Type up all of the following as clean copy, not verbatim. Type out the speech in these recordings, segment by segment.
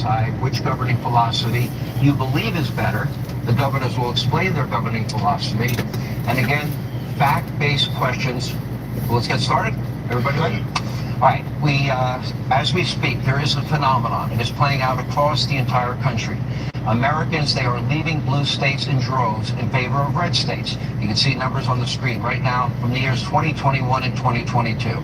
decide which governing philosophy you believe is better. The governors will explain their governing philosophy. And again, fact-based questions. Well, let's get started. Everybody ready? All right. As we speak, there is a phenomenon. It is playing out across the entire country. Americans, they are leaving blue states in droves in favor of red states. You can see numbers on the screen right now from the years 2021 and 2022.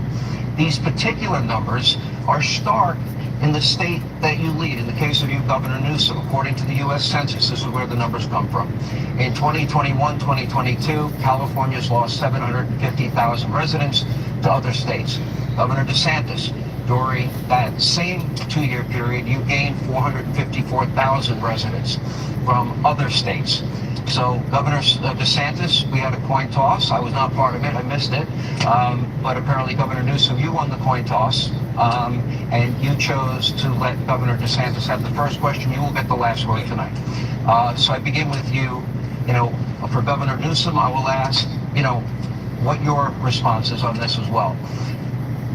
These particular numbers are stark in the state that you lead. In the case of you, Governor Newsom, according to the U.S. Census, this is where the numbers come from. In 2021, 2022, California's lost 750,000 residents to other states. Governor DeSantis, during that same 2-year period, you gained 454,000 residents from other states. So Governor DeSantis, we had a coin toss. I was not part of it. I missed it. But apparently Governor Newsom, you won the coin toss. And you chose to let Governor DeSantis have the first question. You will get the last word tonight. So I begin with you. For Governor Newsom, I will ask, what your response is on this as well.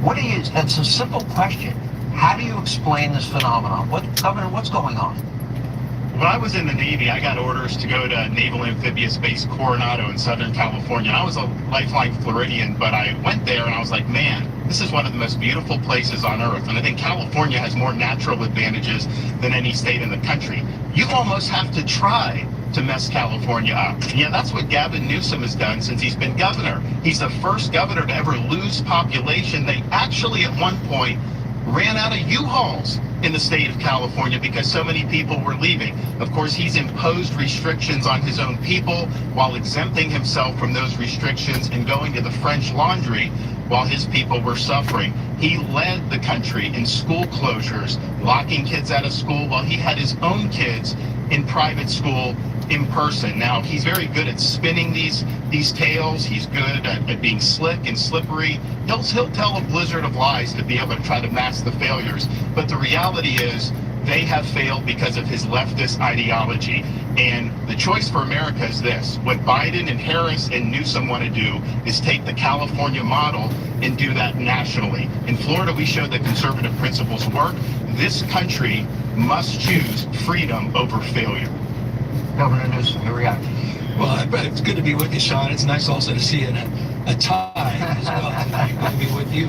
It's a simple question. How do you explain this phenomenon? Governor, what's going on? When I was in the Navy, I got orders to go to Naval Amphibious Base Coronado in Southern California. I was a lifelong Floridian, but I went there and I was like, man, this is one of the most beautiful places on earth. And I think California has more natural advantages than any state in the country. You almost have to try to mess California up. And yeah, that's what Gavin Newsom has done since he's been governor. He's the first governor to ever lose population. They actually at one point ran out of U-Hauls in the state of California because so many people were leaving. Of course, he's imposed restrictions on his own people while exempting himself from those restrictions and going to the French Laundry while his people were suffering. He led the country in school closures, locking kids out of school while he had his own kids in private school in person. Now, he's very good at spinning these tales. He's good at being slick and slippery. He'll tell a blizzard of lies to be able to try to mask the failures. But the reality is they have failed because of his leftist ideology. And the choice for America is this. What Biden and Harris and Newsom want to do is take the California model and do that nationally. In Florida, we showed that conservative principles work. This country must choose freedom over failure. Governor Newsom, your reaction. Well, it's good to be with you, Sean. It's nice also to see you in a tie as well tonight. Good to be with you,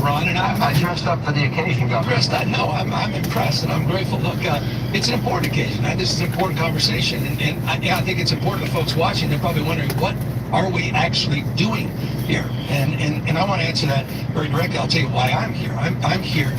Ron. And I dressed up for the occasion, Governor. I'm impressed and I'm grateful. Look, it's an important occasion. This is an important conversation. And I think it's important to folks watching. They're probably wondering, what are we actually doing here? And I want to answer that very directly. I'll tell you why I'm here. I'm here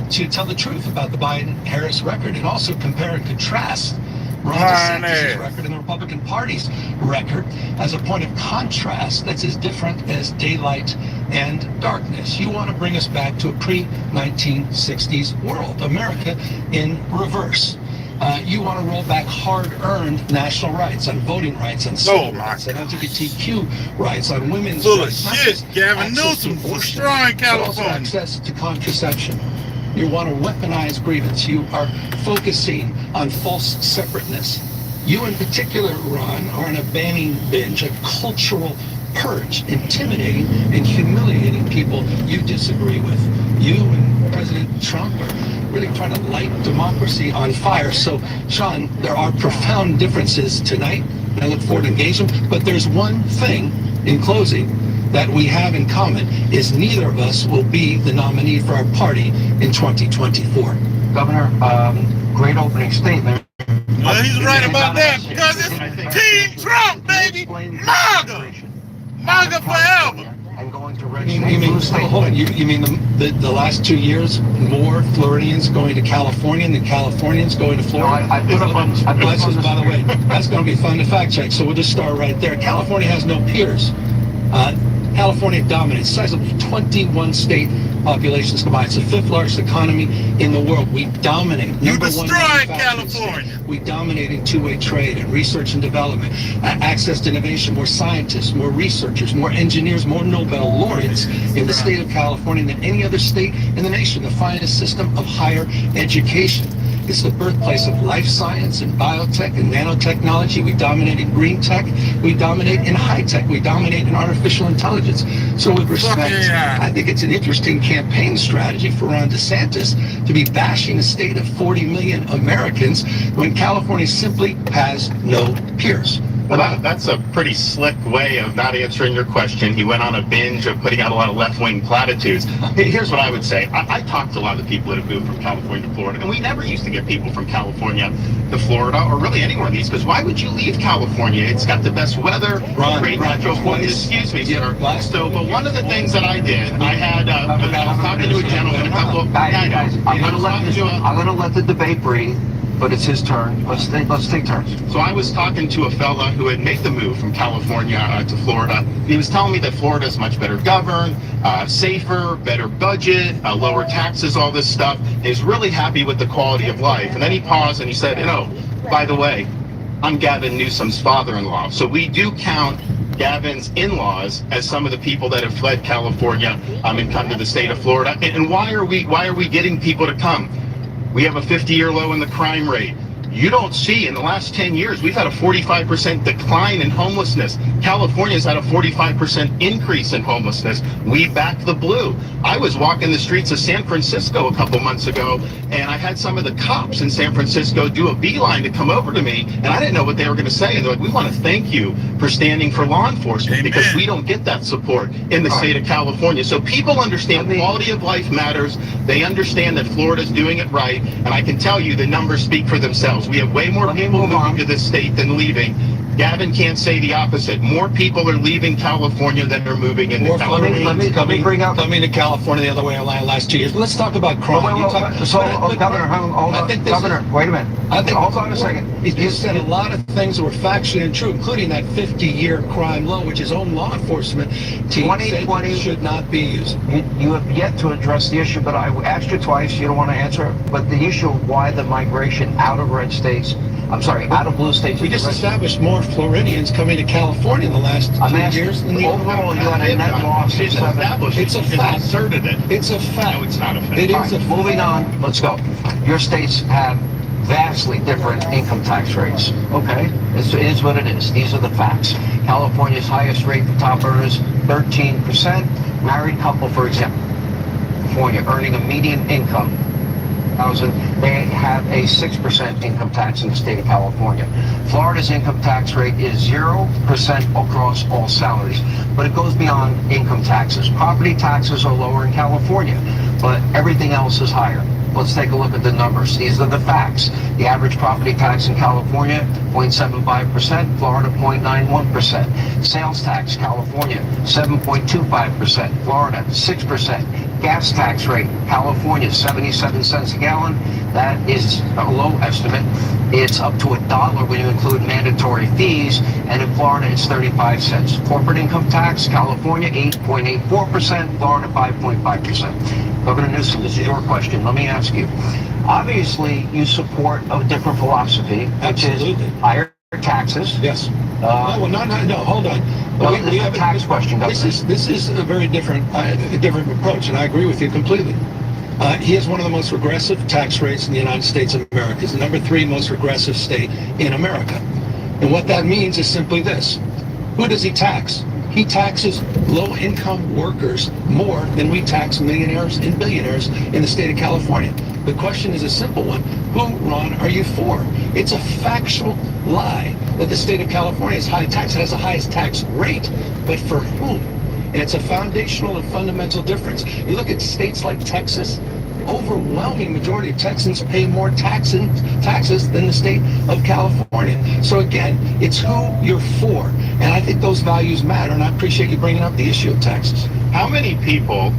to tell the truth about the Biden-Harris record and also compare and contrast Ron DeSantis' record and the Republican Party's record as a point of contrast that's as different as daylight and darkness. You want to bring us back to a pre-1960s world, America in reverse. You want to roll back hard-earned national rights on voting rights, on civil rights, on LGBTQ rights, on women's rights. Full of shit, Gavin Newsom, destroying California. Also access to contraception. You want to weaponize grievance. You are focusing on false separateness. You in particular, Ron, are on a banning binge, a cultural purge, intimidating and humiliating people you disagree with. You and President Trump are really trying to light democracy on fire. So, Sean, there are profound differences tonight, and I look forward to engaging them. But there's one thing in closing that we have in common, is neither of us will be the nominee for our party in 2024. Governor, great opening statement. Well, he's right about that because it's Team Trump, baby. MAGA forever. And going to You mean the last 2 years, more Floridians going to California than Californians going to Florida? No, I put up on By the way, that's going to be fun to fact check, so we'll just start right there. California has no peers. California dominates, size of 21 state populations combined. It's the 5th largest economy in the world. We dominate. You destroyed California. We dominate in two-way trade and research and development, access to innovation, more scientists, more researchers, more engineers, more Nobel laureates in the state of California than any other state in the nation. The finest system of higher education. It's the birthplace of life science and biotech and nanotechnology. We dominate in green tech. We dominate in high tech. We dominate in artificial intelligence. So with respect, Yeah. I think it's an interesting campaign strategy for Ron DeSantis to be bashing a state of 40 million Americans when California simply has no peers. Well, that's a pretty slick way of not answering your question. He went on a binge of putting out a lot of left-wing platitudes. Here's what I would say. I talked to a lot of the people that have moved from California to Florida, and we never used to get people from California to Florida, or really anywhere in these, because why would you leave California? It's got the best weather, great natural places. Excuse me, sir. So, but one of the things that I did, I was talking to a gentleman, a couple of Guys, I'm gonna let the debate breathe, but it's his turn. Let's take turns. So I was talking to a fella who had made the move from California to Florida. He was telling me that Florida is much better governed, safer, better budget, lower taxes, all this stuff. He's really happy with the quality of life. And then he paused and he said, by the way, I'm Gavin Newsom's father-in-law. So we do count Gavin's in-laws as some of the people that have fled California and come to the state of Florida. And why are we getting people to come? We have a 50-year low in the crime rate. You don't see in the last 10 years, we've had a 45% decline in homelessness. California's had a 45% increase in homelessness. We back the blue. I was walking the streets of San Francisco a couple months ago, and I had some of the cops in San Francisco do a beeline to come over to me, and I didn't know what they were going to say. And they're like, we want to thank you for standing for law enforcement, because we don't get that support in the state of California. So people understand quality of life matters. They understand that Florida's doing it right, and I can tell you the numbers speak for themselves. We have way more people moving to this state than leaving. Gavin can't say the opposite. More people are leaving California than are moving into California. Let me bring up. Coming to California the other way in the last 2 years. But let's talk about crime. Governor, wait a minute. Hold on a second. You said a lot of things that were factually untrue, including that 50-year crime low, which his own law enforcement team said should not be used. You have yet to address the issue, but I asked you twice. You don't want to answer it. But the issue of why the migration out of red states, out of blue states. We just established more Floridians coming to California in the last 2 years than the overall. You had a net loss of 7. It's a fact. Asserted it. It's a fact. No, it's not a fact. It is All right, moving on. Let's go. Your states have vastly different income tax rates. Okay, it is what it is. These are the facts. California's highest rate for top earners, 13%. Married couple, for example, California earning a median income, they have a 6% income tax in the state of California. Florida's income tax rate is 0% across all salaries, but it goes beyond income taxes. Property taxes are lower in California, but everything else is higher. Let's take a look at the numbers. These are the facts. The average property tax in California, 0.75%, Florida, 0.91%. Sales tax, California, 7.25%, Florida, 6%. Gas tax rate, California, 77 cents a gallon. That is a low estimate. It's up to $1 when you include mandatory fees, and in Florida, it's 35 cents. Corporate income tax, California, 8.84%, Florida, 5.5%. Governor Newsom, this is your question. Let me ask you. Obviously, you support a different philosophy, which is higher taxes. Yes. No, hold on. We have a tax question. This is a very different approach, and I agree with you completely. He has one of the most regressive tax rates in the United States of America. It's the number 3 most regressive state in America. And what that means is simply this. Who does he tax? He taxes low-income workers more than we tax millionaires and billionaires in the state of California. The question is a simple one. Who, Ron, are you for? It's a factual lie that the state of California is high tax. It has the highest tax rate, but for whom? And it's a foundational and fundamental difference. You look at states like Texas, overwhelming majority of Texans pay more taxes than the state of California. So again, it's who you're for. And I think those values matter, and I appreciate you bringing up the issue of taxes. How many people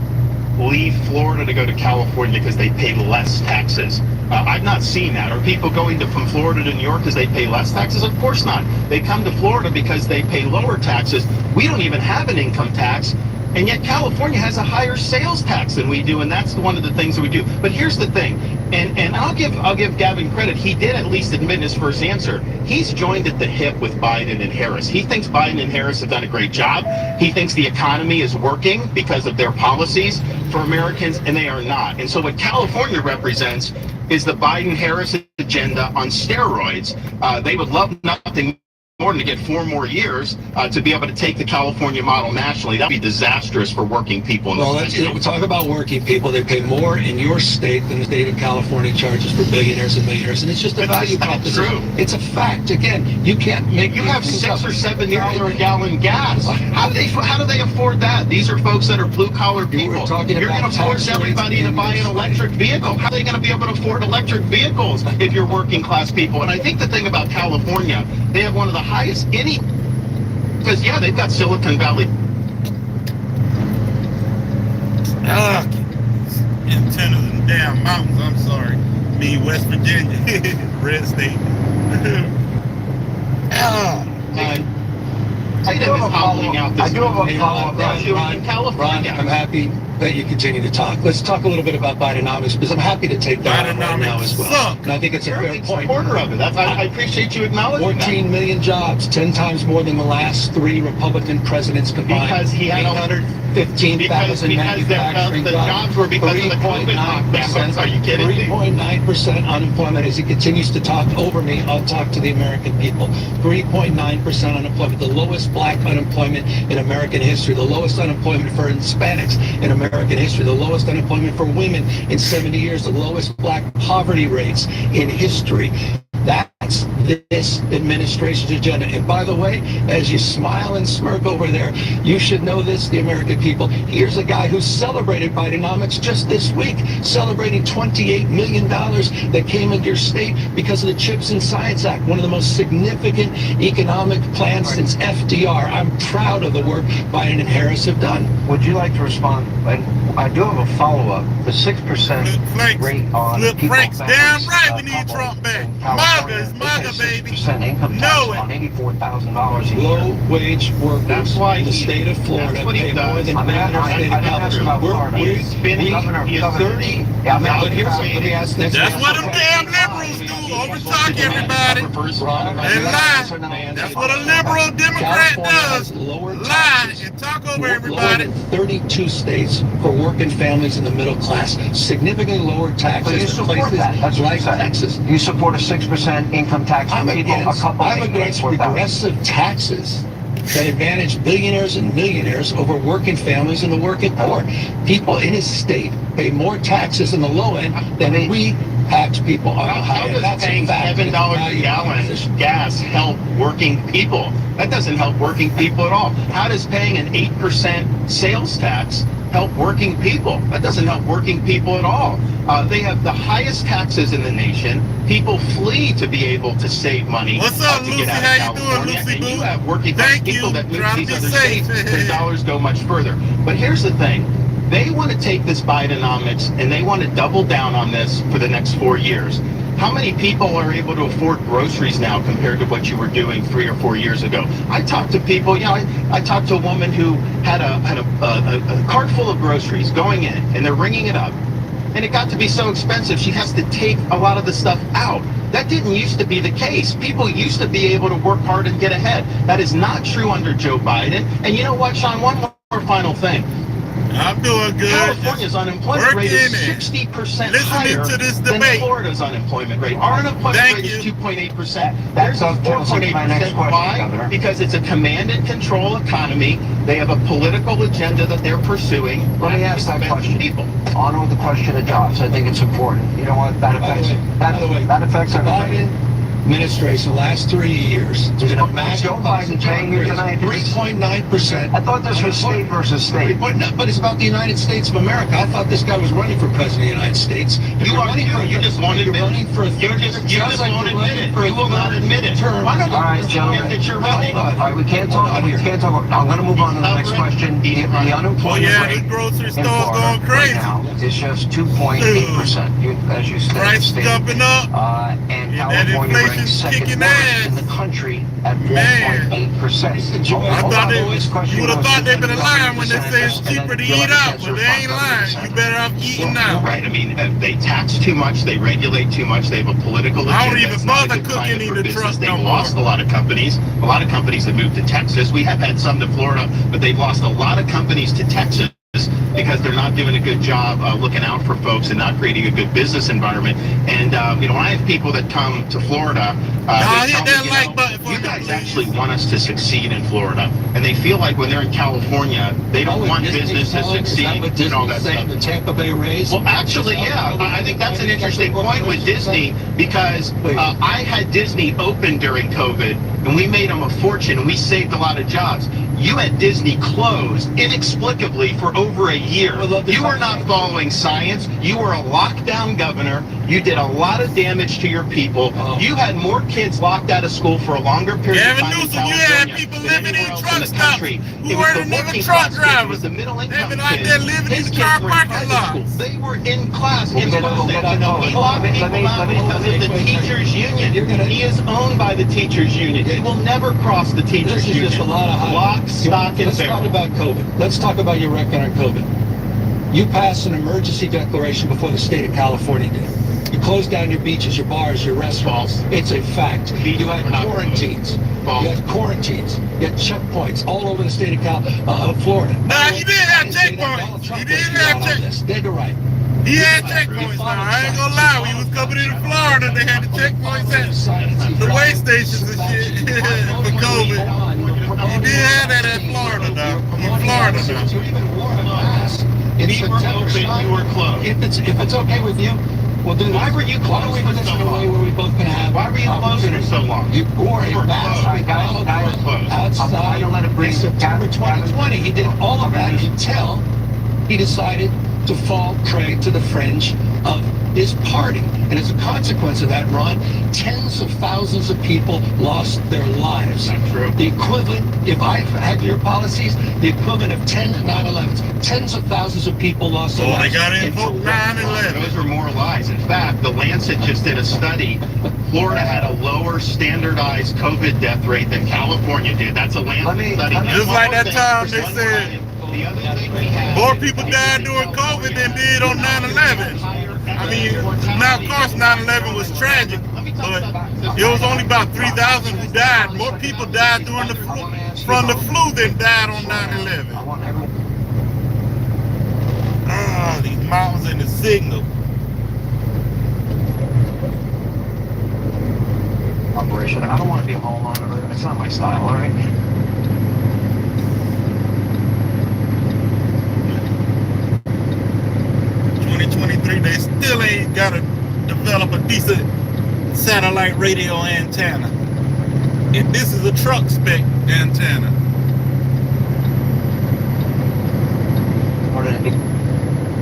leave Florida to go to California because they pay less taxes? I've not seen that. Are people going from Florida to New York because they pay less taxes? Of course not. They come to Florida because they pay lower taxes. We don't even have an income tax And yet California has a higher sales tax than we do, and that's one of the things that we do. But here's the thing, and I'll give Gavin credit. He did at least admit in his first answer, he's joined at the hip with Biden and Harris. He thinks Biden and Harris have done a great job. He thinks the economy is working because of their policies for Americans, and they are not. And so what California represents is the Biden-Harris agenda on steroids. They would love nothing more than to get 4 more years to be able to take the California model nationally. That'd be disastrous for working people. In Well, we talk about working people. They pay more in your state than the state of California charges for billionaires and millionaires, and it's just a value proposition. True. It's a fact. Again, you can't make. You have $6 or $7 a gallon gas. How do they afford that? These are folks that are blue collar people. were talking You're about going to force tax everybody rates to buy an electric vehicle. How are they going to be able to afford electric vehicles if you're working class people? And I think the thing about California, they have one of the highest because yeah, they've got Silicon Valley. Antennas and damn mountains. I'm sorry. Me, West Virginia, red state. I do have a follow-up. In California. Ron, I'm happy that you continue to talk. Let's talk a little bit about Bidenomics, because I'm happy to take that on right now as well. Suck. And I think it's a You're a fair big point. supporter of it. I appreciate you acknowledging 14 million jobs, 10 times more than the last 3 Republican presidents combined. Because he had 815,000 manufacturing the jobs were because of the COVID lockdowns. Are you kidding me? 3.9% unemployment. As he continues to talk over me, I'll talk to the American people. 3.9% unemployment, the lowest black unemployment in American history, the lowest unemployment for Hispanics in American history, the lowest unemployment for women in 70 years, the lowest black poverty rates in history. That's this administration's agenda. And by the way, as you smile and smirk over there, you should know this, the American people. Here's a guy who celebrated Bidenomics just this week, celebrating $28 million that came into your state because of the CHIPS and Science Act, one of the most significant economic plans since FDR. I'm proud of the work Biden and Harris have done. Would you like to respond? And I do have a follow-up. The 6% rate on Flip people Frank's damn right we need couple Trump back. in MAGA is California, MAGA, they pay baby. 6% income tax Know it. on $84,000 a year. Low-wage workers That's why in the he- state of Florida that's what he pay more does. than I mean, men in the I state didn't of ask about Florida. California. He's spending- Governor, he is Governor. 30. Yeah, I'm But here's what, let me ask next. That's question. what them damn liberals do. Overtalk everybody. And lie. That's what a liberal Democrat California has does. lower Lie taxes, and talk over lower everybody. than 32 states for working families in the middle class. Significantly lower So you taxes in support places that. That's what like you said. Texas. You support a 6% income tax for I'm people, against $84,000. progressive taxes that advantage billionaires and millionaires over working families and the working poor. People in his state pay more taxes in the low end than we tax people on the high How end. does That's paying a fact. $7 a Value gallon proposition. gas help working people? That doesn't help working people at all. How does paying an 8% sales tax help working people? That doesn't help working people at all. They have the highest taxes in the nation. People flee to be able to save money. What's up, to Lucy? get out How of you doing, California. Lucy And you boo? have working class Thank people you. that move Trying to to these be other safe. states where dollars go much further. But here's the thing. They want to take this Bidenomics and they want to double down on this for the next 4 years. How many people are able to afford groceries now compared to what you were doing 3 or 4 years ago? I talked to people, I talked to a woman who had a cart full of groceries going in, and they're ringing it up. And it got to be so expensive, she has to take a lot of the stuff out. That didn't used to be the case. People used to be able to work hard and get ahead. That is not true under Joe Biden. And you know what, Sean, one more final thing. I'm doing good. California's unemployment rate is working and 60% listening higher to this than debate. Florida's unemployment rate. Our unemployment Thank rate is you. 2.8%. That's Theirs is dovetails into my next 4.8%. question, Why? Governor. Because it's a command and control economy. They have a political agenda that they're pursuing. Let me ask that question. People. On with the question of jobs. I think it's important. You know what? That affects that affects the everybody. Biden administration, last 3 years, there's been a massive Joe Biden paying you tonight. 3.9%. I thought this was state versus state. But it's about the United States of America. I thought this guy was running for president of the United States. If You you're are running for- you just won't if you're admit running it. for a You third just just like won't you're admit running it. for a You will not third admit it. term. Why not? All right, gentlemen. That you're running. All right, we can't talk. We can't talk. I'm going to move on to the next question. The Oh unemployment yeah, rate the grocery in store's Florida going crazy. right now is just 2.8%. As you Price stated. jumping up. And point, Yeah, that California ranks inflation's second kicking worst ass. in the country at Man. 1.8%. I thought you would have thought they'd been lying when they say it's cheaper to eat out, but they ain't lying. You better off eating You're out. right. I mean, they tax too much, they regulate too much, they have a political agenda. I don't even It's not a bother good cooking climate in for the business. truck They've no lost more. a lot of companies. A lot of companies have moved to Texas. We have had some to Florida, but they've lost a lot of companies to Texas because they're not doing a good job looking out for folks and not creating a good business environment. And when I have people that come to Florida, they hit tell that me, like button for you me, guys please. actually want us to succeed in Florida, and they feel like when they're in California, they don't want business to succeed and all that stuff. The Tampa Bay Rays. Well, actually, yeah, I think that's an interesting point with Disney because I had Disney open during COVID, and we made them a fortune, and we saved a lot of jobs. You had Disney closed inexplicably for over a year. You were not following science. You were a lockdown governor. You did a lot of damage to your people. You had more kids locked out of school for a longer period of Gavin time in Newsom, you had California people than living anywhere in else truck in the stops country. who It was weren't the even working truck class kids. It was drivers. the middle They've income been out kids. there living His in kids car were in parking private lots. school. They were in class We'll in get school. to that. He locked people out because of the teachers union. He is owned by the teachers union. He will never cross the teachers This is union. just a lot of hype. Lock, stock, and Let's talk barrel. about COVID. Let's talk about your record on COVID. You passed an emergency declaration before the state of California did. You closed down your beaches, your bars, your restaurants. False. It's a fact. Beaches You had were not quarantines. False. You had quarantines. You had checkpoints all over the state of Florida. Nah, he did have I didn't say that. checkpoints. Donald Trump He did was have out on check- this. Dead to right. He had checkpoints now. I ain't gonna lie. When he was coming into Florida, they had the checkpoints at the way stations and shit for COVID. He did have that at Florida, though. In Florida, though. You even wore a mask in We were September. open, you were closed. If it's okay with you, we'll do this. Why were you Why don't we do closed this for in so a way long? where we both can have Why were you closed for so long? You wore You a were mask closed. Guys, You were closed. outside I'm gonna let it breathe. in September 2020. He did all of that until he decided to fall prey to the fringe of his party. And as a consequence of that, Ron, tens of thousands of people lost their lives. Not true. The equivalent, if I had your policies, the equivalent of 10 9/11s. Tens of thousands of people lost their Oh, they lives. got to in invoke direct 9/11. Those are more lies. In fact, the Lancet just did a study. Florida had a lower standardized COVID death rate than California did. That's a Lancet study. Just like that time they said The other thing we had, more people died during COVID than did on 9/11. I mean, now of course 9/11 was tragic, but it was only about 3,000 who died. More people died during from the flu than died on 9/11. I want everyone. Ah, these mountains and the signal. Operation. I don't want to be a homeowner. It's not my style, all right? They still ain't got to develop a decent satellite radio antenna. And this is a truck spec antenna.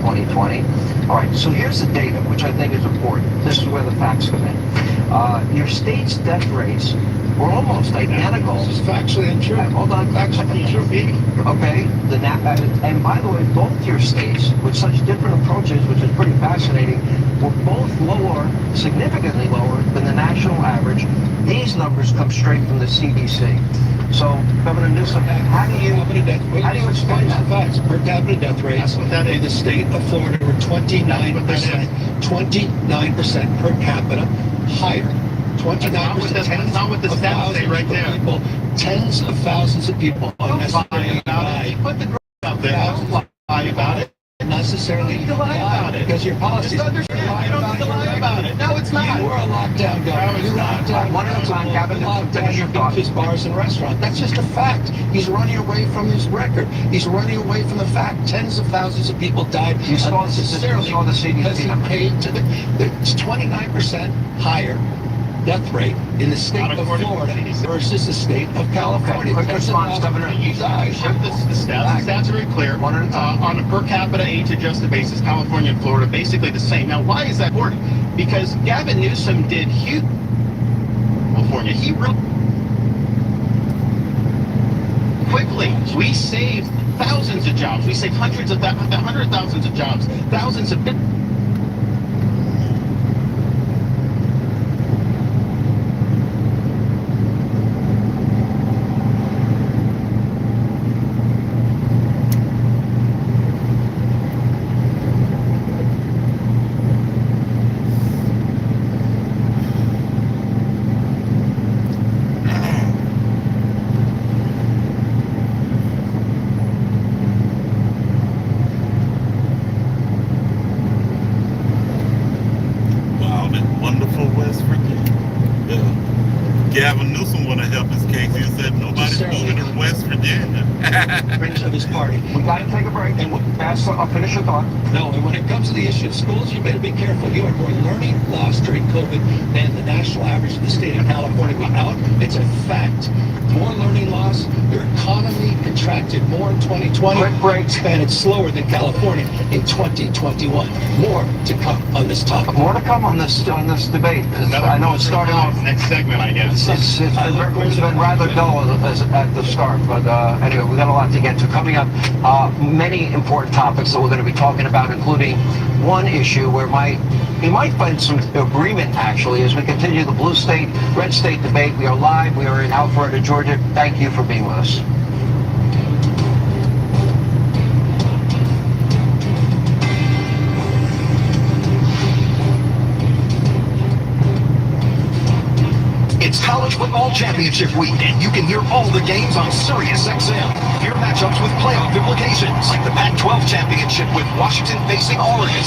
2020. All right, so here's the data, which I think is important. This is where the facts come in. Your state's death rates were almost identical. This is factually untrue. Hold on, factually untrue. Okay, and by the way, both your states, with such different approaches, which is pretty fascinating, were both lower, significantly lower than the national average. These numbers come straight from the CDC. So, Governor Newsom, how do you explain that? Facts. Per capita death rates in the state of Florida were 29%. 29% per capita higher. 29%. That's not what the stats say right there. People, tens of thousands of people unnecessarily died. Put the graph out there. Don't lie about it. Unnecessarily You lie about it. because your policies. Just understand. You don't need to lie about it. No, it's not. You were a lockdown governor. You locked down One at a time, Gavin. locked down Finish your your thought. beaches, bars, and restaurants. That's just a fact. He's running away from his record. He's running away from the fact tens of thousands of people died You saw unnecessarily the CDC because he number. paid to it's 29% higher death rate in the state of Florida versus the state of California. Quick Tens of response, thousands Governor. of people died. The stats are very clear. One at a time. On a per capita age-adjusted basis, California and Florida basically the same. Now, why is that important? Because Gavin Newsom did huge California. He really quickly. We saved thousands of jobs. We saved hundreds of thousands of jobs. Thousands of Gavin Newsom want to help his case. He said nobody's moving to West Virginia. Of his party. We got to take a break. And I'll finish your thought. No, and when it comes to the issue of schools, you better be careful. You had more learning loss during COVID than the national average of the state of California without. It's a fact. More learning loss. Your economy contracted more in 2020. Quick break. Expanded slower than California in 2021. More to come on this topic. More to come on this debate. I know it started off. Next segment, I guess. It's been rather dull at the start, but anyway, we got a lot to get to. Coming up, many important topics that we're going to be talking about, including one issue where we might find some agreement, actually, as we continue the blue state, red state debate. We are live. We are in Alpharetta, Georgia. Thank you for being with us. It's College Football Championship Week, and you can hear all the games on SiriusXM. Hear matchups with playoff implications, like the Pac-12 Championship with Washington facing Oregon.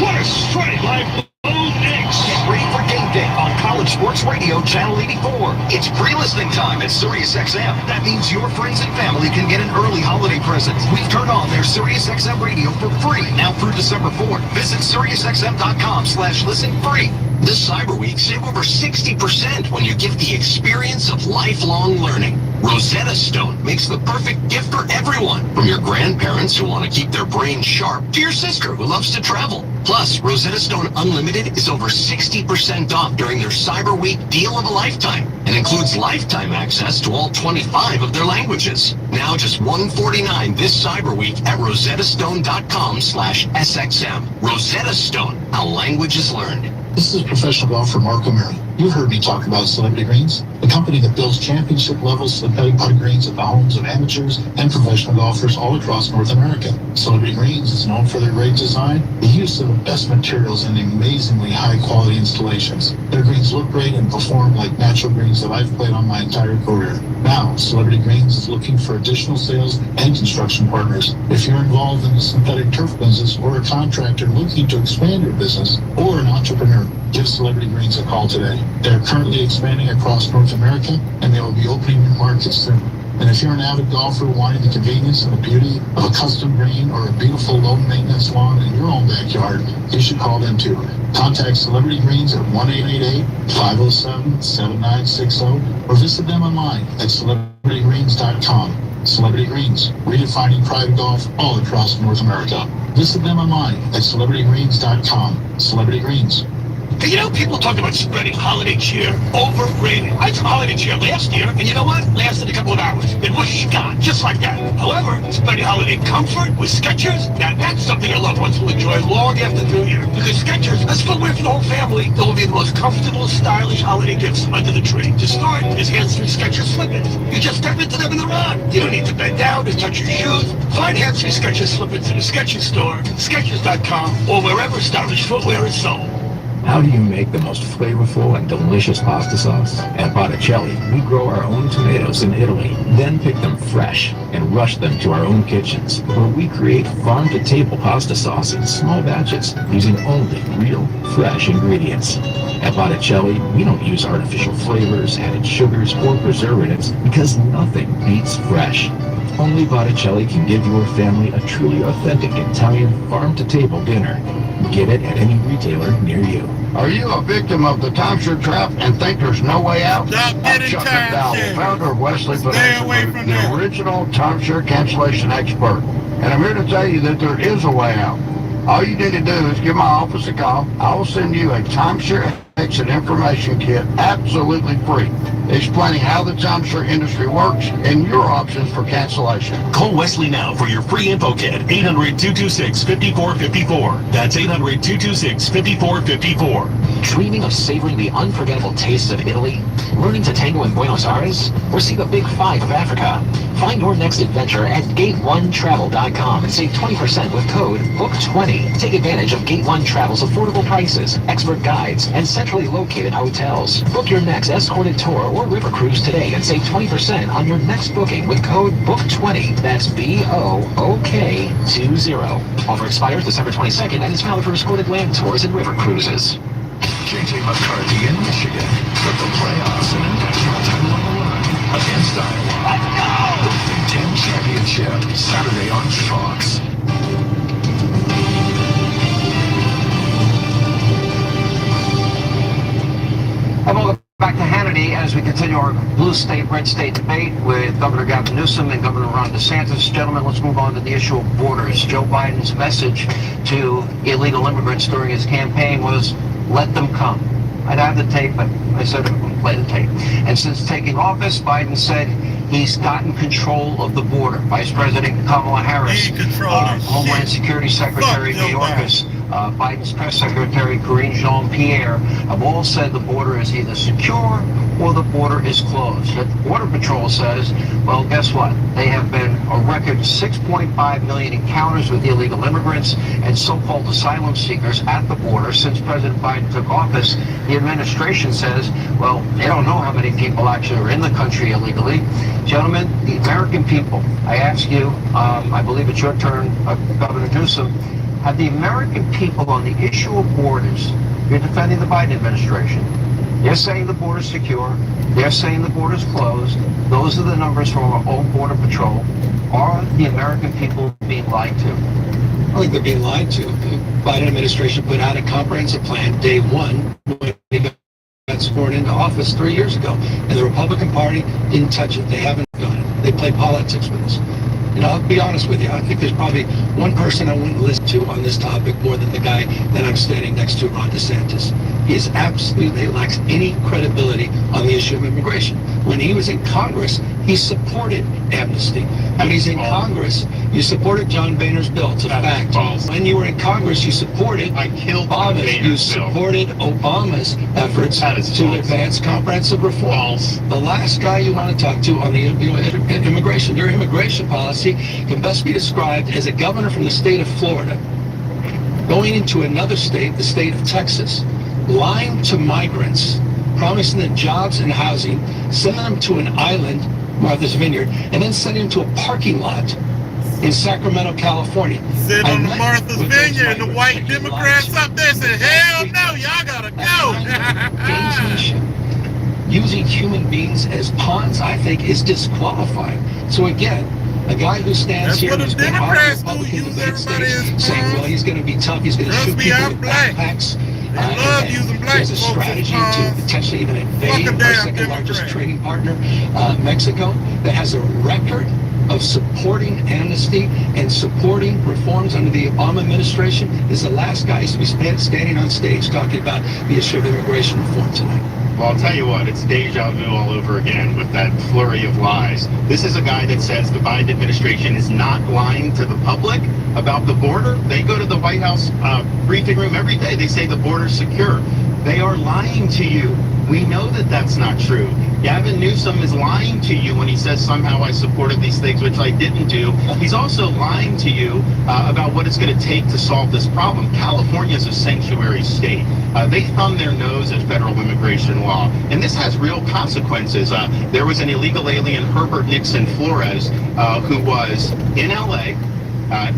What a strike by Bo Nix! Get ready for game day on College Sports Radio Channel 84. It's pre-listening time at SiriusXM. That means your friends and family can get an early holiday present. We've turned on their SiriusXM radio for free now through December 4th. Visit SiriusXM.com/listen free. This Cyber Week, save over 60% when you get the experience of lifelong learning. Rosetta Stone makes the perfect gift for everyone, from your grandparents who want to keep their brains sharp to your sister who loves to travel. Plus, Rosetta Stone Unlimited is over 60% off during their Cyber Week deal of a lifetime and includes lifetime access to all 25 of their languages. Now just $149 this Cyber Week at rosettastone.com/SXM. Rosetta Stone, how language is learned. This is professional golfer Mark O'Mara. You've heard me talk about Celebrity Greens, the company that builds championship-level synthetic putting greens at the homes of amateurs and professional golfers all across North America. Celebrity Greens is known for their great design, the use of the best materials, and amazingly high-quality installations. Their greens look great and perform like natural greens that I've played on my entire career. Now, Celebrity Greens is looking for additional sales and construction partners. If you're involved in the synthetic turf business or a contractor looking to expand your business, or an entrepreneur, give Celebrity Greens a call today. They're currently expanding across North America, and they will be opening new markets soon. And if you're an avid golfer wanting the convenience and the beauty of a custom green or a beautiful low-maintenance lawn in your own backyard, you should call them too. Contact Celebrity Greens at 1-888-507-7960 or visit them online at celebritygreens.com. Celebrity Greens, redefining private golf all across North America. Visit them online at celebritygreens.com. Celebrity Greens. Hey, you know, people talk about spreading holiday cheer. Overrated. I had some holiday cheer last year, and you know what? Lasted a couple of hours. It was gone, just like that. However, spreading holiday comfort with Skechers, now that's something your loved ones will enjoy long after New Year. Because Skechers, that's footwear for the whole family. They'll be the most comfortable, stylish holiday gifts under the tree. To start, there's hands-free Skechers slippers. You just step into them in the run. You don't need to bend down to touch your shoes. Find hands-free Skechers slippers in the Skechers store, Skechers.com, or wherever stylish footwear is sold. How do you make the most flavorful and delicious pasta sauce? At Botticelli, we grow our own tomatoes in Italy, then pick them fresh and rush them to our own kitchens, where we create farm-to-table pasta sauce in small batches using only real, fresh ingredients. At Botticelli, we don't use artificial flavors, added sugars, or preservatives because nothing beats fresh. Only Botticelli can give your family a truly authentic Italian farm-to-table dinner. Get it at any retailer near you. Are you a victim of the timeshare trap and think there's no way out? Stop I'm getting Chuck McDowell, timeshare. founder of Wesley Stay Financial away Group, from the that. original timeshare cancellation expert. And I'm here to tell you that there is a way out. All you need to do is give my office a call. I will send you a timeshare exit information kit absolutely free, explaining how the timeshare industry works and your options for cancellation. Call Wesley now for your free info kit, 800-226-5454. That's 800-226-5454. Dreaming of savoring the unforgettable tastes of Italy? Learning to tango in Buenos Aires? Or see the Big Five of Africa? Find your next adventure at GateOneTravel.com and save 20% with code BOOK20. Take advantage of Gate One Travel's affordable prices, expert guides, and centrally located hotels. Book your next escorted tour or river cruise today and save 20% on your next booking with code BOOK20. That's BOOK20. Offer expires December 22nd and is valid for escorted land tours and river cruises. J.J. McCarthy in Michigan put the playoffs and a national title on the line against Iowa. The Big Ten Championship, Saturday on Fox. And welcome back to Hannity as we continue our blue state, red state debate with Governor Gavin Newsom and Governor Ron DeSantis. Gentlemen, let's move on to the issue of borders. Joe Biden's message to illegal immigrants during his campaign was, let them come. I'd have the tape, but I said I'm going to play the tape. And since taking office, Biden said he's gotten control of the border. Vice President Kamala Harris, Homeland Security Secretary Mayorkas, Biden's press secretary Karine Jean-Pierre have all said the border is either secure or the border is closed. Yet the Border Patrol says, well, guess what? They have been a record 6.5 million encounters with illegal immigrants and so-called asylum seekers at the border since President Biden took office. The administration says, well, they don't know how many people actually are in the country illegally. Gentlemen, the American people, I ask you, I believe it's your turn, Governor Newsom, have the American people on the issue of borders, you're defending the Biden administration. They're saying the border's secure. They're saying the border's closed. Those are the numbers from our own Border Patrol. Are the American people being lied to? I think they're being lied to. The Biden administration put out a comprehensive plan day one when they got sworn into office 3 years ago. And the Republican Party didn't touch it. They haven't done it. They play politics with us. And I'll be honest with you, I think there's probably one person I wouldn't listen to on this topic more than the guy that I'm standing next to, Ron DeSantis. He is absolutely lacks any credibility on the issue of immigration. When he was in Congress, he supported amnesty. When he's in Congress, you supported John Boehner's bill. It's a fact. When you were in Congress, you supported Obama's. You supported Obama's efforts to advance comprehensive reform. The last guy you want to talk to on the immigration, your immigration policy can best be described as a governor from the state of Florida going into another state, the state of Texas, lying to migrants, promising them jobs and housing, sending them to an island, Martha's Vineyard, and then sending them to a parking lot in Sacramento, California. Sit on the Martha's Vineyard, and the white Democrats up there said, hell no, y'all gotta go. Using human beings as pawns, I think, is disqualifying. So again, a guy who stands here who's been hard Republican debate stage saying, well, he's going to be tough, he's going to shoot people with backpacks. He has a strategy to potentially even invade our second largest trading partner, Mexico, that has a record of supporting amnesty and supporting reforms under the Obama administration. Is the last guy to be standing on stage talking about the issue of immigration reform tonight. Well, I'll tell you what, it's deja vu all over again with that flurry of lies. This is a guy that says the Biden administration is not lying to the public about the border. They go to the White House briefing room every day. They say the border's secure. They are lying to you. We know that that's not true. Gavin Newsom is lying to you when he says somehow I supported these things, which I didn't do. He's also lying to you about what it's going to take to solve this problem. California is a sanctuary state. They thumb their nose at federal immigration law, and this has real consequences. There was an illegal alien, Herbert Nixon Flores, who was in L.A.,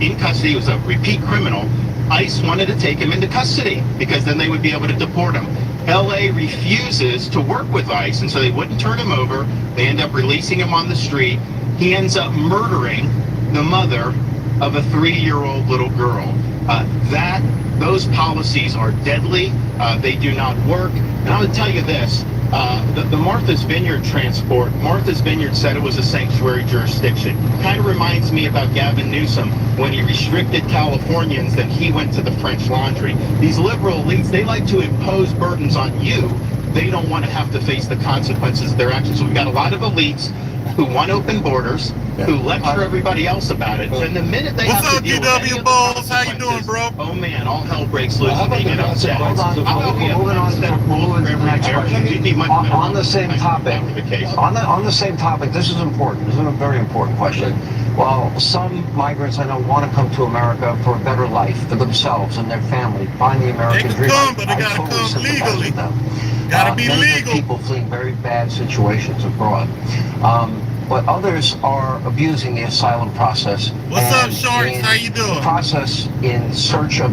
in custody. He was a repeat criminal. ICE wanted to take him into custody because then they would be able to deport him. LA refuses to work with ICE, and so they wouldn't turn him over. They end up releasing him on the street. He ends up murdering the mother of a 3-year-old little girl. Those policies are deadly. They do not work. And I would tell you this, the Martha's Vineyard transport, Martha's Vineyard said it was a sanctuary jurisdiction. Kind of reminds me about Gavin Newsom when he restricted Californians, then he went to the French Laundry. These liberal elites, they like to impose burdens on you. They don't want to have to face the consequences of their actions. So we've got a lot of elites who want open borders, who lecture everybody else about it. And the minute they have to deal with any of the Balls? How you doing, bro? oh man, all hell breaks loose and they get upset. Hold on, moving on to the next question. On the same topic, on the same topic, this is important. This is a very important question. Well, some migrants I know want to come to America for a better life for themselves and their family, find the American dream. They can come, but they gotta come legally. Gotta be many legal. People fleeing very bad situations abroad. but others are abusing the asylum process. What's up, and Sharks? in How you doing? Process in search of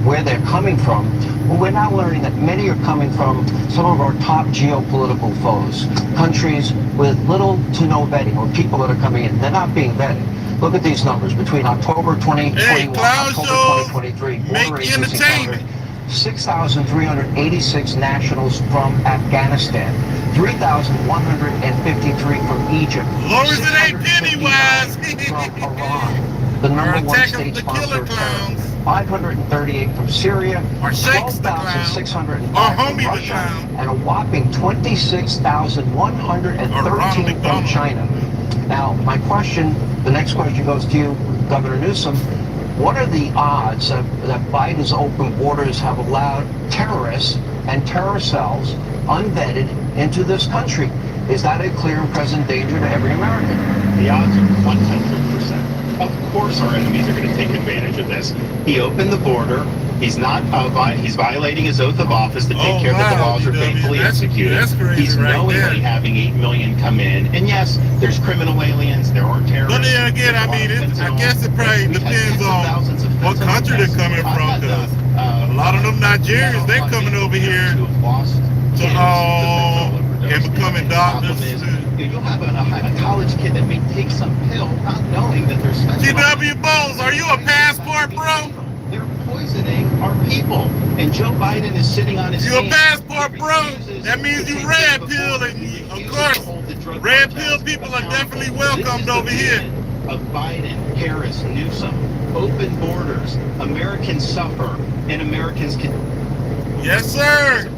where they're coming from. Well, we're now learning that many are coming from some of our top geopolitical foes, countries with little to no vetting, or people that are coming in. They're not being vetted. Look at these numbers. Between October 2021 Hey, and clown October shows 2023, make border agency entertainment. counted 6,386 nationals from Afghanistan, 3,153 from Egypt, Long as it ain't 659 from Iran, the number one Attack state of the sponsor killer of terror, clowns. 538 from Syria, Or Shakes the Clown. 12,605 Or from Homie the Russia, Clown. and a whopping 26,113 from China. Now, my question, the next question goes to you, Governor Newsom. What are the odds that Biden's open borders have allowed terrorists and terror cells unvetted into this country? Is that a clear and present danger to every American? The odds are 100%. Of course our enemies are going to take advantage of this. He opened the border. He's not, he's violating his oath of office to take care that the laws are faithfully executed. That's crazy He's right knowingly there. having 8 million come in. And yes, there's criminal aliens, there are terrorists. But then again, I mean, I guess it probably depends on what country they're coming from, because a lot of them Nigerians, they're coming over here to and becoming doctors. You'll have a college kid that may take some pill, not knowing that there's GW Bowles, are you a passport, bro? They're poisoning our people, and Joe Biden is sitting on his You a hands. passport, bro? That means you red pill, and of course, red pill people are definitely welcomed over here. Of Biden, Harris, Newsom, open borders, Americans suffer, and Americans can. Yes, sir.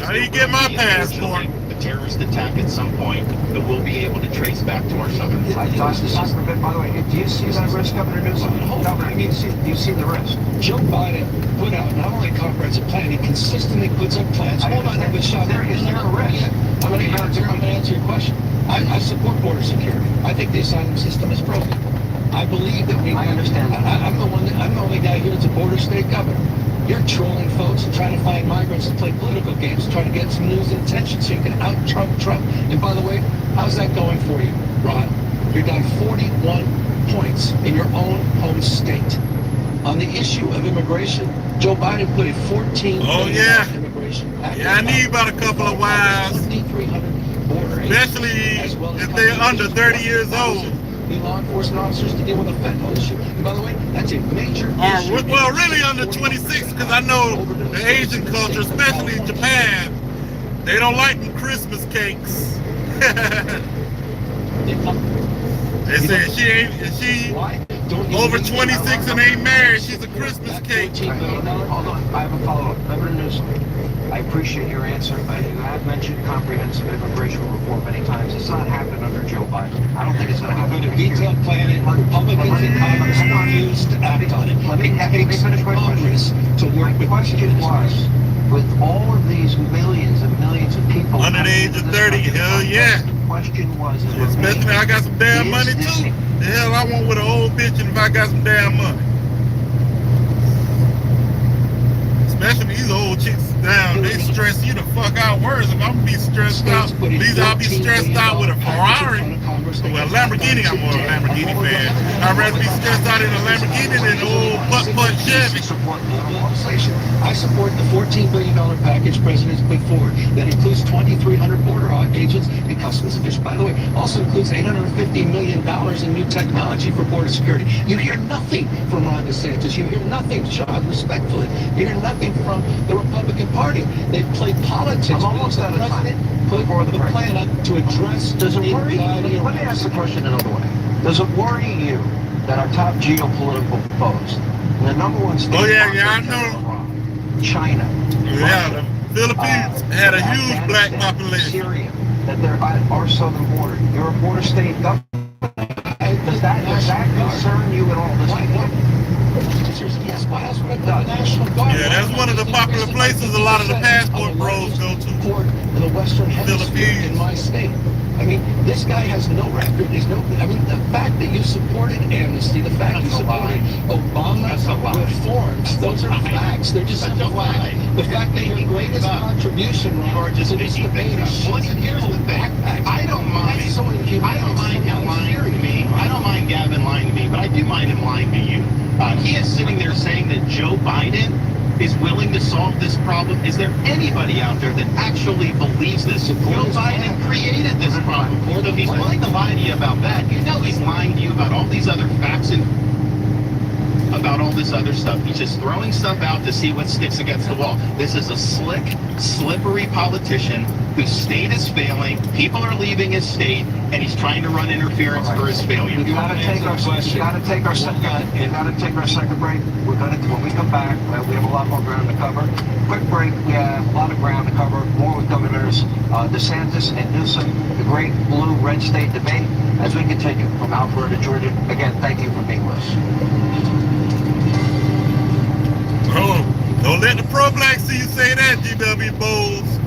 How do you get my passport? A terrorist attack at some point that we'll be able to trace back to our southern. I thought this is, by the way, do you see that risk, Governor Newsom? Governor, do you see the risk? Joe Biden put out not only a comprehensive plan, he consistently puts up plans. Hold on, but Sean, Is there a risk? I'm going to answer your question. I support border security. I think the asylum system is broken. I believe that we. I understand that. I'm the only guy here that's a border state governor. You're trolling folks and trying to find migrants and play political games, trying to get some news and attention so you can out-Trump Trump. And by the way, how's that going for you, Ron? You're down 41 points in your own home state. On the issue of immigration, Joe Biden put a 14 yeah. immigration act. Yeah, I need about a couple of wives, 2,300 border especially if they're under 30 years old. The law enforcement officers to deal with the fentanyl issue. And by the way, that's a major issue. Well, really under 26, because I know the Asian culture, especially in Japan, they don't like them Christmas cakes. They say she over 26 and ain't married, she's a Christmas cake. Hold on, I have a follow-up. Governor Newsom, I appreciate your answer, but you have mentioned comprehensive immigration reform many times. It's not happening under Joe Biden. I don't think it's going to happen. A detailed plan, and Republicans in Congress refuse to act on it. Let me finish my question. To work with question was, with all of these millions and millions of people Under the age of 30, hell yeah. The question was, especially I got some damn money too. The hell I want with an old bitch and if I got some damn money. Especially these old chicks down, they stress you the fuck out worse. If I'm gonna be stressed out, at least I'll be stressed out with a Ferrari. Well, Lamborghini, I'm more a Lamborghini fan. I'd rather be stressed out in a Lamborghini than an old putt-putt Chevy. I support the $14 billion package President's put forward that includes 2,300 border agents and customs officials. By the way, also includes $850 million in new technology for border security. You hear nothing from Ron DeSantis. You hear nothing, Sean, respectfully. You hear nothing from the Republican Party. They play politics. I'm almost out of time. Put the plan up to address Does it worry you? inequality. Let me ask the question another way. Does it worry you that our top geopolitical foes, and the number one state, I know. China, Yeah, the Philippines had a huge black population. Syria, that they're at our southern border. You're a border state government. Does that concern you at all? officers? Yes. Why else would the National Guard? Yeah, that's one of the popular places a lot of the passport bros go to. Port in the Western Hemisphere in my state. I mean, this guy has no record. There's no. I mean, the fact that you supported amnesty, the fact you supported Obama reforms, those are facts. They're just simple facts. The fact that your greatest contribution, Robert, to this debate is Well, here's the thing. I don't mind. I don't mind him lying to me. I don't mind Gavin lying to me, but I do mind him lying to you. He is sitting there saying that Joe Biden is willing to solve this problem. Is there anybody out there that actually believes this? Joe Biden created this problem. So if he's willing to lie to you about that, you know he's lying to you about all these other facts and about all this other stuff. He's just throwing stuff out to see what sticks against the wall. This is a slick, slippery politician whose state is failing. People are leaving his state, and he's trying to run interference for his failure. We gotta take our second break. We're gonna, when we come back, we have a lot more ground to cover. Quick break. We have a lot of ground to cover. More with Governors DeSantis and Newsom, the great blue-red state debate, as we continue from Alpharetta, Georgia. Again, thank you for being with us. Oh, don't let the pro-blacks see you say that, GW Bowles.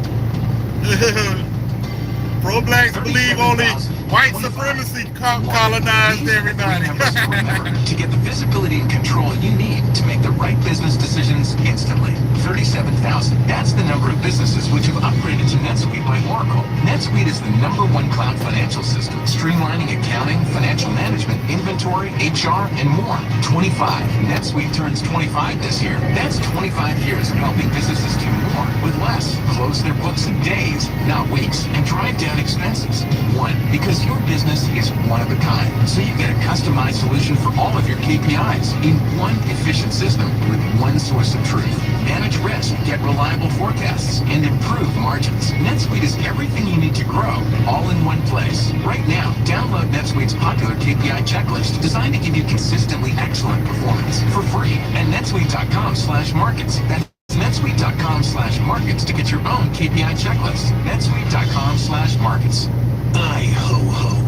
Pro-blacks believe only white supremacy colonized everybody. To get the visibility and control you need to make the right business decisions instantly. 37,000. That's the number of businesses which have upgraded to NetSuite by Oracle. NetSuite is the #1 cloud financial system, streamlining accounting, financial management, inventory, HR, and more. 25. NetSuite turns 25 this year. That's 25 years of helping businesses do more with less. Close their books in days, not weeks, and drive down expenses. 1. Because your business is one of a kind, so you get a customized solution for all of your KPIs in one efficient system with one source of truth. Manage risk, get reliable forecasts, and improve margins. NetSuite is everything you need to grow, all in one place. Right now, download NetSuite's popular KPI checklist, designed to give you consistently excellent performance for free at netsuite.com/markets. That's netsuite.com/markets to get your own KPI checklist. netsuite.com/markets. I ho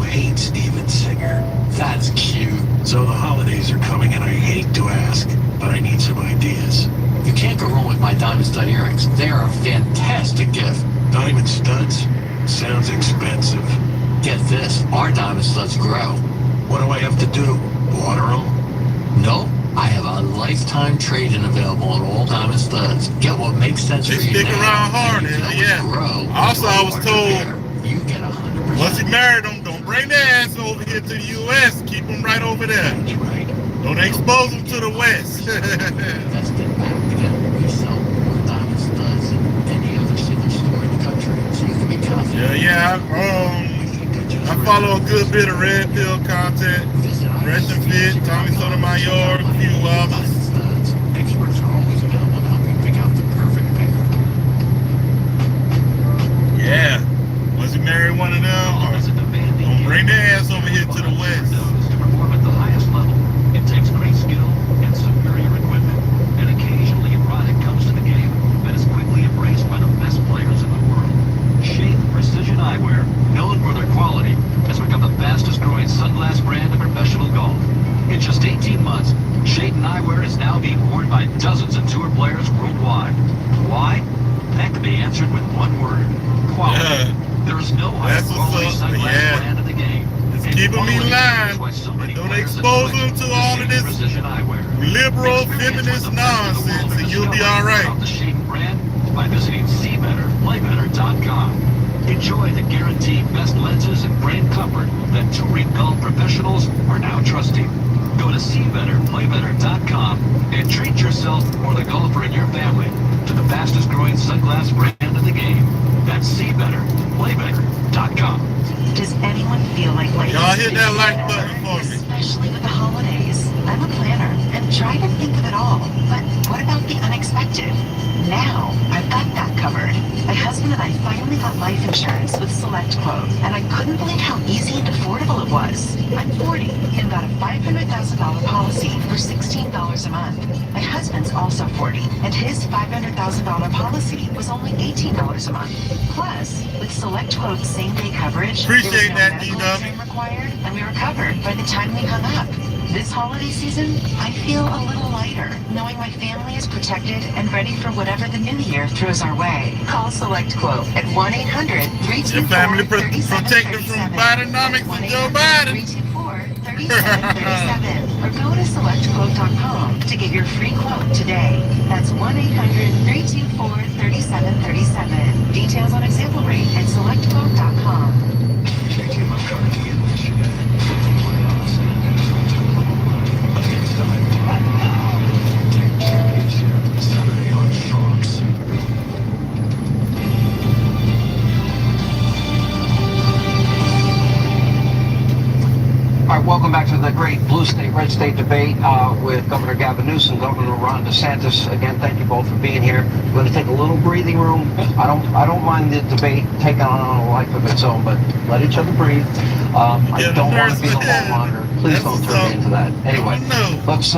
hate Steven Singer. That's cute. So the holidays are coming and I hate to ask, but I need some ideas. You can't go wrong with my diamond stud earrings. They are a fantastic gift. Diamond studs? Sounds expensive. Get this, our diamond studs grow. What do I have to do? Water them? No, I have a lifetime trade-in available on all diamond studs. Get what makes sense They for you stick now. around hard, You can always yeah. grow Also, I was or told, repair. You get 100%. once you marry them, don't bring their ass over here to the U.S. Keep them right over there. That's right. Don't expose them to the West. That's the back again. We sell more diamond studs than any other single store in the country, so you can be confident. Yeah. I follow a good bit of Red Pill content. Fresh and Fit, Tommy Sotomayor, a few others. Experts are always available to help you pick out the perfect pair. Yeah. Once you marry one of them, don't bring their ass over here to the West. To perform at the highest level, it takes great skill and superior equipment. And occasionally a product comes to the game that is quickly embraced by the best players in the world. Shape Precision Eyewear, known for their quality, has become the fastest growing sunglass brand in professional golf. In just 18 months, Shaden Eyewear is now being worn by dozens of tour players worldwide. Why? That can be answered with one word: quality. Yeah. There is no higher That's what's quality up, sunglass yeah. brand in the game. It's And keeping me quality lying. is why so many Don't players expose enjoy them to all of Shaden this Precision Eyewear. liberal Experience feminist what the best in the world nonsense, can and you'll be discover all right. about the Shaden brand by visiting SeeBetterPlayBetter.com. Enjoy the guaranteed best lenses and brain comfort that touring golf professionals are now trusting. Go to SeeBetterPlayBetter.com and treat yourself or the golfer in your family to the fastest growing sunglass brand in the game. That's SeeBetterPlayBetter.com. Does anyone feel like life Y'all is hit that busy like at button work, for me. especially with the holidays? I'm a planner and try to think of it all. But what about the unexpected? Now, I've got that covered. My husband and I finally got life insurance with Select Quote, and I couldn't believe how easy and affordable it was. I'm 40 and got a $500,000 policy for $16 a month. My husband's also 40, and his $500,000 policy was only $18 a month. Plus, with Select Quote same-day coverage, Appreciate there was no that, medical D-Dub. claim required, and we were covered by the time we hung up. This holiday season, I feel a little lighter, knowing my family is protected and ready for whatever the new year throws our way. Call Select Quote at 1-800-324-3737. Your family protected from Bidenomics and Joe Biden. 324-3737. Or go to SelectQuote.com to get your free quote today. That's 1-800-324-3737. Details on example rate at SelectQuote.com. All right, welcome back to the great blue state, red state debate with Governor Gavin Newsom, Governor Ron DeSantis. Again, thank you both for being here. We're going to take a little breathing room. I don't mind the debate taking on a life of its own, but let each other breathe. I don't want to be the law monitor. Please don't turn me into that. Anyway, let's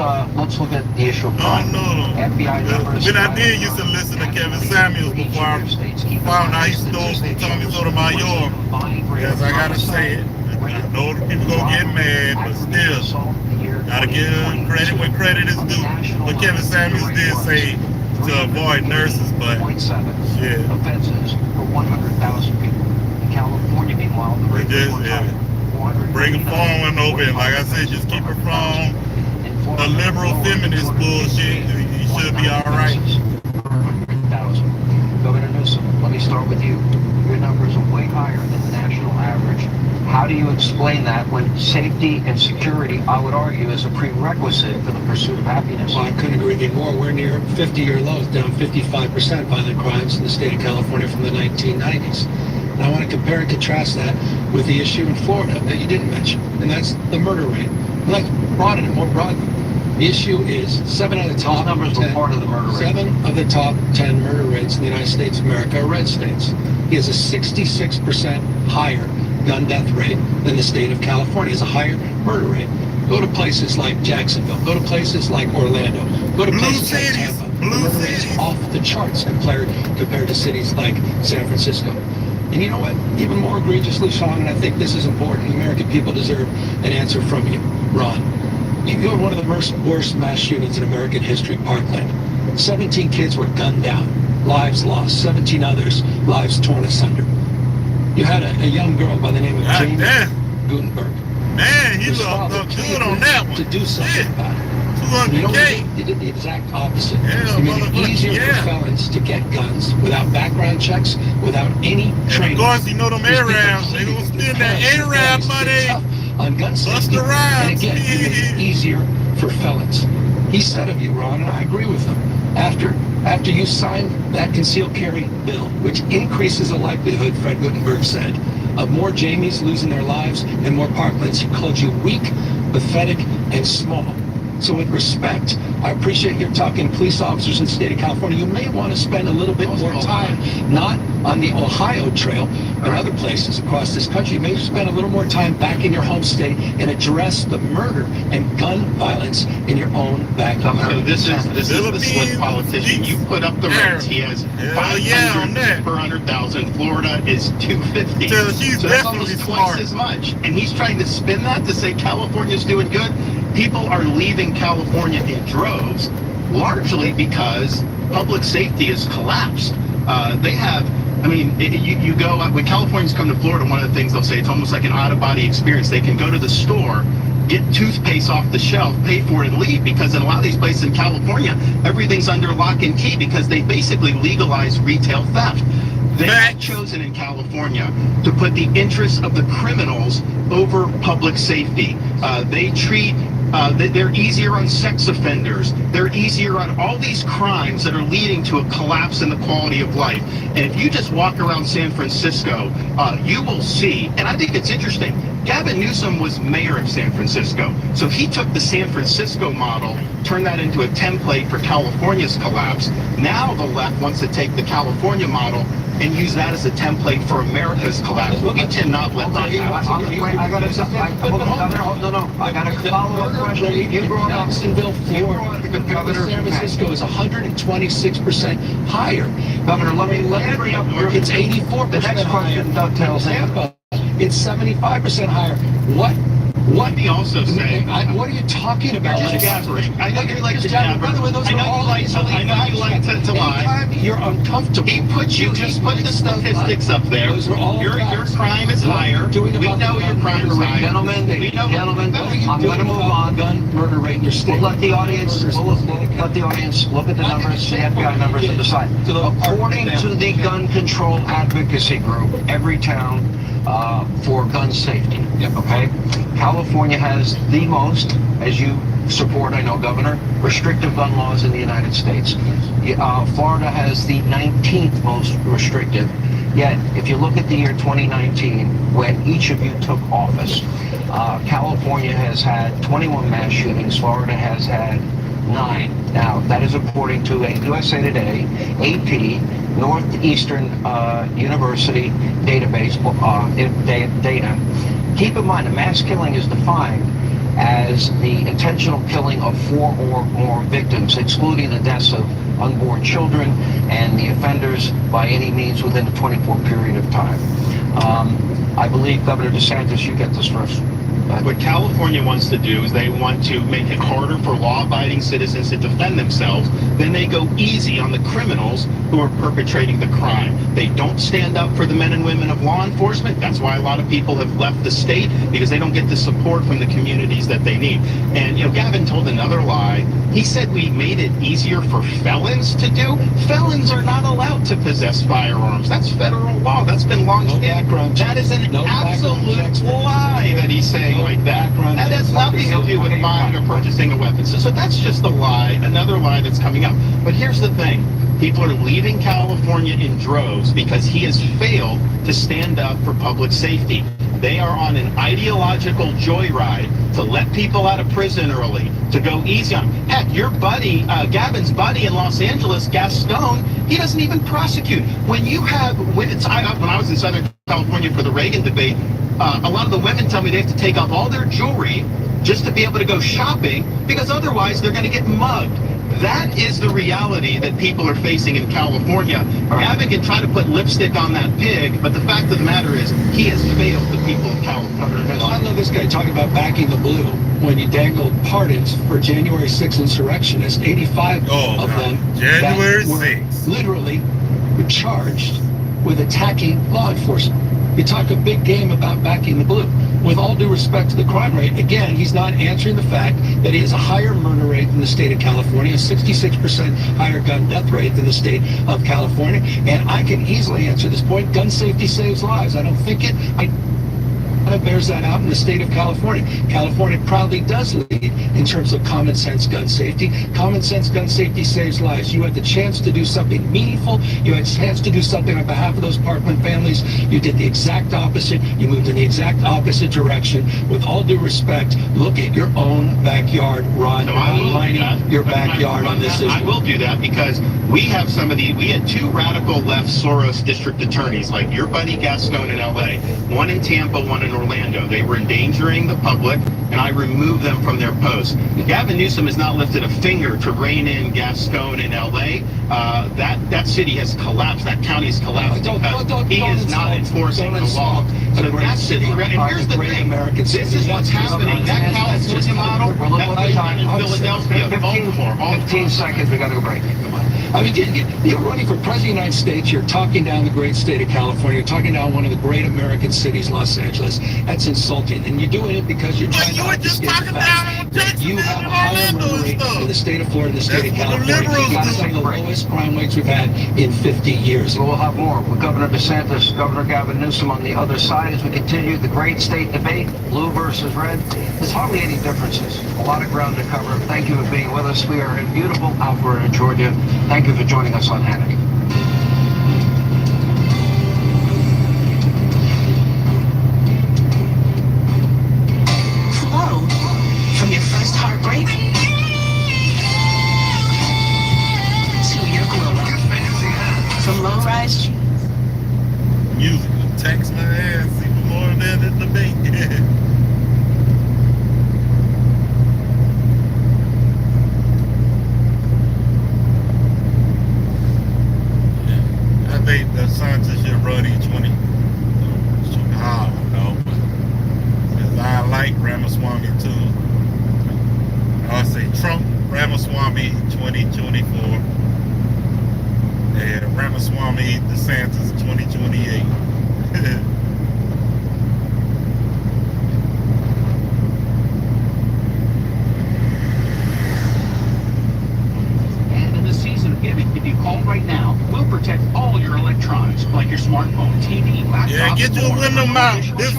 look at the issue of crime. FBI numbers. When I did used to listen to Kevin Samuels before I found out he stole from Tommy Sotomayor, yes, I gotta say it. I know the people gonna get mad, but still, gotta give credit where credit is due. What Kevin Samuels did say to avoid nurses, but yeah. Offenses for 100,000 people. In California, meanwhile, the rate is bring a phone over and like I said, just keep it from the liberal feminist bullshit. You should be all right. 100,000. Governor Newsom, let me start with you. Your numbers are way higher than the national average. How do you explain that when safety and security, I would argue, is a prerequisite for the pursuit of happiness? Well, I couldn't agree with you more. We're near 50-year lows, down 55% violent crimes in the state of California from the 1990s. And I want to compare and contrast that with the issue in Florida that you didn't mention, and that's the murder rate. Let's broaden it more broadly. The issue is 7 out of the top 10 murder rates in the United States of America are red states. He has a 66% higher gun death rate than the state of California. Has a higher murder rate. Go to places like Jacksonville. Go to places like Orlando. Go to places like Tampa. Blue cities off the charts compared to cities like San Francisco. And you know what? Even more egregiously, Sean, and I think this is important, the American people deserve an answer from you, Ron. You had one of the worst mass shootings in American history, Parkland. 17 kids were gunned down, lives lost, 17 others, lives torn asunder. You had a young girl by the name of Jamie Gutenberg. Man, he looked good on that one. To do something about it. You know, you did the exact opposite. You made it easier for felons to get guns without background checks, without any training. Of course, you know them Arabs. They gonna spend that Arab money on gun safety. And again, you made it easier for felons. He said of you, Ron, and I agree with him. After you signed that concealed carry bill, which increases the likelihood, Fred Gutenberg said, of more Jamies losing their lives and more Parklands, he called you weak, pathetic, and small. So with respect, I appreciate you're talking police officers in the state of California. You may want to spend a little bit more time, not on the Ohio Trail or other places across this country. You may spend a little more time back in your home state and address the murder and gun violence in your own backyard. So this is the slick politician. You put up the rates. He has 500 per 100,000. Florida is 250. So that's almost twice as much. And he's trying to spin that to say California's doing good. People are leaving California in droves, largely because public safety has collapsed. They have, you go, when Californians come to Florida, one of the things they'll say, it's almost like an out-of-body experience. They can go to the store, get toothpaste off the shelf, pay for it, and leave, because in a lot of these places in California, everything's under lock and key because they basically legalized retail theft. They've chosen in California to put the interests of the criminals over public safety. They treat they're easier on sex offenders. They're easier on all these crimes that are leading to a collapse in the quality of life. And if you just walk around San Francisco, you will see, and I think it's interesting, Gavin Newsom was mayor of San Francisco. So he took the San Francisco model, turned that into a template for California's collapse. Now the left wants to take the California model and use that as a template for America's collapse. We tend not let that happen. I got a follow-up question. You brought up Jacksonville, Florida. Governor San Francisco is 126% higher. Governor, let me bring up. It's 84%. The next question dovetails in. It's 75% higher. What What He also said, what are you talking about? You're just jabbering. I know you like to jabber. By the way, those I are know all you like to, easily I know you like to lie. Anytime you're uncomfortable. He put the statistics up there. Those are all Your facts. crime is higher. Doing We about know the your gun crime is murder rate. higher. Gentlemen, We know- gentlemen, What are you I'm going to doing move about on. the gun murder rate in your state? We'll let the audience, Murders in we'll the state. let the audience look at the numbers, the FBI numbers, and decide. According to the Gun Control Advocacy Group, every town for gun safety. Okay, California has the most, as you support, I know, Governor, restrictive gun laws in the United States. Florida has the 19th most restrictive. Yet, if you look at the year 2019, when each of you took office, California has had 21 mass shootings. Florida has had 9. Now, that is according to a USA Today, AP, Northeastern University database data. Keep in mind, a mass killing is defined as the intentional killing of 4 or more victims, excluding the deaths of unborn children and the offenders by any means within a 24 period of time. I believe, Governor DeSantis, you get this first. What California wants to do is they want to make it harder for law-abiding citizens to defend themselves. Then they go easy on the criminals who are perpetrating the crime. They don't stand up for the men and women of law enforcement. That's why a lot of people have left the state, because they don't get the support from the communities that they need. And, Gavin told another lie. He said we made it easier for felons to do. Felons are not allowed to possess firearms. That's federal law. That's been long standing. That is an absolute lie that he's saying like that. That has nothing to do with buying or purchasing a weapon. So that's just a lie, another lie that's coming up. But here's the thing. People are leaving California in droves because he has failed to stand up for public safety. They are on an ideological joyride to let people out of prison early, to go easy on them. Heck, your buddy, Gavin's buddy in Los Angeles, Gaston, he doesn't even prosecute. When I was in Southern California for the Reagan debate, a lot of the women tell me they have to take off all their jewelry just to be able to go shopping, because otherwise they're going to get mugged. That is the reality that people are facing in California. Gavin can try to put lipstick on that pig, but the fact of the matter is he has failed the people of California. I love this guy talking about backing the blue. When you dangle pardons for January 6th insurrectionists, 85 of them January that were 6th. literally charged with attacking law enforcement. You talk a big game about backing the blue. With all due respect to the crime rate, again, he's not answering the fact that he has a higher murder rate than the state of California, a 66% higher gun death rate than the state of California. And I can easily answer this point. Gun safety saves lives. I don't think it bears that out in the state of California. California proudly does lead in terms of common sense gun safety. Common sense gun safety saves lives. You had the chance to do something meaningful. You had a chance to do something on behalf of those Parkland families. You did the exact opposite. You moved in the exact opposite direction. With all due respect, look at your own backyard, Ron. So I will do that. Your backyard on this issue. I will do that because we had 2 radical left Soros district attorneys, like your buddy Gaston in LA, one in Tampa, one in Orlando. They were endangering the public, and I removed them from their posts. Gavin Newsom has not lifted a finger to rein in Gaston in LA. That city has collapsed. That county has collapsed because he is not enforcing the law. So that's it. And here's the thing. This is what's happening. That California model, that was done in Philadelphia, Baltimore, all 15 seconds, we got to go break. I mean, you're running for president of the United States. You're talking down the great state of California. You're talking down one of the great American cities, Los Angeles. That's insulting. And you're doing it because you're trying to just escape talking the fact down that you have a higher Orlando murder and rate stuff. in the state of Florida and the state of That's what the California. liberals You got do. some of the lowest crime rates we've had in 50 years. We'll have more with Governor DeSantis, Governor Gavin Newsom on the other side as we continue the great state debate, blue versus red. There's hardly any differences. A lot of ground to cover. Thank you for being with us. We are in beautiful Alpharetta, Georgia. Thank you for joining us on Hannity. Flow from your first heartbreak to your glow up. From low-rise Music will tax my ass even more than the debate. I think the scientists should run each one. I don't know. Because I like Ramaswamy too. I'll say Trump Ramaswamy 2024. And Ramaswamy DeSantis 2028. And in the season of giving, if you call right now, we'll protect all your electronics, like your smartphone, TV, laptop. Yeah, get you a window mount. This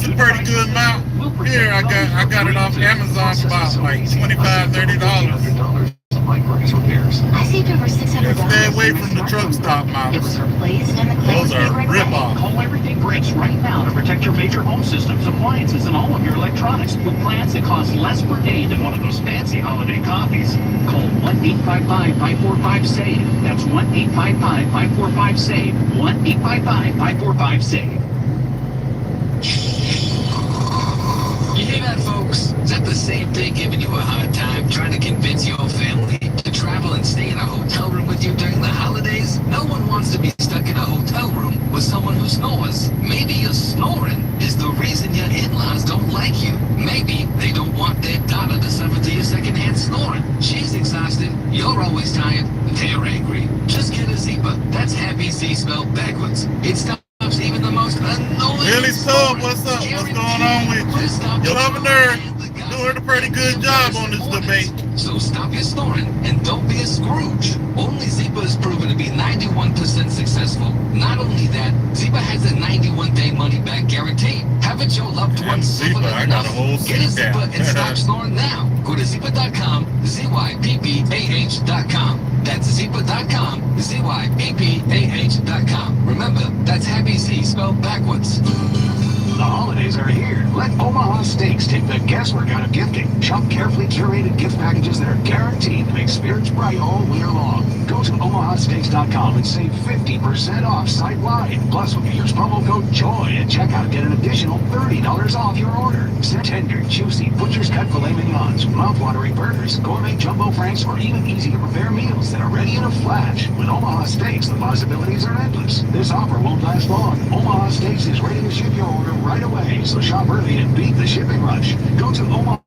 is a pretty good mount. Here, I got it off Amazon for about like $25-$30. I saved over $600. Stay away from the truck stop It models. was replaced and the claim Those was paid are right away. rip-off. Call Everything Breaks right now to protect your major home systems, appliances, and all of your electronics with plans that cost less per day than one of those fancy holiday coffees. Call 1-855-545-SAVE. That's 1-855-545-SAVE. 1-855-545-SAVE. You hear that, folks? Is that the same thing giving you a hard time trying to convince your family to travel and stay in a hotel room with you during the holidays? No one wants to be stuck in a hotel room with someone who snores. Maybe your snoring is the reason your in-laws don't like you. Maybe they don't want their daughter to suffer to your secondhand snoring. She's exhausted, you're always tired, they're angry. Just get a Zipa. That's Happy Z spelled backwards. It stops even the most annoying. Really, Sub, what's up? What's going on with you? Your governor doing a pretty good job on this debate. So stop your snoring and don't be a Scrooge. Only Zipa is proven to be 91% successful. Not only that, Zipa has a 91-day money-back guarantee. Haven't your loved ones suffered Zipa, I got a whole enough? Get a seat down. Zipa and stop snoring now. Go to Zipa.com, ZYPPAH.com. That's Zipa.com, ZYPPAH.com. Remember, that's Happy Z spelled backwards. The holidays are here. Let Omaha Steaks take the guesswork out of gifting. Shop carefully curated gift packages that are guaranteed to make spirits bright all year long. Go to omahasteaks.com and save 50% off site-wide. Plus, when you use promo code JOY at checkout, get an additional $30 off your order. Tender, juicy, butcher's cut filet mignons, mouth-watering burgers, gourmet jumbo franks, or even easy-to-prepare meals that are ready in a flash. With Omaha Steaks, the possibilities are endless. This offer won't last long. Omaha Steaks is ready to ship your order right away, so shop early and beat the shipping rush. Go to omahasteaks.com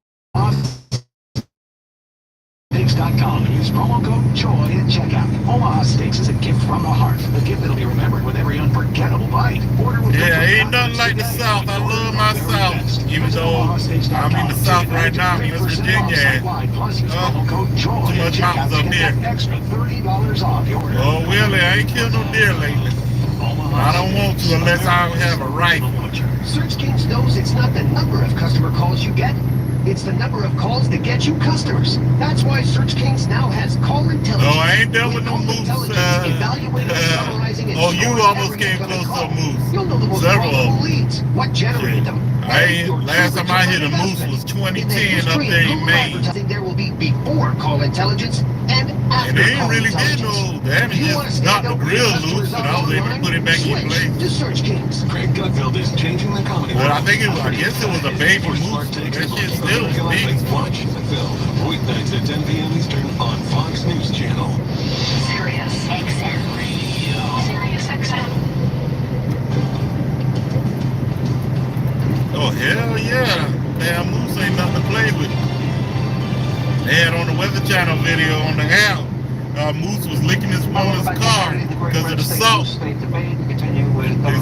and use promo code JOY at checkout. Omaha Steaks is a gift from the heart, a gift that'll be remembered with every unforgettable bite. Order with Yeah, ain't nothing like the South. I love my South. Even though I'm in the South right now, I'm in West Virginia. And, too much mountains up here. Extra $30 off your order. Oh, really? I ain't killed no deer lately. I don't want to unless I have a rifle. Search Kings knows it's not the number of customer calls you get, it's the number of calls that get you customers. That's why Search Kings now has call intelligence. No, I ain't done with no moose. Oh, you almost came close to a moose. You'll know the most Several valuable leads, what generated them. Last time I hit a moose was 2010 up there in Maine. There will be before call intelligence and after And they ain't call really did intelligence. no damage. Just knocked the grill loose, and I was able to put it back in Switch place. to Search Kings. Craig Gutfeld is changing the comedy. But I think I guess it was a baby moose. That shit still was big. Watch the film weeknights at 10 p.m. Eastern on Fox News Channel. Sirius XM Radio. Sirius XM. Oh, hell yeah. Damn moose ain't nothing to play with. They had on the Weather Channel video on the app. Moose was licking his woman's car because of the salt. They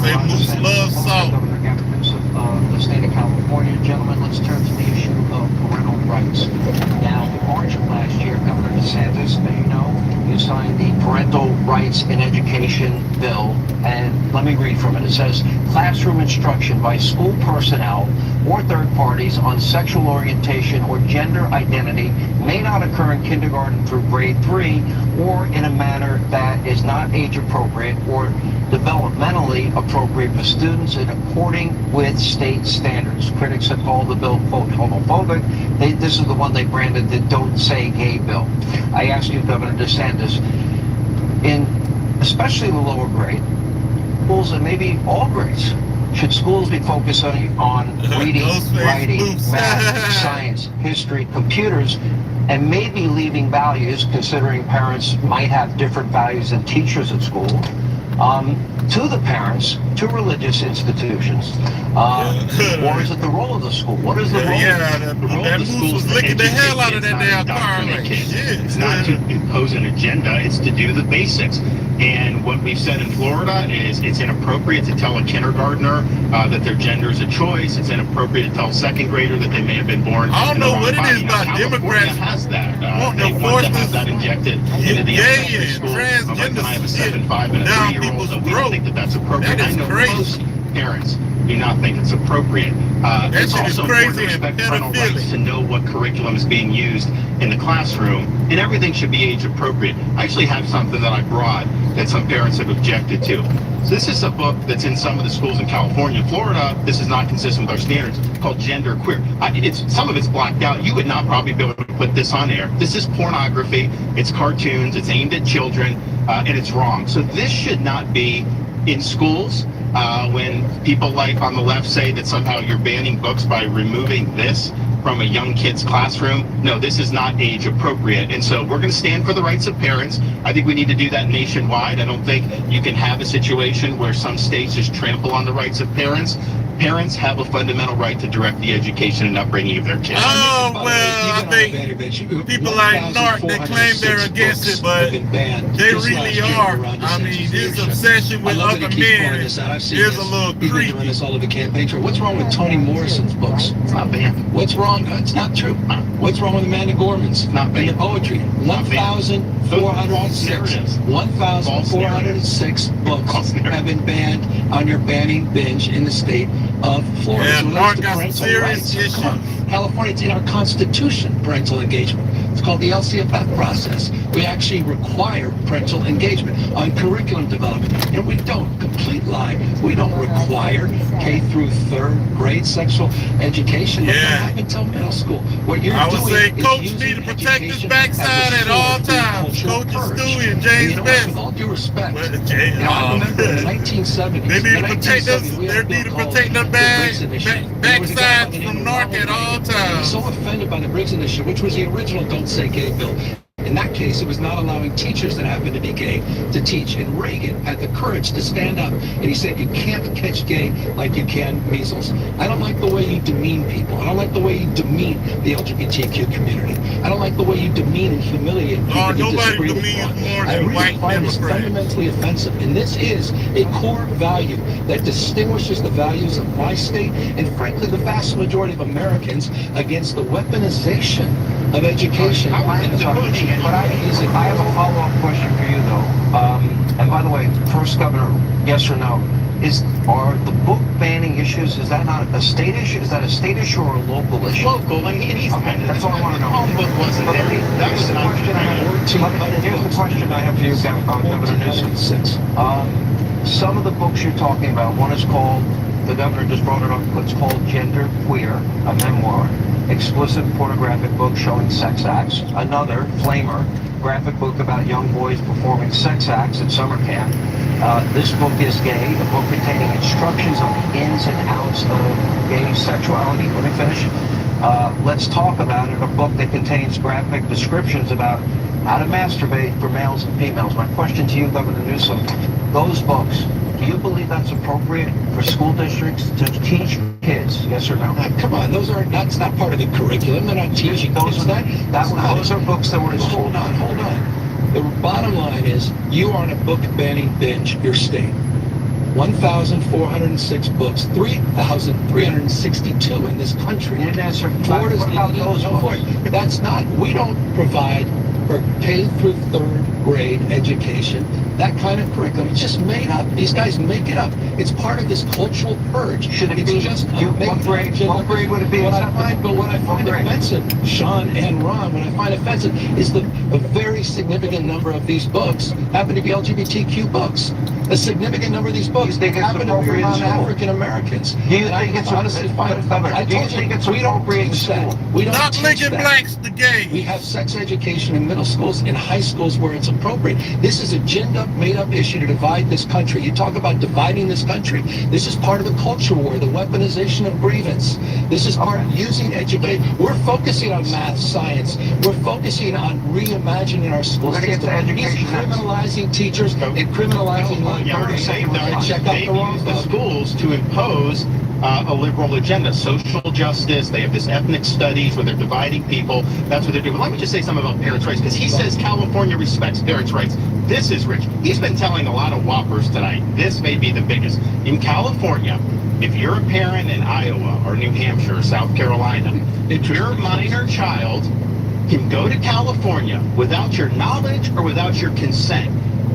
say moose love salt. Governor Gavin Newsom of the state of California. Gentlemen, let's turn to the issue of parental rights. Now, in March of last year, Governor DeSantis, you know, you signed the Parental Rights in Education bill. And let me read from it. It says, classroom instruction by school personnel or third parties on sexual orientation or gender identity may not occur in kindergarten through grade 3 or in a manner that is not age appropriate or developmentally appropriate for students in according with state standards. Critics have called the bill, quote, homophobic. This is the one they branded the Don't Say Gay bill. I asked you, Governor DeSantis, especially in the lower grade, schools and maybe all grades, should schools be focusing on reading, writing, math, science, history, computers, and maybe leaving values, considering parents might have different values than teachers at school, to the parents, to religious institutions, or is it the role of the school? What is the role? That moose was licking the hell out of that damn car. Like, It's not to impose an agenda, it's to do the basics. And what we've said in Florida is it's inappropriate to tell a kindergartner that their gender is a choice. It's inappropriate to tell a second grader that they may have been born. I don't know what it is about about California Democrats has that. wanting They to want force to have that injected into the elementary school. My wife and I have a 7'5" and a 3-year-old, so we don't think that that's appropriate. That is I know crazy. most parents do not think it's appropriate. It's shit is also crazy important to and respect parental pedophilia. rights to know what curriculum is being used in the classroom, and everything should be age appropriate. I actually have something that I brought that some parents have objected to. So this is a book that's in some of the schools in California. In Florida, this is not consistent with our standards, called Gender Queer. Some of it's blacked out. You would not probably be able to put this on air. This is pornography, it's cartoons, it's aimed at children, and it's wrong. So this should not be in schools. When people like on the left say that somehow you're banning books by removing this from a young kid's classroom, no, this is not age appropriate. And so we're going to stand for the rights of parents. I think we need to do that nationwide. I don't think you can have a situation where some states just trample on the rights of parents. Parents have a fundamental right to direct the education and upbringing of their kids. Oh, well, I think people like Narc, they claim they're against it, but they really are. I mean, this obsession with other men is a little creepy. Doing this all over the campaign trail. What's wrong with Toni Morrison's books? It's not banned. What's wrong? It's not true. What's wrong with Amanda Gorman's? Not banned. And the poetry. 1,406 books have been banned on your banning binge in the state of Florida. Yeah, So Mark that's the got some parental serious rights. issues. Come on. California, it's in our Constitution, parental engagement. It's called the LCFF process. We actually require parental engagement on curriculum development. And we don't, complete lie, we don't require K through 3rd grade sexual education. That Yeah. happen until middle school. What you're I would doing say is Coach using need to protect his education backside as a at all tool for times. cultural Coach purge. Stewie and And James you know what, Best. with all due respect, Well, I remember in the 1970s, They need to the protect us. 1970s, we They had a need to bill called protect their the Briggs Initiative. There was a guy by backsides the name from of Narc Ronald at all Reagan. He was times. so offended by the Briggs Initiative, which was the original Don't Say Gay bill. In that case, it was not allowing teachers that happened to be gay to teach. And Reagan had the courage to stand up and he said, you can't catch gay like you can measles. I don't like the way you demean people. I don't like the way you demean the LGBTQ community. I don't like the way you demean and humiliate people you nobody disagree with. demeans more I than really white find this Democrats. fundamentally offensive. And this is a core value that distinguishes the values of my state and frankly the vast majority of Americans against the weaponization of education. But I have a follow-up question for you, though. And by the way, first, Governor, yes or no? Are the book banning issues, is that not a state issue? Is that a state issue or a local issue? Local, and he's Okay, that's all I want to know. Home book wasn't there. That was Here's the not question I have. Here's the question I have for you, Governor Newsom. Some of the books you're talking about, one is called, the governor just brought it up, it's called Gender Queer, a memoir, explicit pornographic book showing sex acts. Another, Flamer, graphic book about young boys performing sex acts at summer camp. This book is gay, a book containing instructions on the ins and outs of gay sexuality. Let me finish. Let's Talk About It, a book that contains graphic descriptions about how to masturbate for males and females. My question to you, Governor Newsom, those books, do you believe that's appropriate for school districts to teach kids, yes or no? Come on, that's not part of the curriculum. They're not teaching Those kids that. those are books that were in school. Hold on. The bottom line is you are on a book banning binge, your state. 1,406 books, 3,362 in this country. You didn't answer. Florida's What about those books? That's not, we don't provide for K through 3rd grade education, that kind of curriculum. It's just made up. These guys make it up. It's part of this cultural purge. Should it It's be, just what grade would it be What I acceptable? find offensive, Sean and Ron, what I find offensive is a very significant number of these books happen to be LGBTQ books. A significant number of these books think it's happen to be appropriate in around school? African Americans. Do you think it's honestly find it? Governor, I do you told think it's we don't appropriate in teach that. school? We don't Stop teach linking that. blanks to gay. We have sex education in middle schools and high schools where it's appropriate. This is a ginned-up, made-up issue to divide this country. You talk about dividing this country. This is part of the culture war, the weaponization of grievance. This is part of using education. We're focusing on math, science. We're focusing on reimagining our school We're gonna get system. to education He's next. criminalizing teachers and criminalizing Yeah, what they've done, Check out they've the wrong used the book. schools to impose a liberal agenda, social justice. They have this ethnic studies where they're dividing people. That's what they're doing. Let me just say something about parents' rights, because he says California respects parents' rights. This is rich. He's been telling a lot of whoppers tonight. This may be the biggest. In California, if you're a parent in Iowa or New Hampshire or South Carolina, if your minor child can go to California without your knowledge or without your consent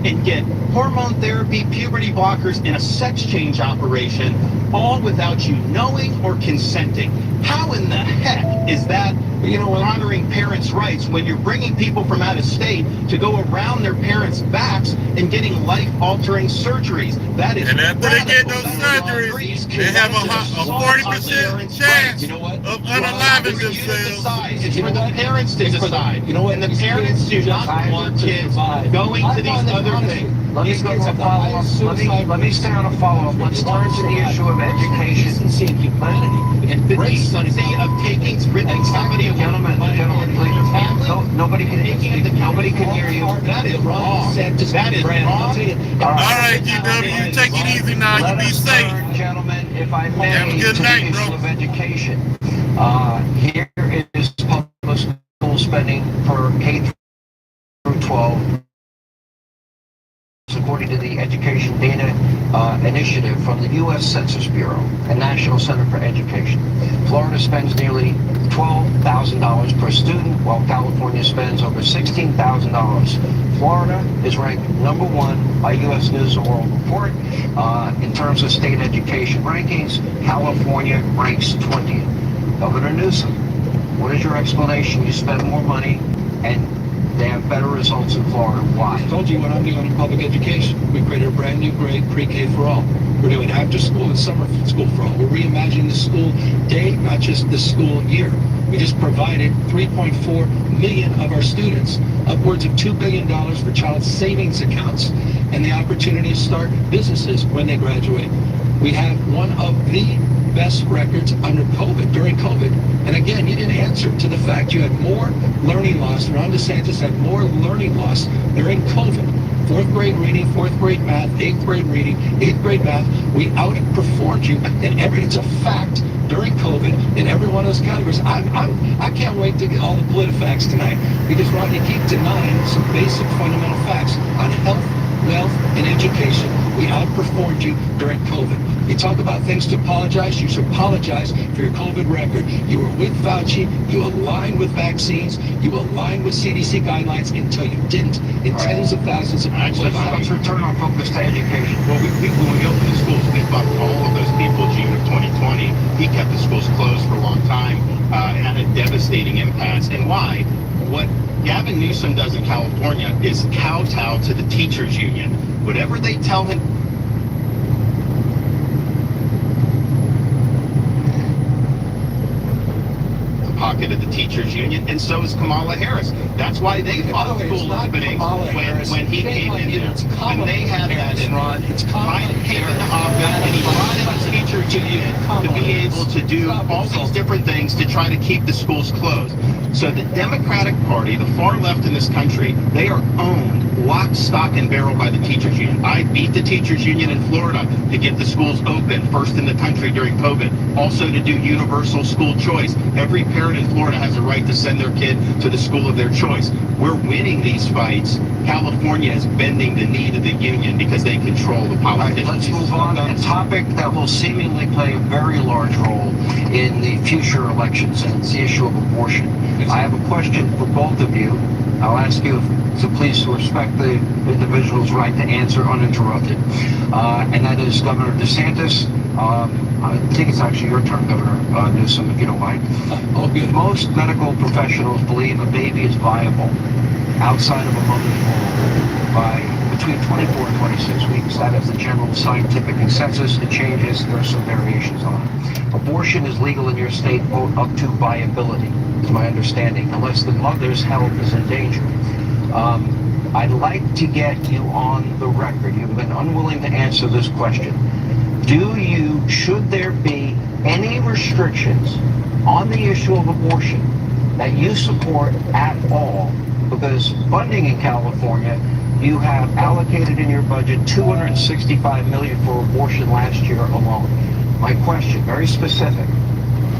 and get hormone therapy, puberty blockers, and a sex change operation, all without you knowing or consenting. How in the heck is that, honoring parents' rights when you're bringing people from out of state to go around their parents' backs and getting life-altering surgeries? That is And after they get radical. those surgeries, they have a 40% chance of unaliving themselves. It's for the parents to decide. And the parents do not want kids going to these other things. Let me go to follow-up. Let me stay on a follow-up. Let's turn to the issue of education. Decency and humanity and The race. decency of taking somebody away. Gentlemen, please. No, nobody can hear you. That is wrong. That is wrong. All right, GW, you take it easy now. You Let be us safe. turn, gentlemen, if I may, Have a good to night, the issue bro. of education. Here is public school spending for K through 12, according to the Education Data Initiative from the U.S. Census Bureau and National Center for Education. Florida spends nearly $12,000 per student, while California spends over $16,000. Florida is ranked number 1 by U.S. News and World Report in terms of state education rankings. California ranks 20th. Governor Newsom, what is your explanation? You spend more money and they have better results in Florida. Why? I told you what I'm doing in public education. We created a brand new grade, pre-K for all. We're doing after school and summer school for all. We're reimagining the school day, not just the school year. We just provided 3.4 million of our students upwards of $2 billion for child savings accounts and the opportunity to start businesses when they graduate. We have one of the best records under COVID, during COVID. And again, you didn't answer to the fact you had more learning loss. Ron DeSantis had more learning loss during COVID. 4th grade reading, 4th grade math, 8th grade reading, 8th grade math. We outperformed you it's a fact during COVID in every one of those categories. I can't wait to get all the PolitiFacts tonight because Ron, you keep denying some basic fundamental facts on health, wealth, and education. We outperformed you during COVID. You talk about things to apologize. You should apologize for your COVID record. You were with Fauci. You aligned with vaccines. You aligned with CDC guidelines until you didn't in tens of thousands of people. Let's return our focus to education. Well, when we opened the schools, we fucked all of those people June of 2020. He kept the schools closed for a long time and had a devastating impact. And why? What Gavin Newsom does in California is kowtow to the teachers union. Whatever they tell him, pocket of the teachers union, and so is Kamala Harris. That's why they fought school openings when he came in there. When they had that in Biden came into office and he brought in the teachers union to be able to do all these different things to try to keep the schools closed. So the Democratic Party, the far left in this country, they are owned lock, stock, and barrel by the teachers union. I beat the teachers union in Florida to get the schools open, first in the country during COVID. Also to do universal school choice. Every parent in Florida has a right to send their kid to the school of their choice. We're winning these fights. California is bending the knee to the union because they control the politics. Let's move on. A topic that will seemingly play a very large role in the future elections, and it's the issue of abortion. I have a question for both of you. I'll ask you to please respect the individual's right to answer uninterrupted. And that is Governor DeSantis. I think it's actually your turn, Governor Newsom, if you don't mind. All good. Most medical professionals believe a baby is viable outside of a mother's womb by between 24 and 26 weeks. That is the general scientific consensus. It changes. There are some variations on it. Abortion is legal in your state, quote, up to viability, to my understanding, unless the mother's health is in danger. I'd like to get you on the record. You've been unwilling to answer this question. Should there be any restrictions on the issue of abortion that you support at all? Because funding in California you have allocated in your budget $265 million for abortion last year alone. My question, very specific.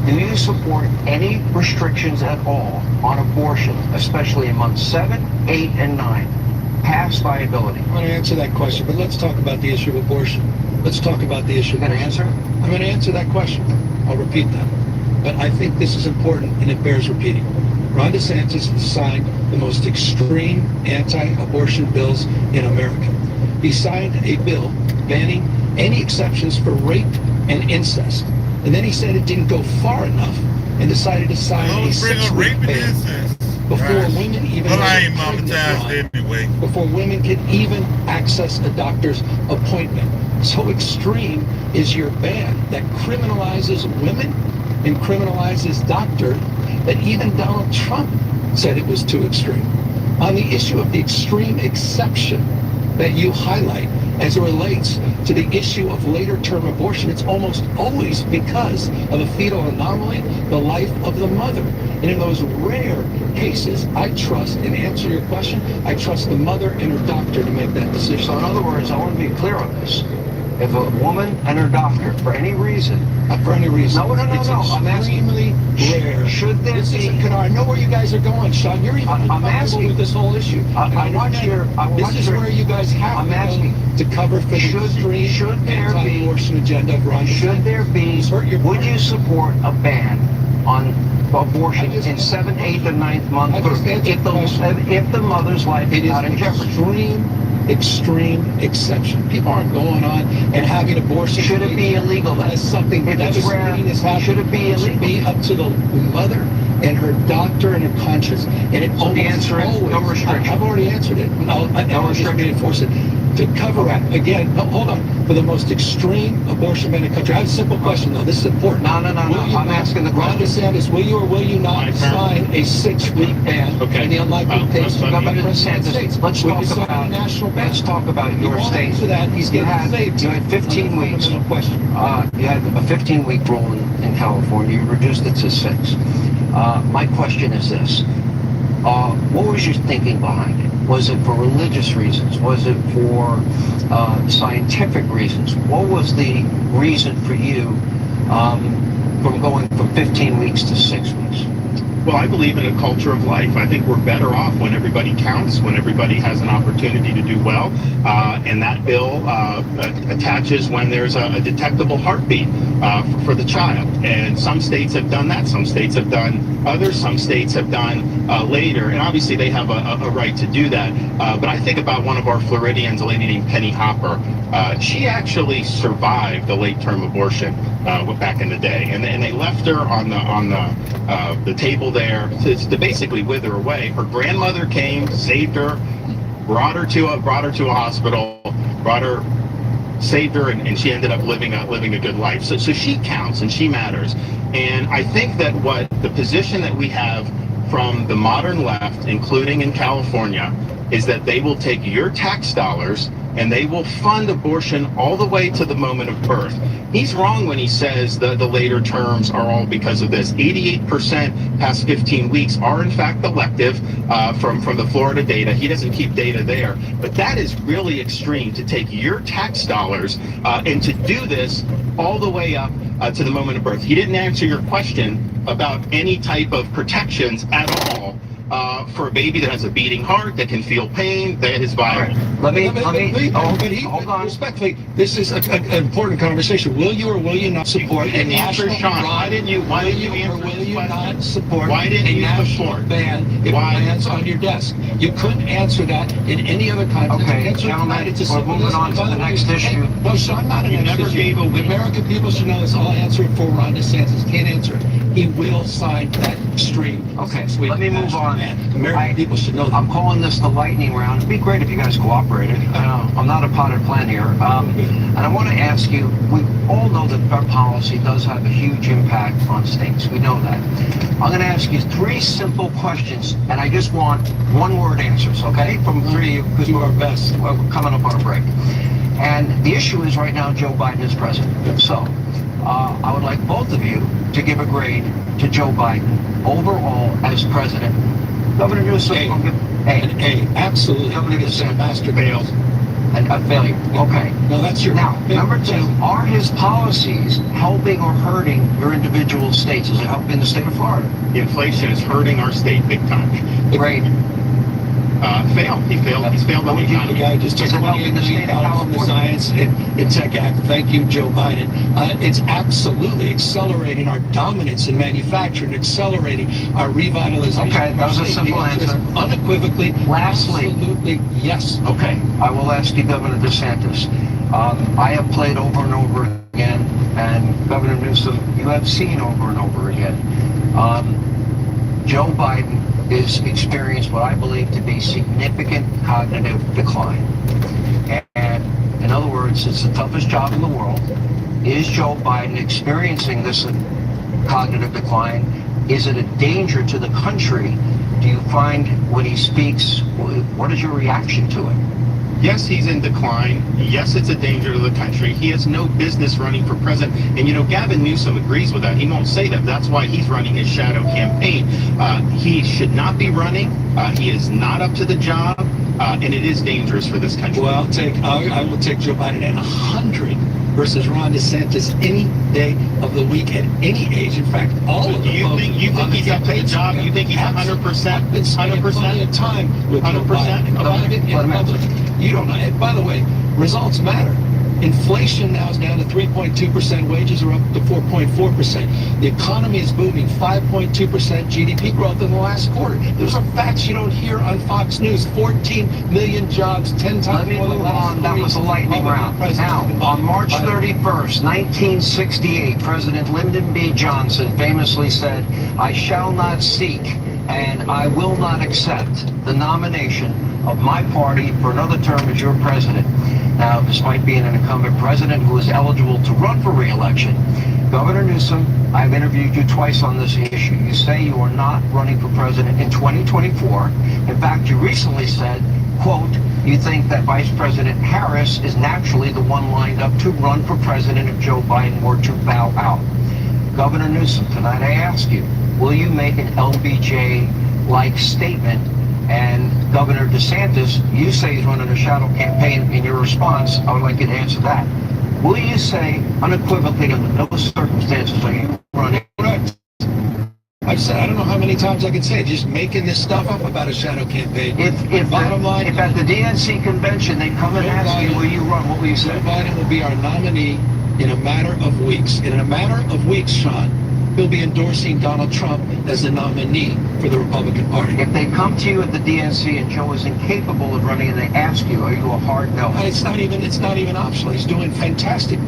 Do you support any restrictions at all on abortion, especially in months 7, 8, and 9, past viability? I'm going to answer that question, but let's talk about the issue of abortion. Let's talk about the issue. You going to answer? I'm going to answer that question. I'll repeat that. But I think this is important and it bears repeating. Ron DeSantis has signed the most extreme anti-abortion bills in America. He signed a bill banning any exceptions for rape and incest. And then he said it didn't go far enough and decided to sign a 6-week ban before women even before women can even access a doctor's appointment. So extreme is your ban that criminalizes women and criminalizes doctors that even Donald Trump said it was too extreme. On the issue of the extreme exception that you highlight as it relates to the issue of later term abortion, it's almost always because of a fetal anomaly, the life of the mother. And in those rare cases, I trust, and answer your question, I trust the mother and her doctor to make that decision. So in other words, I want to be clear on this. If a woman and her doctor, for any reason, not for any reason. No. I'm extremely rare. Should there be? I know where you guys are going, Sean. You're even uncomfortable with this whole issue. This is where you guys have to cover for the extreme anti-abortion agenda of Ron DeSantis. Should there be? Would you support a ban on abortion in 7th, 8th, and 9th month if the mother's life is not in jeopardy? Extreme exception. People aren't going on and having abortion. Should it be illegal? That's something that is happening. Should it be illegal? It should be up to the mother and her doctor and her conscience. And it the answer is no restriction. I've already answered it. No restriction. Enforce it. To cover up again. No, hold on. For the most extreme abortion ban in the country. I have a simple question though. This is important. No. I'm asking the question. Ron DeSantis, will you or will you not sign a 6-week ban in the unlikely case of Governor DeSantis? Let's talk about your state. You had 15 weeks. You had a 15-week rule in California. You reduced it to 6. My question is this. What was your thinking behind it? Was it for religious reasons? Was it for scientific reasons? What was the reason for you from going from 15 weeks to 6 weeks? Well, I believe in a culture of life. I think we're better off when everybody counts, when everybody has an opportunity to do well. And that bill attaches when there's a detectable heartbeat for the child. And some states have done that. Some states have done others. Some states have done later. And obviously they have a right to do that. But I think about one of our Floridians, a lady named Penny Hopper. She actually survived a late-term abortion back in the day. And they left her on the table there to basically wither away. Her grandmother came, saved her, brought her to a hospital, saved her, and she ended up living a good life. So she counts and she matters. And I think that what the position that we have from the modern left, including in California, is that they will take your tax dollars and they will fund abortion all the way to the moment of birth. He's wrong when he says the later terms are all because of this. 88% past 15 weeks are in fact elective from the Florida data. He doesn't keep data there. But that is really extreme to take your tax dollars and to do this all the way up to the moment of birth. He didn't answer your question about any type of protections at all. For a baby that has a beating heart, that can feel pain, that is viable. Hold on. Respectfully, this is an important conversation. Will you or will you not support a national Why didn't you not support Why didn't a you national ban if it lands on your desk? You couldn't answer that in any other country. Okay, gentlemen, we're moving on to the next issue. No, Sean, not a next issue. The American people should know this. I'll answer it for Ron DeSantis. Can't answer it. He will sign that extreme. Okay, let me move on. American people should know that. I'm calling this the lightning round. It'd be great if you guys cooperated. I'm not a potted plant here. And I want to ask you, we all know that our policy does have a huge impact on states. We know that. I'm going to ask you 3 simple questions, and I just want one-word answers, okay? From 3 of you, because we're best. We're coming up on a break. And the issue is right now Joe Biden is president. So I would like both of you to give a grade to Joe Biden overall as president Governor Newsom, Absolutely. Governor Newsom, master Fails. and a failure. Okay. No, that's your. Now, number two, are his policies helping or hurting your individual states? Is it helping the state of Florida? Inflation is hurting our state big time. Great. Failed. He's failed on the The economy. guy just took Is it $28 helping the state million of from the California? Science and Tech Act. Thank you, Joe Biden. It's absolutely accelerating our dominance in manufacturing, accelerating our revitalization. Okay, that was a simple answer. Unequivocally. Lastly. Absolutely, yes. Okay, I will ask you, Governor DeSantis. I have played over and over again, and Governor Newsom, you have seen over and over again. Joe Biden is experienced what I believe to be significant cognitive decline. And in other words, it's the toughest job in the world. Is Joe Biden experiencing this cognitive decline? Is it a danger to the country? Do you find when he speaks, what is your reaction to it? Yes, he's in decline. Yes, it's a danger to the country. He has no business running for president. And, you know, Gavin Newsom agrees with that. He won't say that. That's why he's running his shadow campaign. He should not be running. He is not up to the job. And it is dangerous for this country. Well, I will take Joe Biden at 100 versus Ron DeSantis any day of the week at any age. In fact, all of them. You think he's up to the job? You think he's 100%? It's spending plenty of time with 100%? A lot of it in public. You don't know. And by the way, results matter. Inflation now is down to 3.2%. Wages are up to 4.4%. The economy is booming. 5.2% GDP growth in the last quarter. Those are facts you don't hear on Fox News. 14 million jobs, 10 times Let me more than move last on. That was a lightning round. Now, on March 31st, 1968, President Lyndon B. Johnson famously said, "I shall not seek and I will not accept the nomination of my party for another term as your president." Now, despite being an incumbent president who is eligible to run for re-election, Governor Newsom, I've interviewed you twice on this issue. You say you are not running for president in 2024. In fact, you recently said, quote, you think that Vice President Harris is naturally the one lined up to run for president if Joe Biden were to bow out. Governor Newsom, tonight I ask you, will you make an LBJ-like statement? And Governor DeSantis, you say he's running a shadow campaign. In your response, I would like you to answer that. Will you say unequivocally, under no circumstances are you running? Correct. I've said, I don't know how many times I can say it, just making this stuff up about a shadow campaign. If at the DNC convention they come and ask you, will you run, what will you say? Joe Biden will be our nominee in a matter of weeks. In a matter of weeks, Sean, he'll be endorsing Donald Trump as the nominee for the Republican Party. If they come to you at the DNC and Joe is incapable of running and they ask you, are you a hard no? It's not even optional. He's doing fantastic.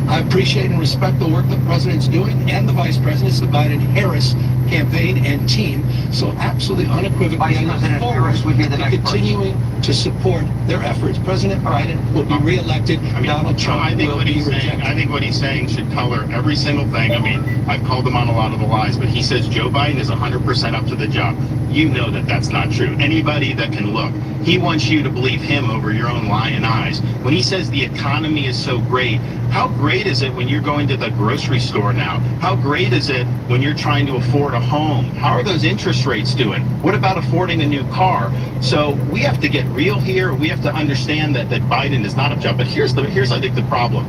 I appreciate and respect the work the president's doing and the vice president's, the Biden-Harris campaign and team. So absolutely unequivocally, Vice President Harris would be the next continuing to support their efforts. President Biden will be reelected. Donald Trump I think will what be he's saying. rejected. I think what he's saying should color every single thing. I mean, I've called him on a lot of the lies, but he says Joe Biden is 100% up to the job. You know that that's not true. Anybody that can look, he wants you to believe him over your own lying eyes. When he says the economy is so great, how great is it when you're going to the grocery store now? How great is it when you're trying to afford a home? How are those interest rates doing? What about affording a new car? So we have to get real here. We have to understand that Biden is not a job. But here's I think the problem.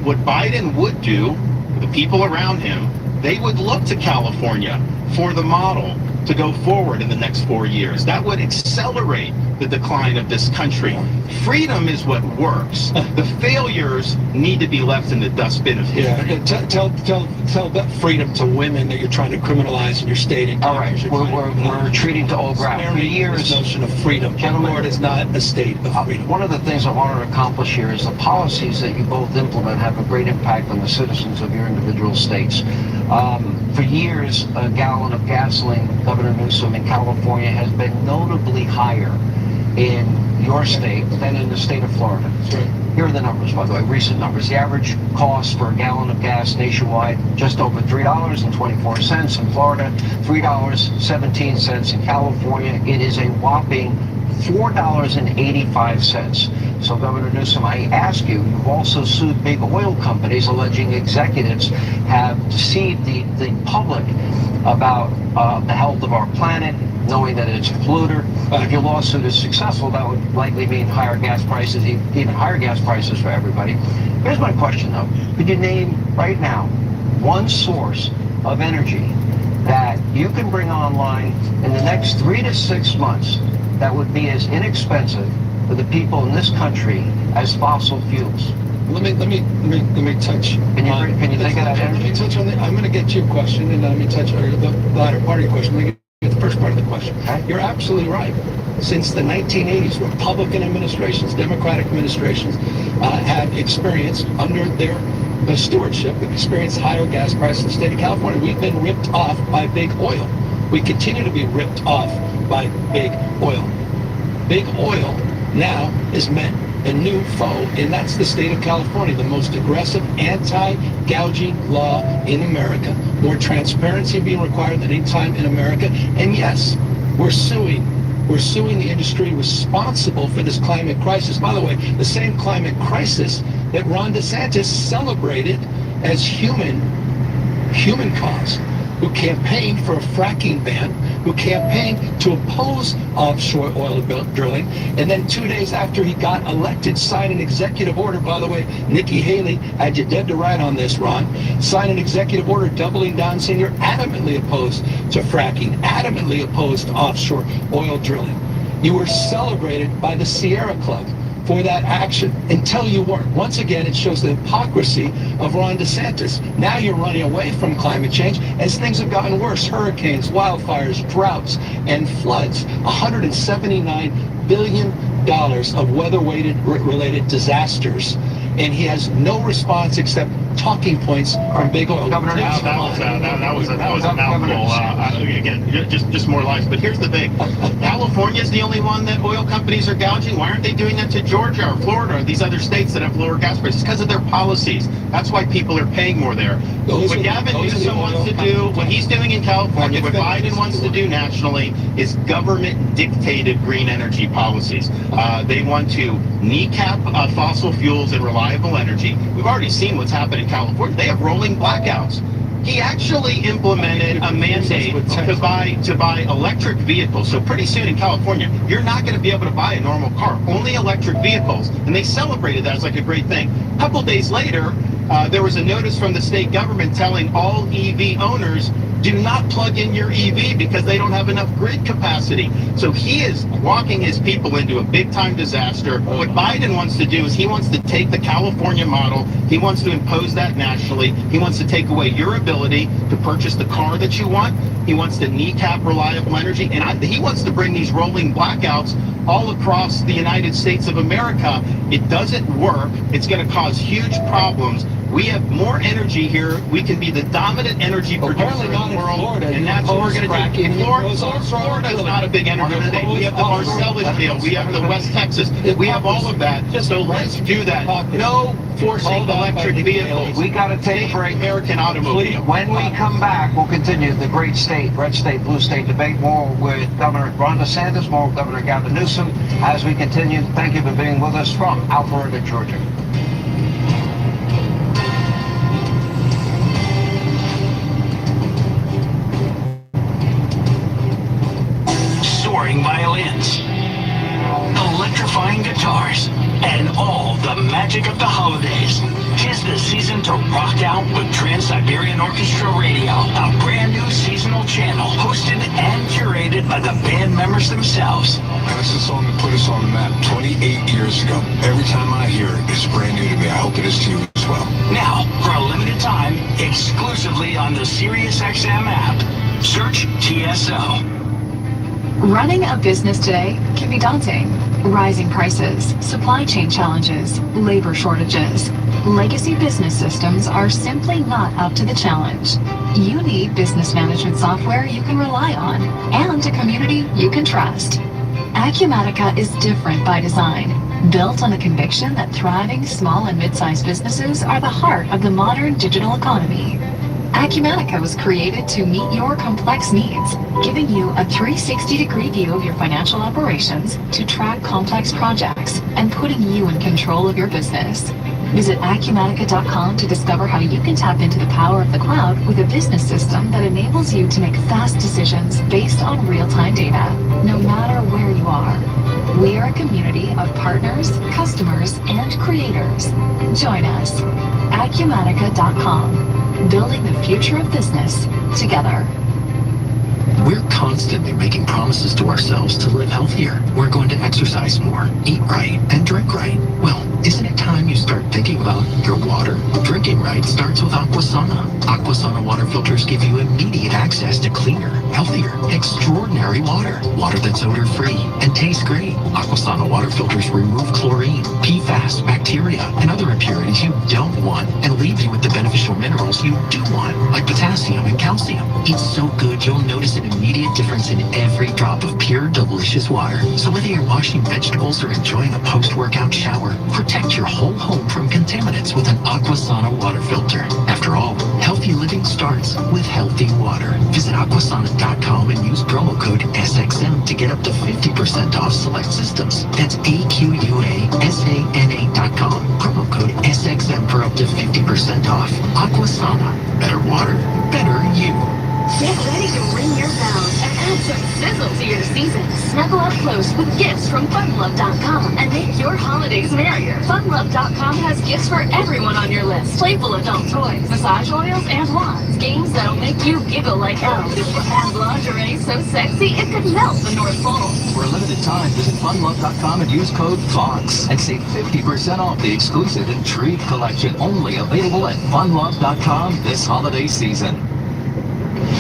What Biden would do, the people around him, they would look to California for the model to go forward in the next 4 years. That would accelerate the decline of this country. Freedom is what works. The failures need to be left in the dustbin of history. Yeah, tell that freedom to women that you're trying to criminalize in your state. And All right, we're retreating to old ground. For years, this notion of freedom. Gentlemen, Florida is not a state of freedom. One of the things I wanted to accomplish here is the policies that you both implement have a great impact on the citizens of your individual states. For years, a gallon of gasoline, Governor Newsom, in California has been notably higher in your state than in the state of Florida. Right. Here are the numbers, by the way, recent numbers. The average cost for a gallon of gas nationwide, just over $3.24. In Florida, $3.17. In California, it is a whopping $4.85. So, Governor Newsom, I ask you, you've also sued big oil companies alleging executives have deceived the public about the health of our planet, knowing that it's a polluter. If your lawsuit is successful, that would likely mean higher gas prices, even higher gas prices for everybody. Here's my question, though. Could you name right now one source of energy that you can bring online in the next 3 to 6 months that would be as inexpensive for the people in this country as fossil fuels? Let me touch. Can you think of that Let energy? me touch on I'm going to get to your question, and let me touch on the latter part of your question. Let me get to the first part of the question. Okay. You're absolutely right. Since the 1980s, Republican administrations, Democratic administrations have experienced, under their stewardship, have experienced higher gas prices in the state of California. We've been ripped off by big oil. We continue to be ripped off by big oil. Big oil now is meant a new foe, and that's the state of California, the most aggressive anti-gouging law in America. More transparency being required than any time in America. And yes, we're suing the industry responsible for this climate crisis. By the way, the same climate crisis that Ron DeSantis celebrated as human cause, who campaigned for a fracking ban, who campaigned to oppose offshore oil drilling, and then 2 days after he got elected, signed an executive order. By the way, Nikki Haley had you dead to right on this, Ron. Signed an executive order doubling down, saying you're adamantly opposed to fracking, adamantly opposed to offshore oil drilling. You were celebrated by the Sierra Club for that action until you weren't. Once again, it shows the hypocrisy of Ron DeSantis. Now you're running away from climate change as things have gotten worse. Hurricanes, wildfires, droughts, and floods. $179 billion of weather-related disasters. And he has no response except talking points from big oil. Governor, That was a mouthful. Again, just more lies. But here's the thing: California's the only one that oil companies are gouging. Why aren't they doing that to Georgia or Florida or these other states that have lower gas prices? Because of their policies. That's why people are paying more there. What Gavin Newsom wants to do, what he's doing in California, what Biden wants to do nationally, is government-dictated green energy policies. They want to kneecap fossil fuels and reliable energy. We've already seen what's happened in California. They have rolling blackouts. He actually implemented a mandate to buy electric vehicles. So pretty soon in California, you're not going to be able to buy a normal car, only electric vehicles. And they celebrated that as like a great thing. A couple days later, there was a notice from the state government telling all EV owners, do not plug in your EV because they don't have enough grid capacity. So he is walking his people into a big time disaster. What Biden wants to do is he wants to take the California model, he wants to impose that nationally, he wants to take away your ability to purchase the car that you want, he wants to kneecap reliable energy, and he wants to bring these rolling blackouts all across the United States of America. It doesn't work. It's going to cause huge problems. We have more energy here. We can be the dominant energy producer in the world, Florida, and that's what we're going to do. Florida is not a big energy state. We have the Marcellus Shale. We have the West Texas. We have all of that. So let's do that. No forcing electric vehicles. We got to take a break. American automobile. When we come back, we'll continue the great state, red state, blue state debate, more with Governor Ron DeSantis, more with Governor Gavin Newsom. As we continue, thank you for being with us from Alpharetta, Georgia. Soaring violins, electrifying guitars, and all the magic of the holidays. 'Tis the season to rock out with Trans-Siberian Orchestra Radio, a brand new seasonal channel hosted and curated by the band members themselves. That's the song that put us on the map 28 years ago. Every time I hear it, it's brand new to me. I hope it is to you as well. Now, for a limited time, exclusively on the SiriusXM app, search TSO. Running a business today can be daunting. Rising prices, supply chain challenges, labor shortages. Legacy business systems are simply not up to the challenge. You need business management software you can rely on and a community you can trust. Acumatica is different by design, built on the conviction that thriving small and mid-sized businesses are the heart of the modern digital economy. Acumatica was created to meet your complex needs, giving you a 360-degree view of your financial operations to track complex projects and putting you in control of your business. Visit Acumatica.com to discover how you can tap into the power of the cloud with a business system that enables you to make fast decisions based on real-time data, no matter where you are. We are a community of partners, customers, and creators. Join us. Acumatica.com. Building the future of business together. We're constantly making promises to ourselves to live healthier. We're going to exercise more, eat right, and drink right. Well, isn't it time you start thinking about your water? Drinking right starts with Aquasana. Aquasana water filters give you immediate access to cleaner, healthier, extraordinary water. Water that's odor-free and tastes great. Aquasana water filters remove chlorine, PFAS, bacteria, and other impurities you don't want and leave you with the beneficial minerals you do want, like potassium and calcium. It's so good you'll notice an immediate difference in every drop of pure, delicious water. So whether you're washing vegetables or enjoying a post-workout shower, protect your whole home from contaminants with an Aquasana water filter. After all, healthy living starts with healthy water. Visit Aquasana.com and use promo code SXM to get up to 50% off select systems. That's AQUASANA.com. Promo code SXM for up to 50% off. Aquasana. Better water, better you. Get ready to ring your bells and add some sizzle to your season. Snuggle up close with gifts from Funlove.com and make your holidays merrier. Funlove.com has gifts for everyone on your list. Playful adult toys, massage oils, and wands. Games that'll make you giggle like elves. And lingerie so sexy it could melt the North Pole. For a limited time, visit Funlove.com and use code FOX and save 50% off the exclusive Intrigue collection, only available at Funlove.com this holiday season.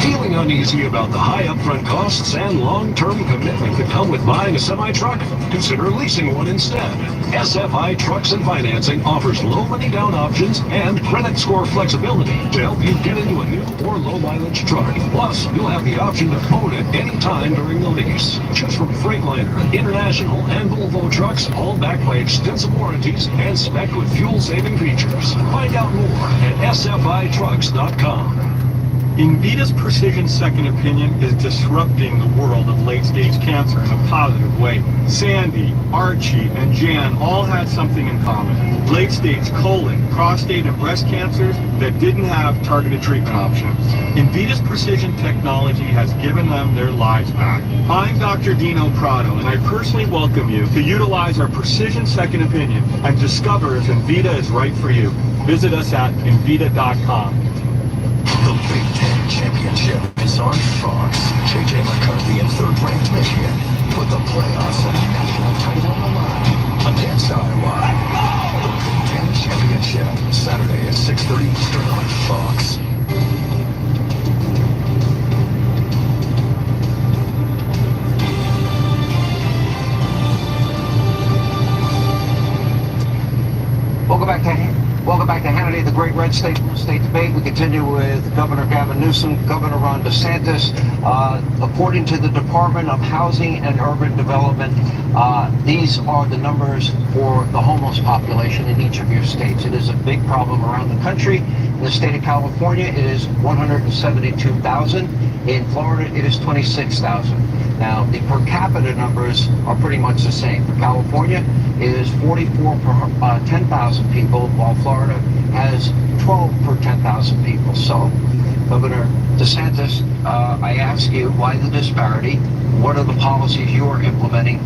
Feeling uneasy about the high upfront costs and long-term commitment that come with buying a semi-truck? Consider leasing one instead. SFI Trucks and Financing offers low money down options and credit score flexibility to help you get into a new or low-mileage truck. Plus, you'll have the option to own it any time during the lease. Choose from Freightliner, International, and Volvo trucks, all backed by extensive warranties and spec with fuel-saving features. Find out more at sfitrucks.com. Invita's Precision Second Opinion is disrupting the world of late-stage cancer in a positive way. Sandy, Archie, and Jan all had something in common. Late-stage colon, prostate, and breast cancers that didn't have targeted treatment options. Invita's Precision technology has given them their lives back. I'm Dr. Dino Prado, and I personally welcome you to utilize our Precision Second Opinion and discover if Invita is right for you. Visit us at Invita.com. The Big Ten Championship is on Fox. J.J. McCarthy in third-ranked Michigan put the playoffs and national title on the line against Iowa. The Big Ten Championship, Saturday at 6:30 Eastern on Fox. Welcome back to Hannity, the Great Red State Debate. We continue with Governor Gavin Newsom, Governor Ron DeSantis. According to the Department of Housing and Urban Development, these are the numbers for the homeless population in each of your states. It is a big problem around the country. In the state of California, it is 172,000. In Florida, it is 26,000. Now, the per capita numbers are pretty much the same. For California, it is 44 per 10,000 people, while Florida has 12 per 10,000 people. So, Governor DeSantis, I ask you, why the disparity? What are the policies you are implementing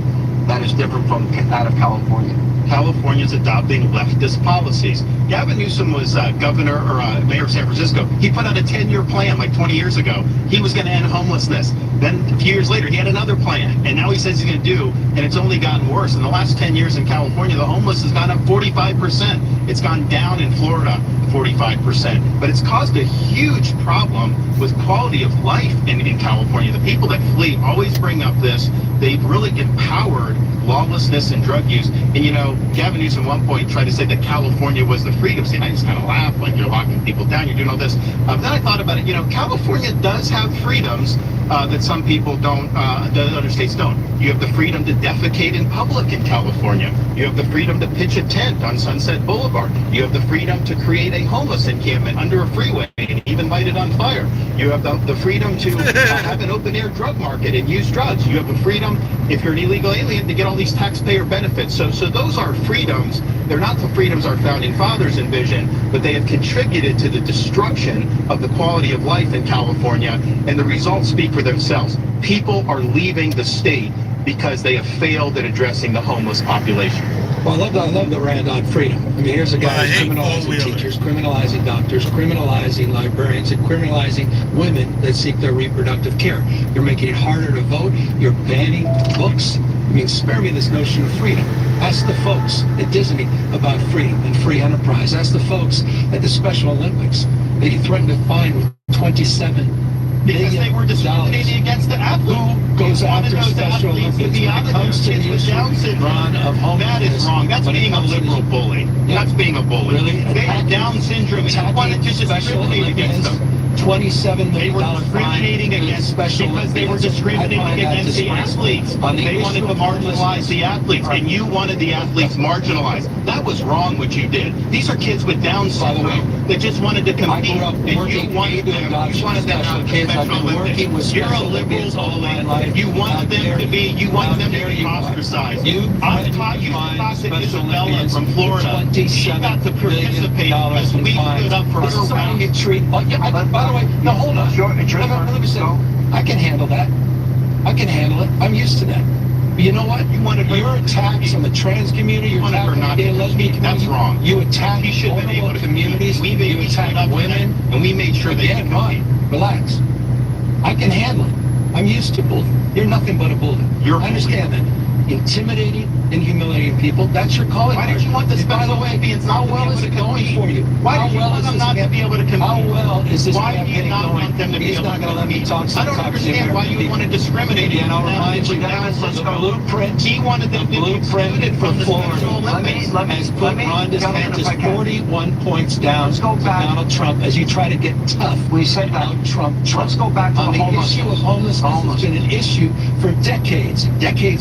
that is different from that of California? California's adopting leftist policies. Gavin Newsom was governor or mayor of San Francisco. He put out a 10-year plan like 20 years ago. He was going to end homelessness. Then a few years later, he had another plan. And now he says he's going to do, and it's only gotten worse. In the last 10 years in California, the homeless has gone up 45%. It's gone down in Florida 45%. But it's caused a huge problem with quality of life in California. The people that flee always bring up this. They've really empowered lawlessness and drug use. And you know, Gavin Newsom at one point tried to say that California was the freedom state. I just kind of laughed, like, you're locking people down, you're doing all this. Then I thought about it, you know, California does have freedoms that some people don't, that other states don't. You have the freedom to defecate in public in California. You have the freedom to pitch a tent on Sunset Boulevard. You have the freedom to create a homeless encampment under a freeway and even light it on fire. You have the freedom to have an open-air drug market and use drugs. You have the freedom, if you're an illegal alien, to get all these taxpayer benefits. So those are freedoms they're not the freedoms our founding fathers envisioned, but they have contributed to the destruction of the quality of life in California, and the results speak for themselves. People are leaving the state because they have failed at addressing the homeless population. Well, I love the rant on freedom. I mean, here's a guy who's criminalizing teachers, criminalizing doctors, criminalizing librarians, and criminalizing women that seek their reproductive care. You're making it harder to vote. You're banning books. I mean, spare me this notion of freedom. Ask the folks at Disney about freedom and free enterprise. Ask the folks at the Special Olympics that you threatened to fine with $27 because they were discriminating against the athletes. Who goes after Special Olympics when it comes to the issue of homelessness? That is wrong. That's being a liberal bully. That's being a bully. Really? They had Down syndrome and you wanted to discriminate against them. $27 million discriminating against Special because they were discriminating against the athletes. They wanted to marginalize the athletes, and you wanted the athletes marginalized. That was wrong what you did. These are kids with Down syndrome that just wanted to compete, and you wanted them out of the Special Olympics. You're a liberal bully. You wanted them to be ostracized. I taught you to Isabella from Florida. She got to participate because we stood up for her rights. By the way, no, hold on. Let me say, I can handle that. I can handle it. I'm used to that. But you know what? Your attacks on the trans community, your attack on the gay and lesbian community, that's wrong. You attack vulnerable communities, you attack women, and we made sure they didn't mind. Relax. I can handle it. I'm used to bullying. You're nothing but a bully. I understand that. Intimidating and humiliating people, that's your calling. Why did you want the Special Olympians? How well is it going for you? Why did you want them not to be able to compete? How well is this Why do you not want them to be able to compete? He's not going to let me talk. I don't understand why you want to discriminate against them. I'll remind you that the blueprint. He wanted them to be excluded from the Special Olympics. Has put Ron DeSantis 41 points down to Donald Trump as you try to get tough. We said that. Trump. Let's go back to the issue of homelessness. Has been an issue for decades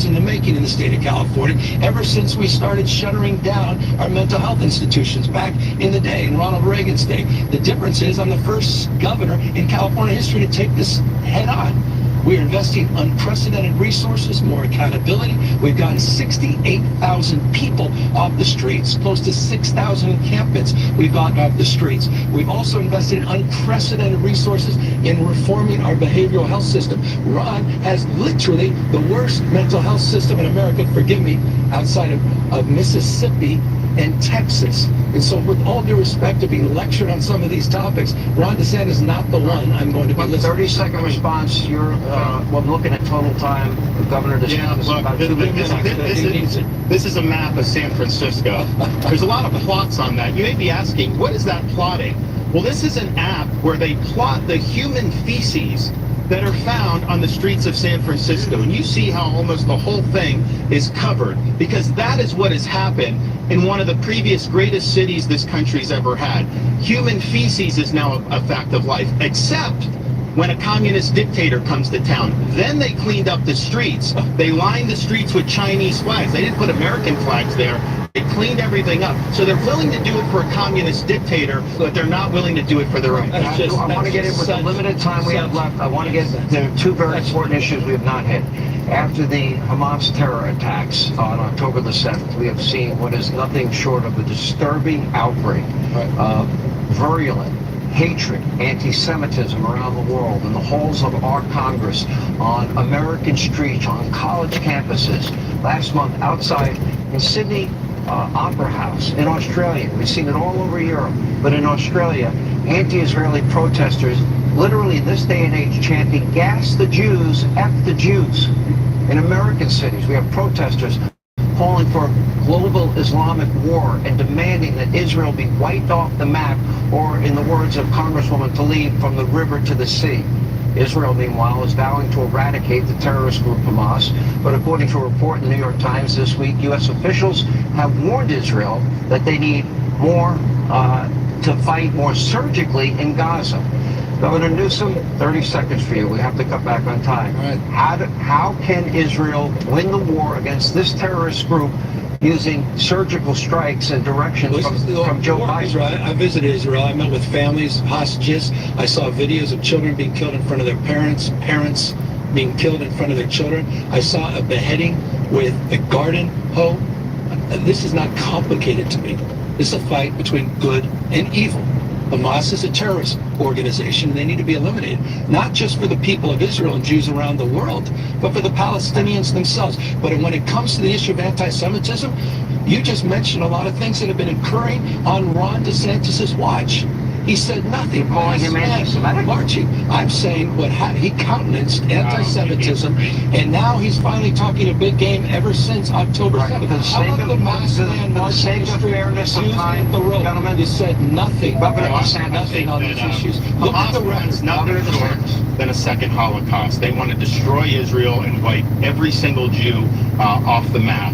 in the making in the state of California, ever since we started shuttering down our mental health institutions back in the day, in Ronald Reagan's day. The difference is I'm the first governor in California history to take this head on. We are investing unprecedented resources, more accountability. We've gotten 68,000 people off the streets, close to 6,000 encampments we've gotten off the streets. We've also invested in unprecedented resources in reforming our behavioral health system. Ron has literally the worst mental health system in America, forgive me, outside of Mississippi and Texas. And so with all due respect to being lectured on some of these topics, Ron DeSantis is not the one I'm going to be listening to. 30-second response. You're I'm looking at total time. Governor DeSantis is about 2 minutes. This is a map of San Francisco. There's a lot of plots on that. You may be asking, what is that plotting? Well, this is an app where they plot the human feces that are found on the streets of San Francisco. And you see how almost the whole thing is covered, because that is what has happened in one of the previous greatest cities this country's ever had. Human feces is now a fact of life, except when a communist dictator comes to town. Then they cleaned up the streets. They lined the streets with Chinese flags. They didn't put American flags there. They cleaned everything up. So they're willing to do it for a communist dictator, but they're not willing to do it for their own. I want to get in with the limited time we have left. I want to get to two very important issues we have not hit. After the Hamas terror attacks on October the 7th, we have seen what is nothing short of a disturbing outbreak of virulent hatred, anti-Semitism around the world, in the halls of our Congress, on American streets, on college campuses. Last month, outside in Sydney Opera House in Australia. We've seen it all over Europe, but in Australia, anti-Israeli protesters literally in this day and age chanting, "Gas the Jews, F the Jews." In American cities, we have protesters calling for global Islamic war and demanding that Israel be wiped off the map, or in the words of Congresswoman Tlaib, from the river to the sea. Israel, meanwhile, is vowing to eradicate the terrorist group Hamas, but according to a report in the New York Times this week, U.S. officials have warned Israel that they need more to fight more surgically in Gaza. Governor Newsom, 30 seconds for you. We have to cut back on time. Right. How can Israel win the war against this terrorist group using surgical strikes and directions from Joe Biden? I visited Israel. I met with families, hostages. I saw videos of children being killed in front of their parents, parents being killed in front of their children. I saw a beheading with a garden hoe, this is not complicated to me. This is a fight between good and evil. Hamas is a terrorist organization. They need to be eliminated, not just for the people of Israel and Jews around the world, but for the Palestinians themselves. But when it comes to the issue of anti-Semitism, you just mentioned a lot of things that have been occurring on Ron DeSantis' watch. He said nothing. Calling him anti-Semitic? Marching. I'm saying he countenanced anti-Semitism, and now he's finally talking a big game ever since October 7th. For the sake of fairness of time, gentlemen, you said nothing. Governor DeSantis, nothing on these issues. Look Hamas at the wants record. nothing short than a second Holocaust. They want to destroy Israel and wipe every single Jew off the map.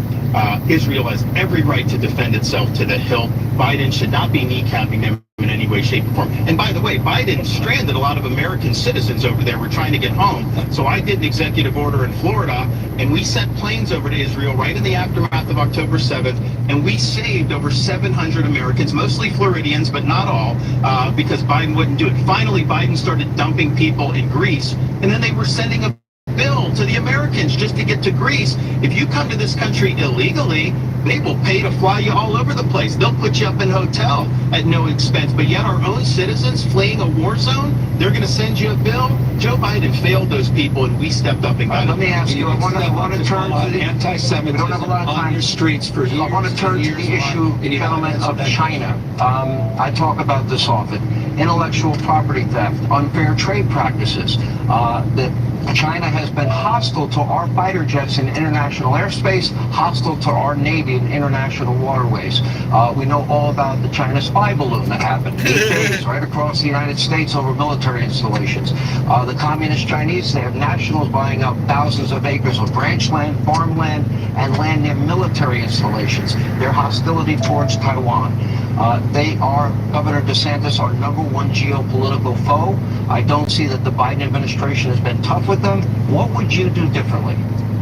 Israel has every right to defend itself to the hilt. Biden should not be kneecapping them in any way, shape, or form. And by the way, Biden stranded a lot of American citizens over there. We're trying to get home. So I did an executive order in Florida, and we sent planes over to Israel right in the aftermath of October 7th, and we saved over 700 Americans, mostly Floridians, but not all, because Biden wouldn't do it. Finally, Biden started dumping people in Greece, and then they were sending a bill to the Americans just to get to Greece. If you come to this country illegally, they will pay to fly you all over the place. They'll put you up in a hotel at no expense. But yet our own citizens fleeing a war zone, they're going to send you a bill. Joe Biden failed those people, and we stepped up and got let me ask you, I want to turn to the anti-Semitism we don't have a lot of time. on your streets for years. I want to turn to the issue, gentlemen, of China. I talk about this often. Intellectual property theft, unfair trade practices. That China has been hostile to our fighter jets in international airspace, hostile to our Navy in international waterways. We know all about the China spy balloon that happened 8 days right across the United States over military installations. The communist Chinese, they have nationals buying up thousands of acres of ranch land, farmland, and land near military installations. Their hostility towards Taiwan. They are, Governor DeSantis, our #1 geopolitical foe. I don't see that the Biden administration has been tough with them. What would you do differently?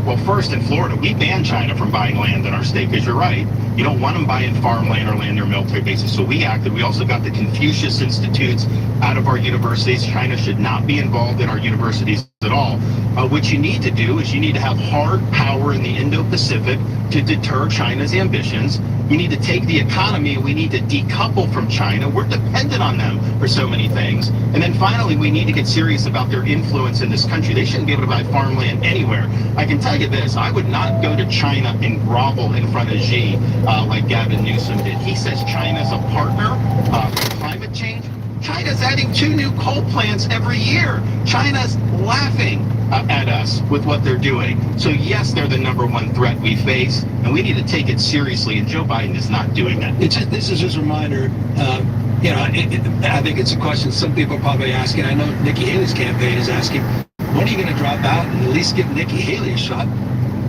Well, first, in Florida, we banned China from buying land in our state, because you're right. You don't want them buying farmland or land near military bases. So we acted. We also got the Confucius Institutes out of our universities. China should not be involved in our universities at all. What you need to do is you need to have hard power in the Indo-Pacific to deter China's ambitions. You need to take the economy, we need to decouple from China. We're dependent on them for so many things. And then finally, we need to get serious about their influence in this country. They shouldn't be able to buy farmland anywhere. I can tell you this, I would not go to China and grovel in front of Xi like Gavin Newsom did. He says China's a partner for climate change. China's adding 2 new coal plants every year. China's laughing at us with what they're doing. So yes, they're the #1 threat we face, and we need to take it seriously, and Joe Biden is not doing that. This is just a reminder, I think it's a question some people are probably asking. I know Nikki Haley's campaign is asking, when are you going to drop out and at least give Nikki Haley a shot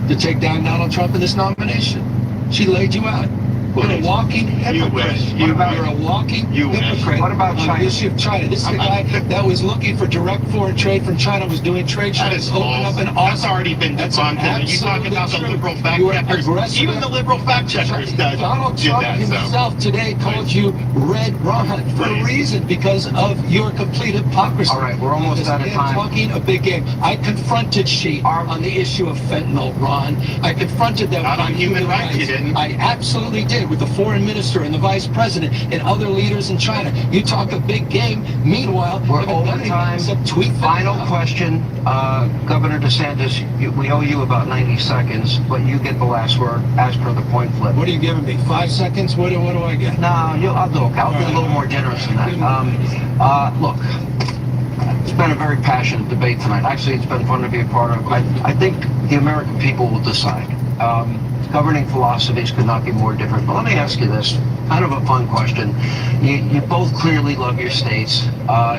to take down Donald Trump in this nomination? She laid you out. You're a walking hypocrite. You're a walking hypocrite. What about on China? the issue of China? This is the guy that was looking for direct foreign trade from China, was doing trade That shows, is opening false. up an That's office. already been debunked. And you talking about the liberal fact checkers? Even the liberal fact checkers Donald did Trump that. himself today called you Red Ron for a reason, because of your complete hypocrisy. All right, we're almost out of Man time. talking a big game. I confronted Xi on the issue of fentanyl, Ron. I confronted them Not on human rights, you didn't. I absolutely did, with the foreign minister and the vice president and other leaders in China. You talk a big game. Meanwhile, We're haven't over done anything time. except tweet them Final out. question, Governor DeSantis, we owe you about 90 seconds, but you get the last word as per the point flip. What are you giving me? 5 seconds? What do I get? No, I'll be a little more generous than that. Look, it's been a very passionate debate tonight. Actually, it's been fun to be a part of. I think the American people will decide. Governing philosophies could not be more different. But let me ask you this, kind of a fun question. You both clearly love your states.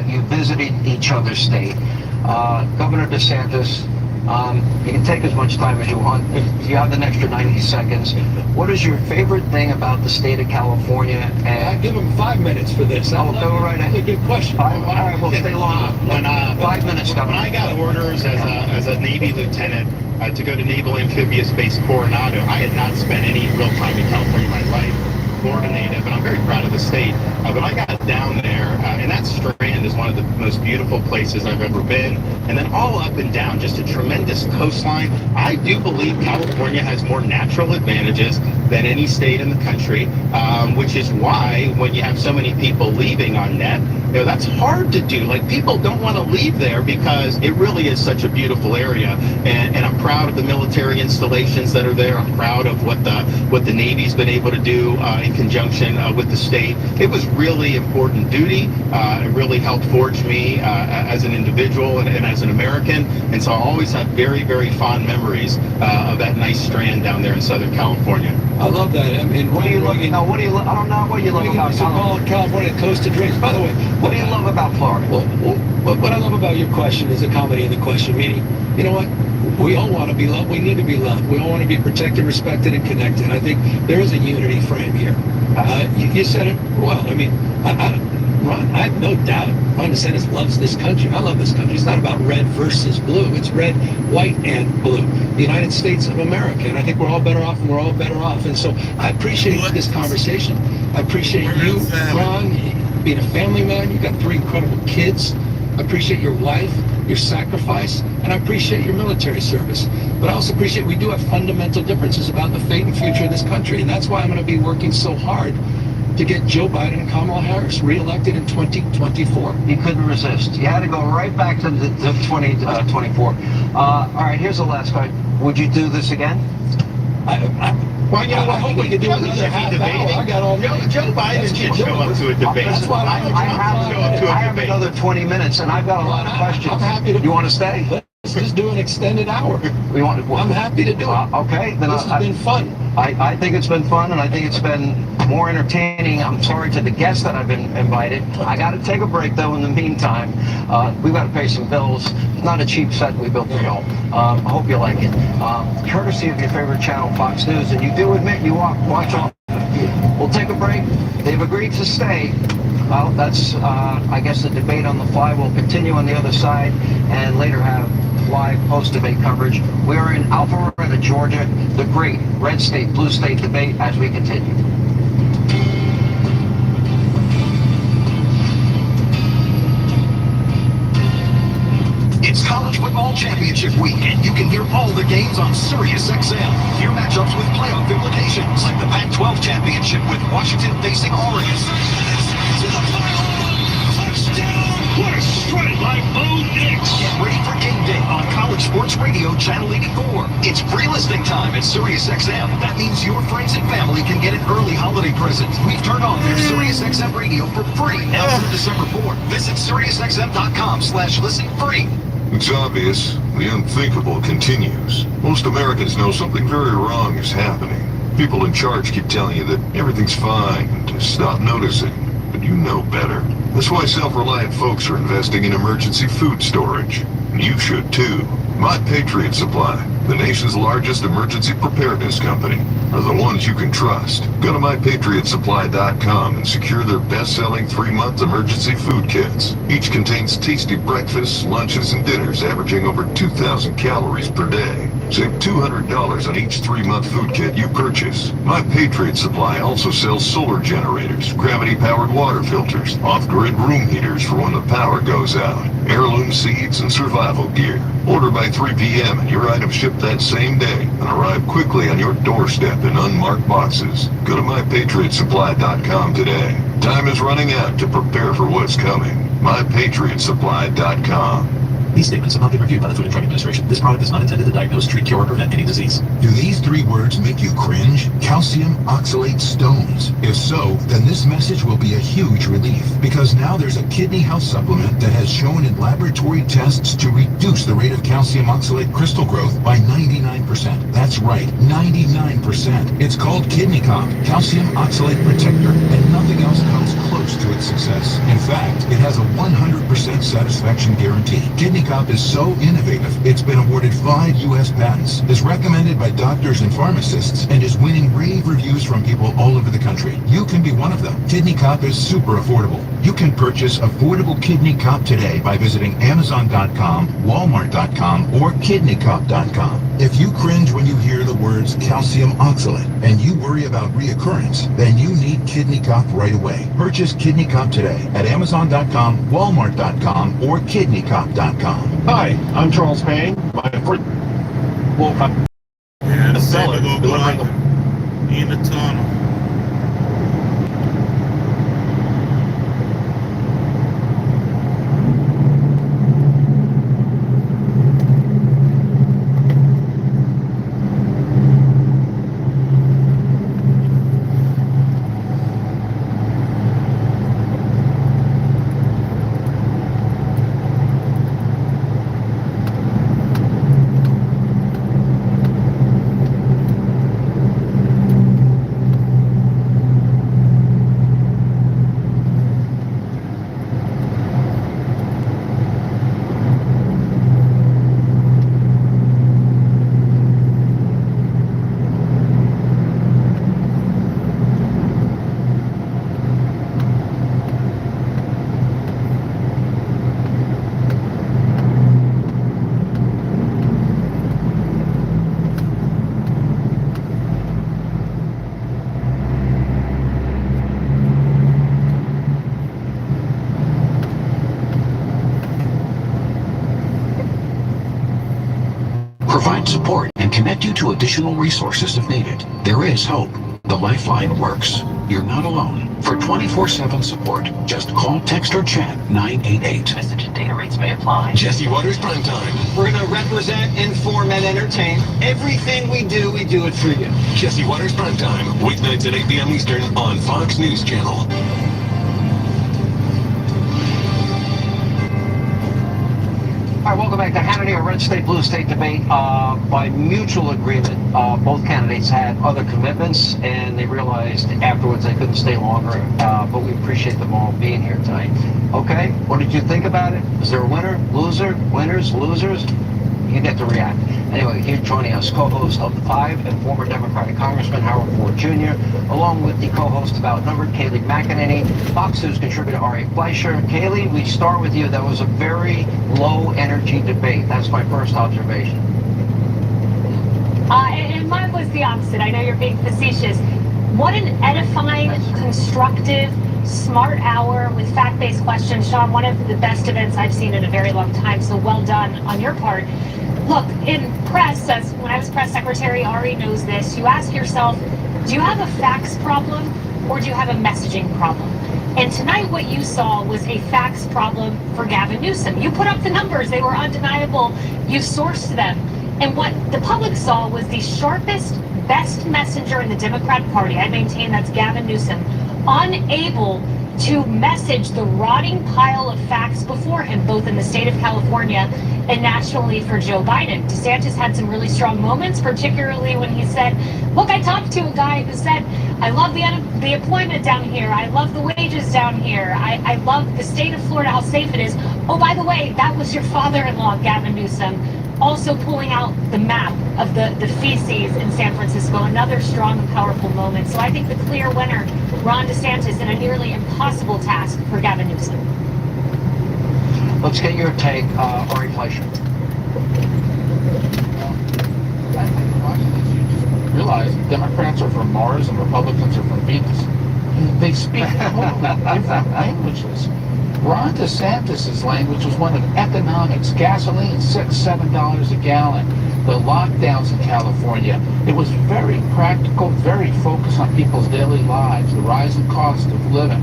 You visited each other's state. Governor DeSantis, you can take as much time as you want. If you have an extra 90 seconds, what is your favorite thing about the state of California? I give him 5 minutes for this. Go right ahead. That's a good question. All right, we'll stay long. 5 minutes, Governor. When I got orders as a Navy lieutenant to go to Naval Amphibious Base Coronado, I had not spent any real time in California in my life. Florida native, and I'm very proud of the state. But I got down there, and that Strand is one of the most beautiful places I've ever been. And then all up and down, just a tremendous coastline. I do believe California has more natural advantages than any state in the country, which is why when you have so many people leaving on net, that's hard to do. Like, people don't want to leave there because it really is such a beautiful area, and I'm proud of the military installations that are there. I'm proud of what the Navy's been able to do in conjunction with the state. It was really important duty. It really helped forge me as an individual and as an American, and so I always have very, very fond memories of that nice strand down there in Southern California. I love that. I mean, What do you love? No, what do you? I don't know what you love about California coast to drinks. By the way, what do you love about Florida? Well, what I love about your question is the comedy in the question. Meaning, you know what? We all want to be loved. We need to be loved. We all want to be protected, respected, and connected. I think there is a unity frame here. You said it well. I mean, Ron, I have no doubt Ron DeSantis loves this country. I love this country. It's not about red versus blue. It's red, white, and blue. The United States of America. And I think we're all better off, and we're all better off. And so I appreciate this conversation. I appreciate you, Ron, being a family man. You've got 3 incredible kids. I appreciate your wife, your sacrifice, and I appreciate your military service. But I also appreciate we do have fundamental differences about the fate and future of this country. And that's why I'm going to be working so hard to get Joe Biden and Kamala Harris reelected in 2024. You couldn't resist. You had to go right back to the 2024. All right, here's the last question. Would you do this again? Well, you know, I hope we could do another half hour. I got all Joe Biden should show up to a debate. That's why I have another 20 minutes, and I've got a lot of questions. I'm happy to. You want to stay? Let's just do an extended hour. I'm happy to do it. Okay, then this has been fun. I think it's been fun, and I think it's been more entertaining. I'm sorry to the guests that I've been invited. I got to take a break, though, in the meantime. We've got to pay some bills. It's not a cheap set we built for y'all. I hope you like it. Courtesy of your favorite channel, Fox News, and you do admit you watch all. We'll take a break. They've agreed to stay. Well, that's, I guess, the debate on the fly will continue on the other side, and later have live post-debate coverage. We are in Alpharetta, Georgia, the great red state, blue state debate as we continue. It's College Football Championship Week, and you can hear all the games on SiriusXM. Hear matchups with playoff implications, like the Pac-12 Championship with Washington facing Oregon. To the final, touchdown! What a strike by Bo Nix! Get ready for game day on College Sports Radio Channel 84. It's free listening time at SiriusXM. That means your friends and family can get an early holiday present. We've turned on their SiriusXM radio for free now through December 4th. Visit SiriusXM.com/listen free. It's obvious. The unthinkable continues. Most Americans know something very wrong is happening. People in charge keep telling you that everything's fine and to stop noticing. But you know better. That's why self-reliant folks are investing in emergency food storage. And you should too. My Patriot Supply, the nation's largest emergency preparedness company, are the ones you can trust. Go to MyPatriotSupply.com and secure their best-selling 3-month emergency food kits. Each contains tasty breakfasts, lunches, and dinners averaging over 2,000 calories per day. Save $200 on each 3-month food kit you purchase. My Patriot Supply also sells solar generators, gravity-powered water filters, off-grid room heaters for when the power goes out, heirloom seeds, and survival gear. Order by 3 p.m. and your items ship that same day and arrive quickly on your doorstep in unmarked boxes. Go to MyPatriotSupply.com today. Time is running out to prepare for what's coming. MyPatriotSupply.com. These statements have not been reviewed by the Food and Drug Administration. This product is not intended to diagnose, treat, cure, or prevent any disease. Do these 3 words make you cringe? Calcium oxalate stones. If so, then this message will be a huge relief, because now there's a kidney health supplement that has shown in laboratory tests to reduce the rate of calcium oxalate crystal growth by 99%. That's right, 99%. It's called KidneyCop, Calcium Oxalate Protector, and nothing else comes close to its success. In fact, it has a 100% satisfaction guarantee. KidneyCop is so innovative, it's been awarded 5 U.S. patents, is recommended by doctors and pharmacists, and is winning rave reviews from people all over the country. You can be one of them. KidneyCop is super affordable. You can purchase affordable KidneyCop today by visiting Amazon.com, Walmart.com, or KidneyCop.com. If you cringe when you hear the words calcium oxalate and you worry about reoccurrence, then you need KidneyCop right away. Purchase KidneyCop today at Amazon.com, Walmart.com, or KidneyCop.com. Hi, I'm Charles Payne. My first the seller delivering in the tunnel. Provide support and connect you to additional resources if needed. There is hope. The Lifeline works. You're not alone. For 24/7 support, just call, text, or chat 988. Message and data rates may apply. Jesse Waters Prime Time. We're going to represent, inform, and entertain. Everything we do it for you. Jesse Waters Prime Time. Weeknights at 8 p.m. Eastern on Fox News Channel. All right, welcome back to Hannity, a red state, blue state debate. By mutual agreement, both candidates had other commitments, and they realized afterwards they couldn't stay longer, but we appreciate them all being here tonight. Okay, what did you think about it? Is there a winner, loser, winners, losers? You get to react. Anyway, here joining us, co-host of The Five and former Democratic Congressman Howard Ford Jr., along with the co-host of Outnumbered, Kayleigh McEnany, Fox News contributor Ari Fleischer. Kayleigh, we start with you. That was a very low-energy debate. That's my first observation. And mine was the opposite. I know you're being facetious. What an edifying, constructive, smart hour with fact-based questions. Sean, one of the best events I've seen in a very long time, so well done on your part. Look, in press, as when I was press secretary, Ari knows this, you ask yourself, do you have a facts problem or do you have a messaging problem? And tonight what you saw was a facts problem for Gavin Newsom. You put up the numbers, they were undeniable, you sourced them. And what the public saw was the sharpest, best messenger in the Democrat Party. I maintain that's Gavin Newsom, unable to message the rotting pile of facts before him, both in the state of California and nationally for Joe Biden. DeSantis had some really strong moments, particularly when he said, look, I talked to a guy who said, I love the employment down here. I love the wages down here. I love the state of Florida, how safe it is. Oh, by the way, that was your father-in-law, Gavin Newsom, also pulling out the map of the feces in San Francisco, another strong and powerful moment. So I think the clear winner, Ron DeSantis, in a nearly impossible task for Gavin Newsom. Let's get your take, Ari Fleischer. I think watching this, you just realize Democrats are from Mars and Republicans are from Venus. They speak totally different languages. Ron DeSantis' language was one of economics, gasoline $6-7 a gallon, the lockdowns in California. It was very practical, very focused on people's daily lives, the rising cost of living.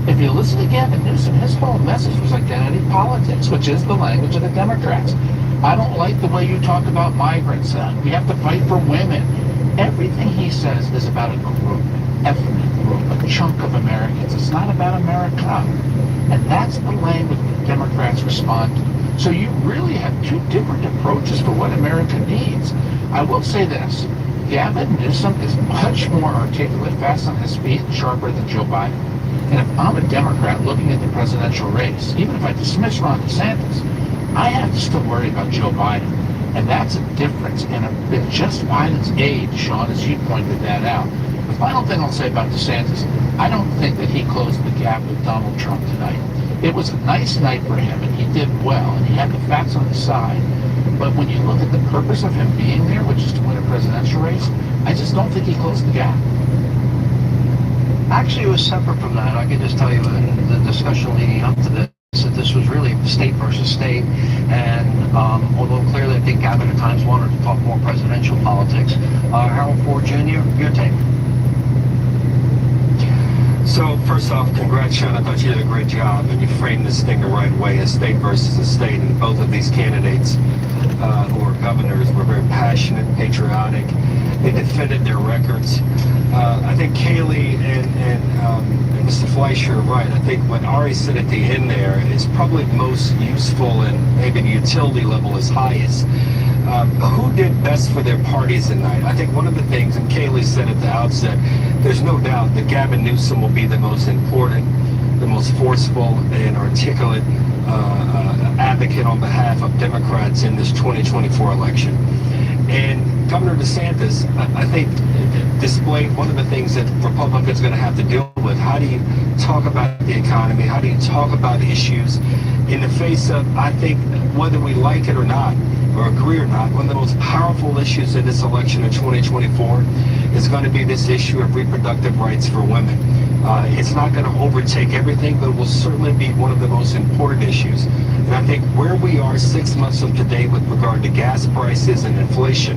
If you listen to Gavin Newsom, his whole message was identity politics, which is the language of the Democrats. I don't like the way you talk about migrants. We have to fight for women. Everything he says is about a group, ethnic group, a chunk of Americans. It's not about America. And that's the language the Democrats respond to. So you really have two different approaches for what America needs. I will say this. Gavin Newsom is much more articulate, fast on his feet, sharper than Joe Biden. And if I'm a Democrat looking at the presidential race, even if I dismiss Ron DeSantis, I have to still worry about Joe Biden. And that's a difference in just Biden's age, Sean, as you pointed that out. The final thing I'll say about DeSantis, I don't think that he closed the gap with Donald Trump tonight. It was a nice night for him, and he did well, and he had the facts on his side. But when you look at the purpose of him being there, which is to win a presidential race, I just don't think he closed the gap. Actually, it was separate from that. I can just tell you in the discussion leading up to this, that this was really state versus state. And although clearly I think Gavin at times wanted to talk more presidential politics. Harold Ford Jr., your take? So first off, congrats, Sean. I thought you did a great job, and you framed this thing the right way, a state versus a state. And both of these candidates who are governors were very passionate, patriotic. They defended their records. I think Kaylee and Mr. Fleischer are right. I think what Ari said at the end there is probably most useful, and maybe the utility level is highest. Who did best for their parties tonight? I think one of the things, and Kaylee said at the outset, there's no doubt that Gavin Newsom will be the most important, the most forceful and articulate advocate on behalf of Democrats in this 2024 election. And Governor DeSantis, I think, displayed one of the things that Republicans are going to have to deal with. How do you talk about the economy? How do you talk about issues in the face of, I think, whether we like it or not, or agree or not, one of the most powerful issues in this election in 2024 is going to be this issue of reproductive rights for women. It's not going to overtake everything, but it will certainly be one of the most important issues. And I think where we are 6 months from today with regard to gas prices and inflation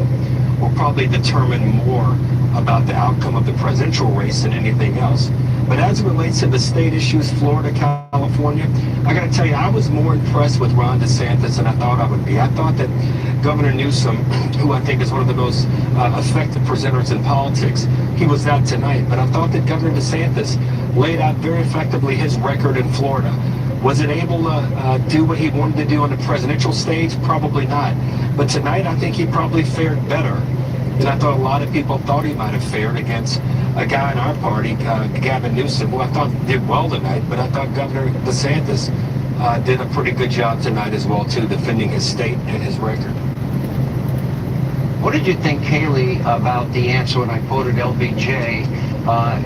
will probably determine more about the outcome of the presidential race than anything else. But as it relates to the state issues, Florida, California, I got to tell you, I was more impressed with Ron DeSantis than I thought I would be. I thought that Governor Newsom, who I think is one of the most effective presenters in politics, he was that tonight. But I thought that Governor DeSantis laid out very effectively his record in Florida. Was it able to do what he wanted to do on the presidential stage? Probably not. But tonight, I think he probably fared better than I thought a lot of people thought he might have fared against a guy in our party, Gavin Newsom, who I thought did well tonight, but I thought Governor DeSantis did a pretty good job tonight as well, too, defending his state and his record. What did you think, Kaylee, about the answer when I quoted LBJ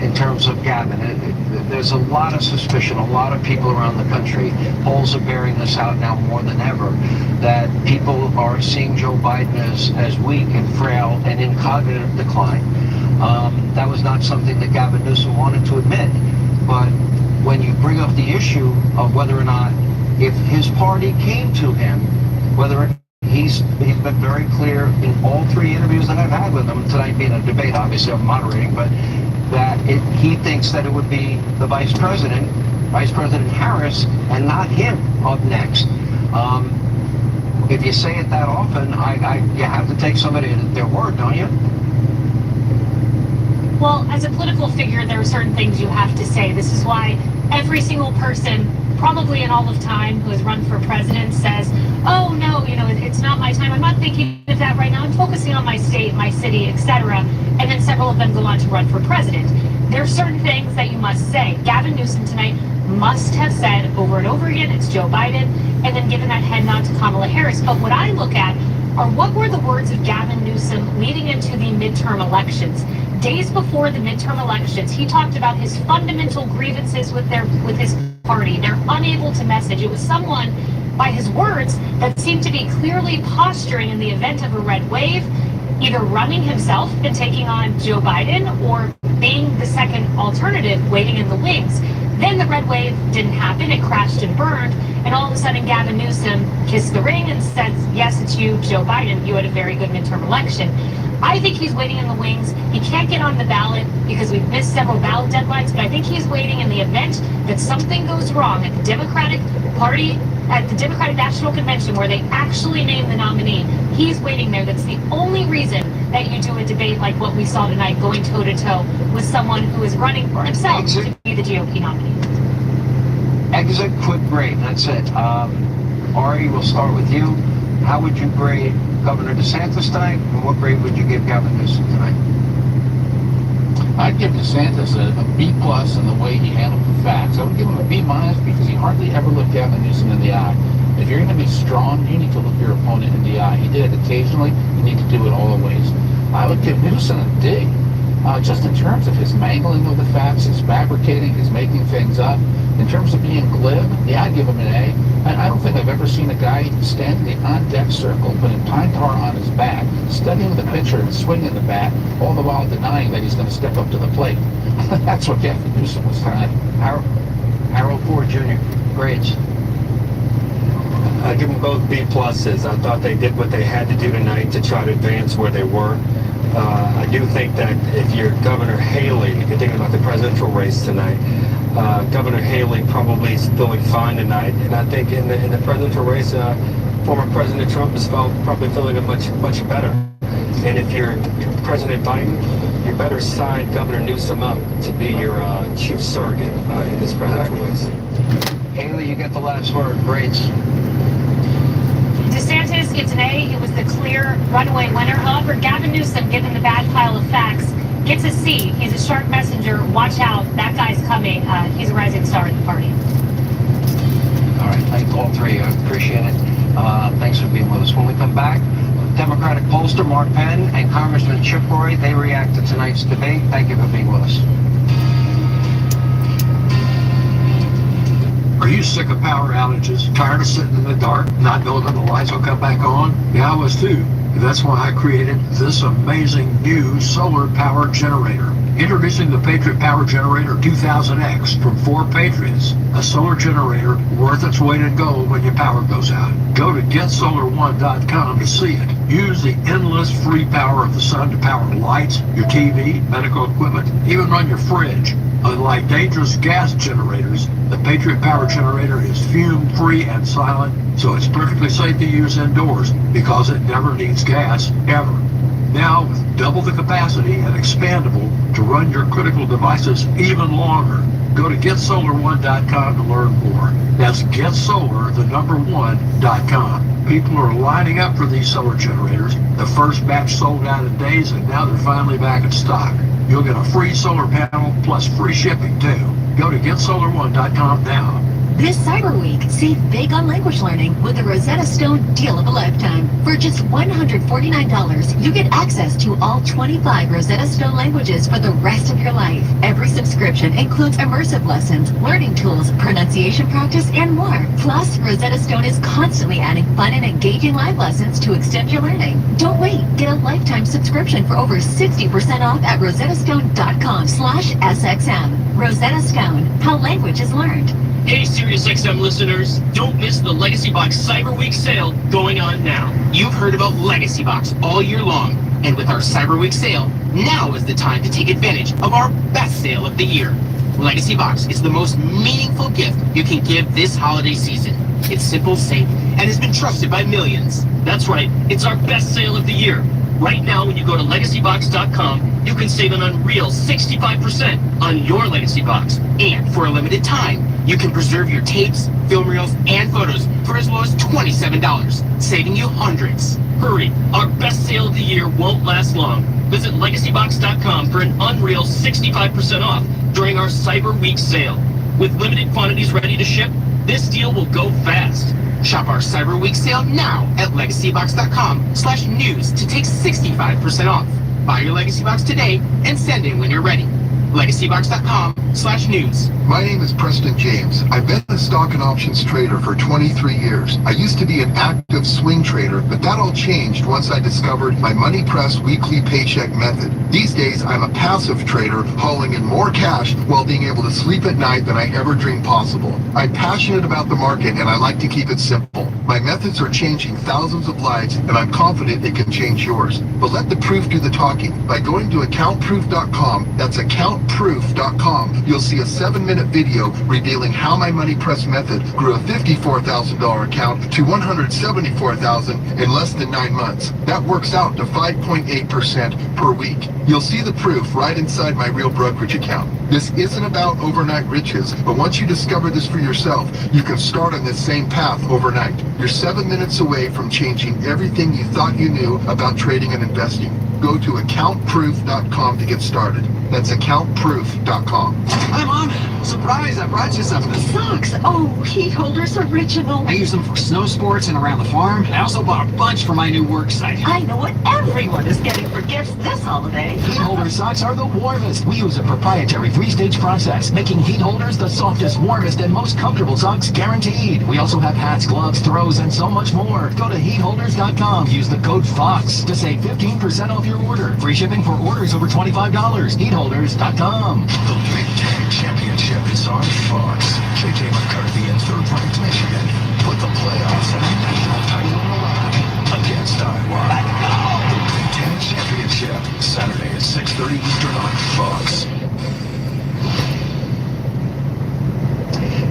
in terms of Gavin? There's a lot of suspicion, a lot of people around the country, polls are bearing this out now more than ever, that people are seeing Joe Biden as weak and frail and in cognitive decline. That was not something that Gavin Newsom wanted to admit. But when you bring up the issue of whether or not, if his party came to him, whether he's been very clear in all three interviews that I've had with him, tonight being a debate, obviously I'm moderating, but that he thinks that it would be the Vice President Harris, and not him up next. If you say it that often, you have to take somebody at their word, don't you? Well, as a political figure, there are certain things you have to say. This is why every single person, probably in all of time, who has run for president says, oh, no, it's not my time. I'm not thinking of that right now. I'm focusing on my state, my city, etc. And then several of them go on to run for president. There are certain things that you must say. Gavin Newsom tonight must have said over and over again, it's Joe Biden, and then given that head nod to Kamala Harris. But what I look at are what were the words of Gavin Newsom leading into the midterm elections. Days before the midterm elections, he talked about his fundamental grievances with his party. They're unable to message. It was someone, by his words, that seemed to be clearly posturing in the event of a red wave, either running himself and taking on Joe Biden or being the second alternative waiting in the wings. Then the red wave didn't happen. It crashed and burned. And all of a sudden, Gavin Newsom kissed the ring and said, yes, it's you, Joe Biden. You had a very good midterm election. I think he's waiting in the wings. He can't get on the ballot because we've missed several ballot deadlines, but I think he's waiting in the event that something goes wrong at the Democratic Party, at the Democratic National Convention where they actually name the nominee. He's waiting there. That's the only reason that you do a debate like what we saw tonight, going toe-to-toe with someone who is running for himself to be the GOP nominee. Exit, quick grade, that's it. Ari, we'll start with you. How would you grade Governor DeSantis tonight, and what grade would you give Gavin Newsom tonight? I'd give DeSantis a B plus in the way he handled the facts. I would give him a B minus because he hardly ever looked Gavin Newsom in the eye. If you're going to be strong, you need to look your opponent in the eye. He did it occasionally. You need to do it always. I would give Newsom a D, just in terms of his mangling of the facts, his fabricating, his making things up. In terms of being glib, yeah, I'd give him an A. I don't think I've ever seen a guy stand in the on-deck circle, putting pine tar on his back, studying the pitcher and swinging the bat, all the while denying that he's going to step up to the plate. That's what Gavin Newsom was tonight. Harold Ford Jr., grades. I give them both B pluses. I thought they did what they had to do tonight to try to advance where they were. I do think that if you're Governor Haley, if you're thinking about the presidential race tonight, Governor Haley probably is feeling fine tonight. And I think in the presidential race, former President Trump is probably feeling much better. And if you're President Biden, you better sign Governor Newsom up to be your chief surrogate in this presidential race. Haley, you get the last word. Grades. DeSantis gets an A. He was the clear runaway winner. However, Gavin Newsom, given the bad pile of facts, gets a C. He's a sharp messenger. Watch out. That guy's coming. He's a rising star in the party. All right. Thank all three. I appreciate it. Thanks for being with us. When we come back, Democratic pollster Mark Penn and Congressman Chip Roy, they react to tonight's debate. Thank you for being with us. Are you sick of power outages? Tired of sitting in the dark, not knowing when the lights will come back on? Yeah, I was too. That's why I created this amazing new solar power generator. Introducing the Patriot Power Generator 2000X from 4 Patriots. A solar generator worth its weight in gold when your power goes out. Go to getsolar1.com to see it. Use the endless free power of the sun to power lights, your TV, medical equipment, even run your fridge. Unlike dangerous gas generators, the Patriot Power Generator is fume-free and silent, so it's perfectly safe to use indoors because it never needs gas, ever. Now, with double the capacity and expandable to run your critical devices even longer. Go to getsolar1.com to learn more. That's getsolar1.com. People are lining up for these solar generators. The first batch sold out in days, and now they're finally back in stock. You'll get a free solar panel plus free shipping too. Go to getsolar1.com now. This Cyber Week, save big on language learning with the Rosetta Stone deal of a lifetime. For just $149, you get access to all 25 Rosetta Stone languages for the rest of your life. Every subscription includes immersive lessons, learning tools, pronunciation practice, and more. Plus, Rosetta Stone is constantly adding fun and engaging live lessons to extend your learning. Don't wait. Get a lifetime subscription for over 60% off at rosettastone.com/SXM. Rosetta Stone, how language is learned. Hey SiriusXM listeners, don't miss the Legacy Box Cyber Week sale going on now. You've heard about Legacy Box all year long, and with our Cyber Week sale, now is the time to take advantage of our best sale of the year. Legacy Box is the most meaningful gift you can give this holiday season. It's simple, safe, and has been trusted by millions. That's right, it's our best sale of the year. Right now, when you go to legacybox.com, you can save an unreal 65% on your Legacy Box. And for a limited time, you can preserve your tapes, film reels, and photos for as low as $27, saving you hundreds. Hurry, our best sale of the year won't last long. Visit legacybox.com for an unreal 65% off during our Cyber Week sale. With limited quantities ready to ship, this deal will go fast. Shop our Cyber Week sale now at legacybox.com/news to take 65% off. Buy your Legacy Box today and send in when you're ready. legacybox.com/news. My name is Preston James. I've been a stock and options trader for 23 years. I used to be an active swing trader, but that all changed once I discovered my Money Press weekly paycheck method. These days, I'm a passive trader hauling in more cash while being able to sleep at night than I ever dreamed possible. I'm passionate about the market and I like to keep it simple. My methods are changing thousands of lives and I'm confident they can change yours. But let the proof do the talking. By going to accountproof.com, that's accountproof.com, you'll see a 7-minute video revealing how my Money Press method grew a $54,000 account to $174,000 in less than 9 months. That works out to 5.8% per week. You'll see the proof right inside my real brokerage account. This isn't about overnight riches, but once you discover this for yourself, you can start on this same path overnight. You're 7 minutes away from changing everything you thought you knew about trading and investing. Go to accountproof.com to get started. That's accountproof.com. Hi, Mom. Surprise, I brought you something. Socks. Oh, heat holders original. I use them for snow sports and around the farm. I also bought a bunch for my new work site. I know what everyone is getting for gifts this holiday. Heat holder socks are the warmest. We use a proprietary 3-stage process, making heat holders the softest, warmest, and most comfortable socks guaranteed. We also have hats, gloves, throws, and so much more. Go to heatholders.com. Use the code FOX to save 15% off your order. Free shipping for orders over $25. Heatholders.com. The Big Ten Championship is on Fox. JJ McCarthy in Third Point, Michigan. put the playoffs and a national title on the line against Iowa. Let's go! The Big Ten Championship, Saturday at 6:30 Eastern on Fox.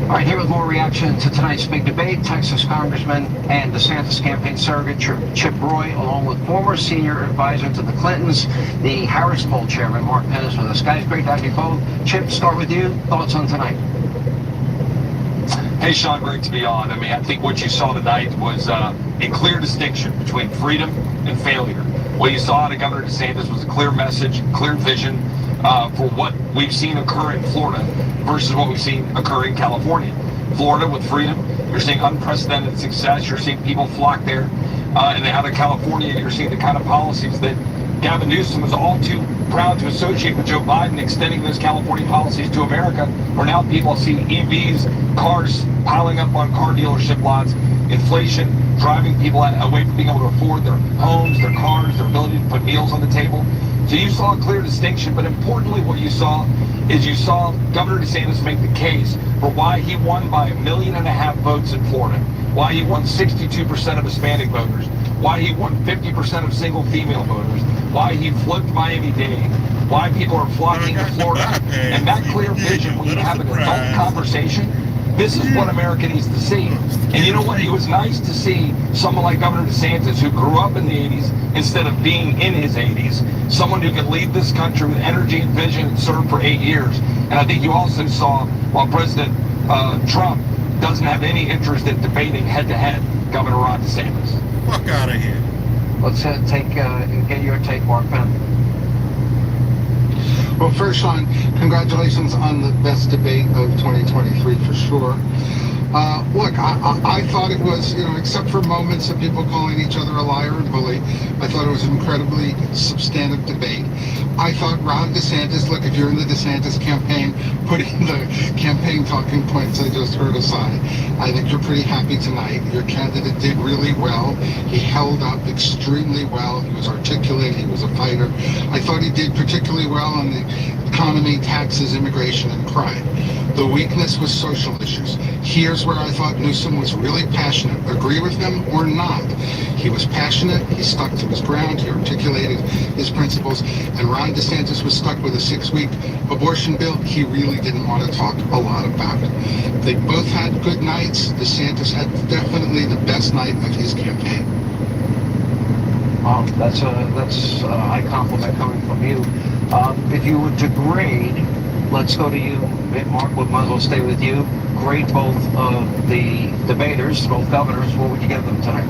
All right, here with more reaction to tonight's big debate, Texas Congressman and DeSantis campaign surrogate Chip Roy, along with former senior advisor to the Clintons, the Harris poll chairman, Mark Penn, with us. Guys, great to have you both. Chip, start with you. Thoughts on tonight? Hey, Sean, great to be on. I mean, I think what you saw tonight was a clear distinction between freedom and failure. What you saw out of Governor DeSantis was a clear message, clear vision for what we've seen occur in Florida versus what we've seen occur in California. Florida with freedom, you're seeing unprecedented success. You're seeing people flock there. And out of California, you're seeing the kind of policies that Gavin Newsom was all too proud to associate with Joe Biden, extending those California policies to America, where now people see EVs, cars piling up on car dealership lots, inflation driving people away from being able to afford their homes, their cars, their ability to put meals on the table. So you saw a clear distinction, but importantly what you saw is you saw Governor DeSantis make the case for why he won by 1.5 million votes in Florida, why he won 62% of Hispanic voters, why he won 50% of single female voters, why he flipped Miami-Dade, why people are flocking to Florida. And that clear vision, when you have an adult conversation, this is what America needs to see. And you know what? It was nice to see someone like Governor DeSantis, who grew up in the 80s instead of being in his 80s, someone who could lead this country with energy and vision and serve for 8 years. And I think you also saw, while President Trump doesn't have any interest in debating head-to-head Governor Ron DeSantis. Fuck out of here. Let's get your take, Mark Penn. Well, first, Sean, congratulations on the best debate of 2023 for sure. Look, I thought it was, except for moments of people calling each other a liar and bully, I thought it was an incredibly substantive debate. I thought Ron DeSantis, look, if you're in the DeSantis campaign, putting the campaign talking points I just heard aside, I think you're pretty happy tonight. Your candidate did really well. He held up extremely well. He was articulate. He was a fighter. I thought he did particularly well on the economy, taxes, immigration, and crime. The weakness was social issues. Here's where I thought Newsom was really passionate. Agree with him or not. He was passionate. He stuck to his ground. He articulated his principles. And Ron DeSantis was stuck with a 6-week abortion bill he really didn't want to talk a lot about. They both had good nights. DeSantis had definitely the best night of his campaign. Wow, that's a high compliment coming from you. If you were to grade, let's go to you, Mark. We might as well stay with you. Grade both of the debaters, both governors. What would you give them tonight?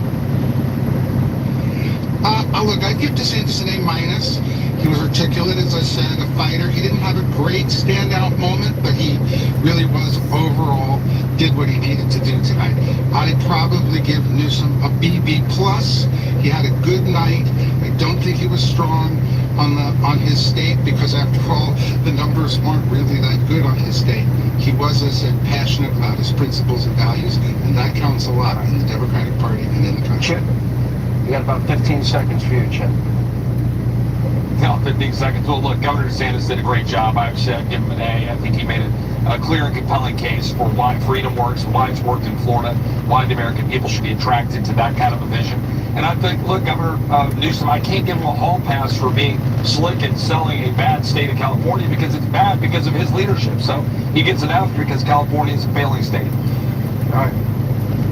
Look, I'd give DeSantis an A-. He was articulate, as I said, a fighter. He didn't have a great standout moment, but he really was overall, did what he needed to do tonight. I'd probably give Newsom a BB+. He had a good night. I don't think he was strong on his state because, after all, the numbers weren't really that good on his state. He was, as I said, passionate about his principles and values, and that counts a lot in the Democratic Party and in the country. Chip, you got about 15 seconds for you, Chip. No, 15 seconds. Well, look, Governor DeSantis did a great job. I would say I'd give him an A. I think he made a clear and compelling case for why freedom works, why it's worked in Florida, why the American people should be attracted to that kind of a vision. And I think, look, Governor Newsom, I can't give him a hall pass for being slick and selling a bad state of California because it's bad because of his leadership. So he gets an F because California is a failing state. All right.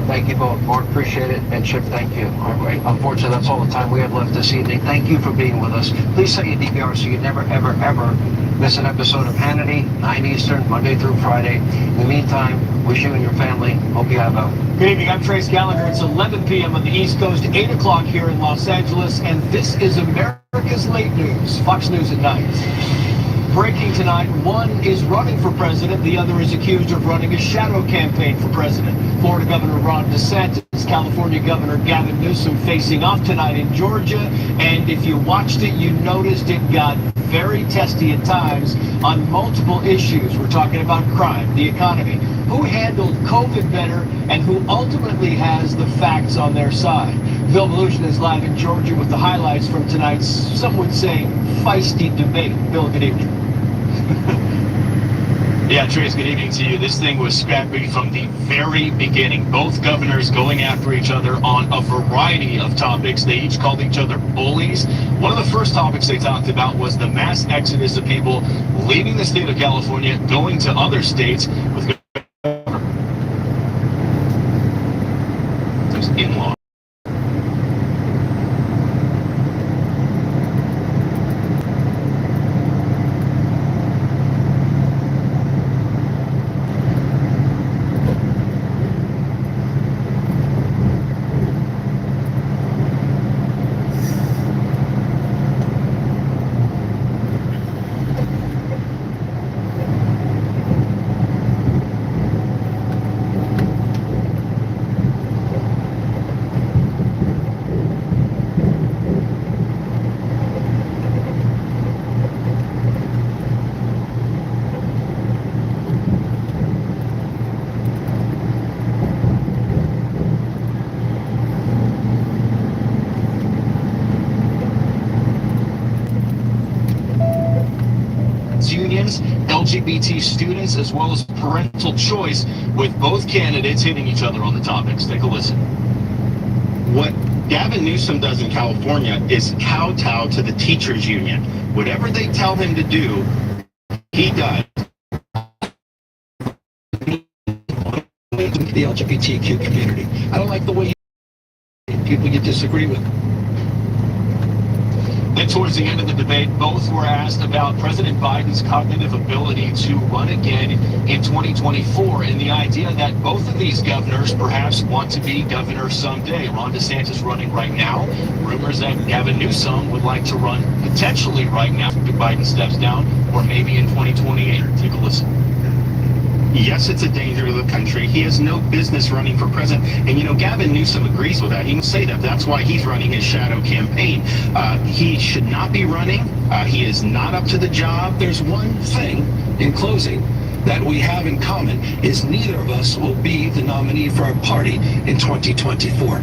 Thank you both. Mark, appreciate it. And Chip, thank you. All right. Unfortunately, that's all the time we have left this evening. Thank you for being with us. Please set your DVR so you never, ever, ever miss an episode of Hannity, 9 Eastern, Monday through Friday. In the meantime, wish you and your family. Hope you have a... Good evening. I'm Trace Gallagher. It's 11 p.m. on the East Coast, 8 o'clock here in Los Angeles, and this is America's Late News, Fox News at Night. Breaking tonight, one is running for president, the other is accused of running a shadow campaign for president. Florida Governor Ron DeSantis, California Governor Gavin Newsom facing off tonight in Georgia, and if you watched it, you noticed it got very testy at times on multiple issues. We're talking about crime, the economy, who handled COVID better, and who ultimately has the facts on their side. Bill Volusian is live in Georgia with the highlights from tonight's, some would say, feisty debate. Bill, good evening. Yeah, Trace, good evening to you. This thing was scrappy from the very beginning. Both governors going after each other on a variety of topics. They each called each other bullies. One of the first topics they talked about was the mass exodus of people leaving the state of California, going to other states with in-law. Unions, LGBT students, as well as parental choice, with both candidates hitting each other on the topics. Take a listen. What Gavin Newsom does in California is kowtow to the teachers union. Whatever they tell him to do, he does. The LGBTQ community. I don't like the way people you disagree with. Then towards the end of the debate, both were asked about President Biden's cognitive ability to run again in 2024 and the idea that both of these governors perhaps want to be governor someday. Ron DeSantis running right now. Rumors that Gavin Newsom would like to run potentially right now if Biden steps down, or maybe in 2028. Take a listen. Yes, it's a danger to the country. He has no business running for president. And, you know, Gavin Newsom agrees with that. He can say that. That's why he's running his shadow campaign. He should not be running. He is not up to the job. There's one thing, in closing, that we have in common is neither of us will be the nominee for our party in 2024.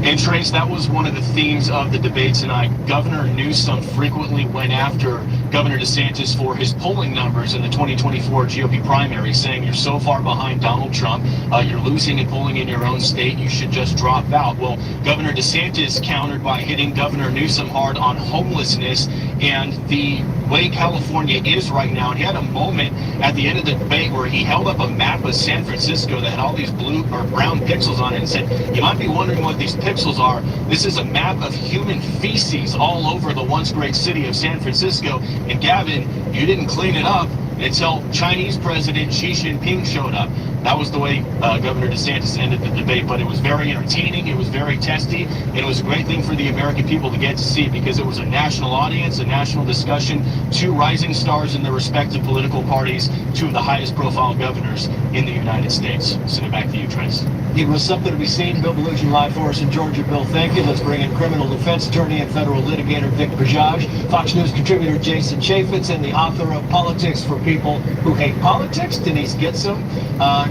And Trace, that was one of the themes of the debate tonight. Governor Newsom frequently went after Governor DeSantis for his polling numbers in the 2024 GOP primary, saying you're so far behind Donald Trump, you're losing and polling in your own state, you should just drop out. Well, Governor DeSantis countered by hitting Governor Newsom hard on homelessness and the way California is right now. And he had a moment at the end of the debate where he held up a map of San Francisco that had all these blue or brown pixels on it and said, you might be wondering what these pixels are. This is a map of human feces all over the once great city of San Francisco. And Gavin, you didn't clean it up until Chinese President Xi Jinping showed up. That was the way Governor DeSantis ended the debate, but it was very entertaining, it was very testy, and it was a great thing for the American people to get to see because it was a national audience, a national discussion, two rising stars in their respective political parties, two of the highest profile governors in the United States. Send it back to you, Trace. It was something to be seen. Bill Belushi live for us in Georgia. Bill, thank you. Let's bring in criminal defense attorney and federal litigator Vic Bajaj, Fox News contributor Jason Chaffetz, and the author of Politics for People Who Hate Politics, Denise Gitsom.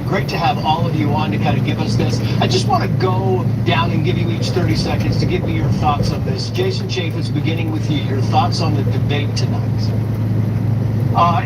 Great to have all of you on to kind of give us this. I just want to go down and give you each 30 seconds to give me your thoughts on this. Jason Chaffetz, beginning with you, your thoughts on the debate tonight.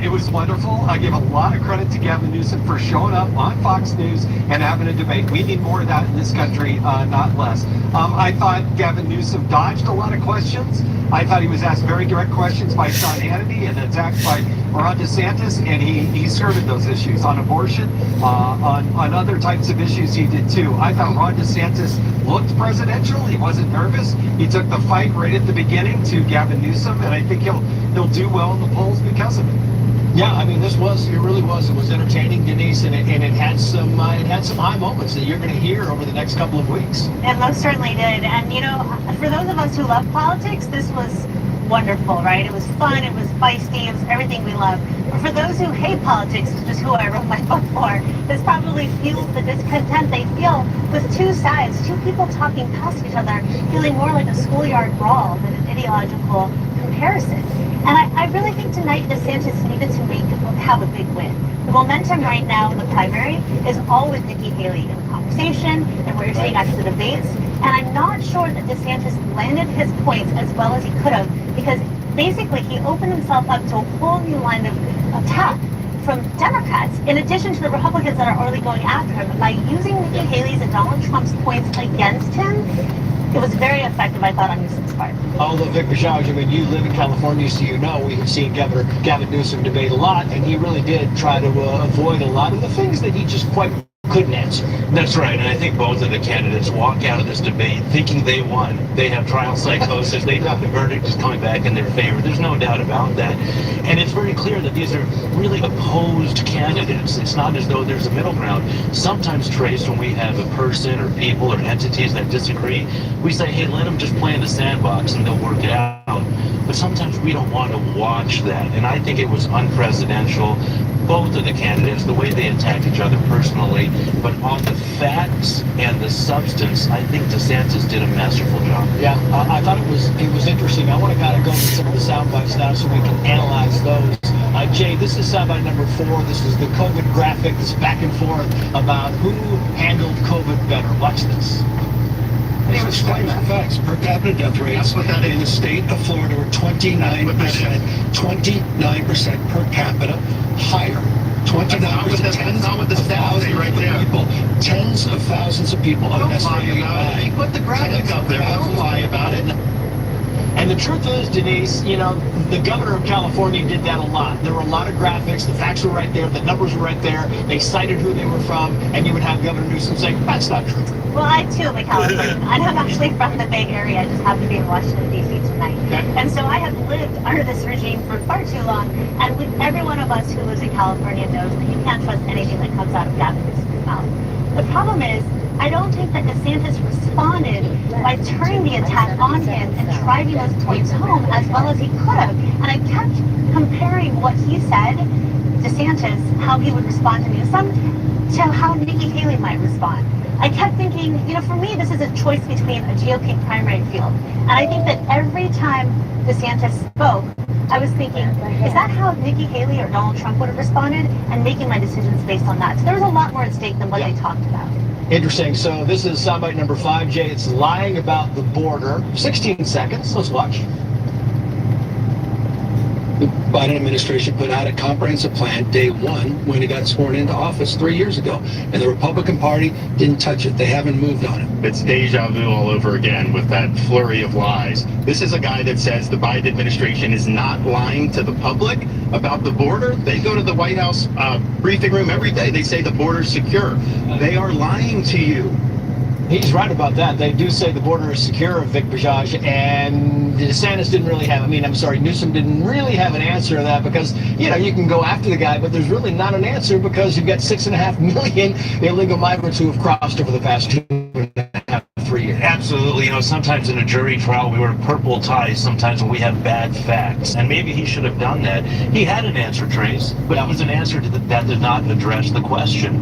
It was wonderful. I give a lot of credit to Gavin Newsom for showing up on Fox News and having a debate. We need more of that in this country, not less. I thought Gavin Newsom dodged a lot of questions. I thought he was asked very direct questions by Sean Hannity and attacked by Ron DeSantis, and he skirted those issues on abortion, on other types of issues he did too. I thought Ron DeSantis looked presidential. He wasn't nervous. He took the fight right at the beginning to Gavin Newsom, and I think he'll do well in the polls because of it. Yeah, I mean, it really was. It was entertaining, Denise, and it had some high moments that you're going to hear over the next couple of weeks. It most certainly did. And, you know, for those of us who love politics, this was wonderful, right? It was fun, it was feisty, it was everything we love. But for those who hate politics, which is who I wrote my book for, this probably fuels the discontent they feel with two sides, two people talking past each other, feeling more like a schoolyard brawl than an ideological comparison. And I really think tonight DeSantis needed to have a big win. The momentum right now in the primary is all with Nikki Haley in the conversation and where you're seeing after the debates. And I'm not sure that DeSantis landed his points as well as he could have, because basically he opened himself up to a whole new line of attack from Democrats, in addition to the Republicans that are already going after him, by using Nikki Haley's and Donald Trump's points against him. It was very effective, I thought, on Newsom's part. Although, Vic Bajaj, I mean, you live in California, so you know we have seen Governor Gavin Newsom debate a lot, and he really did try to avoid a lot of the things that he just quite couldn't answer. That's right, and I think both of the candidates walk out of this debate thinking they won. They have trial psychosis. They thought the verdict is coming back in their favor. There's no doubt about that. And it's very clear that these are really opposed candidates. It's not as though there's a middle ground. Sometimes, Trace, when we have a person or people or entities that disagree, we say, hey, let them just play in the sandbox and they'll work it out. But sometimes we don't want to watch that. And I think it was unpresidential, both of the candidates, the way they attacked each other personally, but on the facts and the substance, I think DeSantis did a masterful job. Yeah, I thought it was interesting. I want to kind of go into some of the sound bites now so we can analyze those. Jay, this is soundbite number 4. This is the COVID graphic, this back and forth about who handled COVID better. Watch this. It was facts. Per capita death rates in the state of Florida were 29%, 29% per capita higher. 29%, tens of thousands of people, tens of thousands of people unnecessarily dying. Put the graphic up there. Don't lie about it. And the truth is, Denise, you know, the governor of California did that a lot. There were a lot of graphics. The facts were right there. The numbers were right there. They cited who they were from. And you would have Governor Newsom saying, that's not true. Well, I too am a Californian. I'm actually from the Bay Area. I just happen to be in Washington, D.C. tonight. Okay. And so I have lived under this regime for far too long. And every one of us who lives in California knows that you can't trust anything that comes out of Gavin Newsom's mouth. The problem is, I don't think that DeSantis responded by turning the attack on him and driving those points home as well as he could have. And I kept comparing what he said, DeSantis, how he would respond to Newsom, to how Nikki Haley might respond. I kept thinking, you know, for me, this is a choice between a GOP primary field. And I think that every time DeSantis spoke, I was thinking, is that how Nikki Haley or Donald Trump would have responded? And making my decisions based on that. So there was a lot more at stake than what they talked about. Interesting. So this is soundbite number 5, Jay. It's lying about the border. 16 seconds. Let's watch. The Biden administration put out a comprehensive plan day one when he got sworn into office 3 years ago. And the Republican Party didn't touch it. They haven't moved on it. It's deja vu all over again with that flurry of lies. This is a guy that says the Biden administration is not lying to the public about the border. They go to the White House briefing room every day. They say the border's secure. They are lying to you. He's right about that. They do say the border is secure, Vic Bajaj, and DeSantis didn't really have, Newsom didn't really have an answer to that because, you know, you can go after the guy, but there's really not an answer because you've got 6.5 million illegal migrants who have crossed over the past 2.5, 3 years. Absolutely. You know, sometimes in a jury trial, we wear purple ties sometimes when we have bad facts. And maybe he should have done that. He had an answer, Trace, but it was an answer that did not address the question.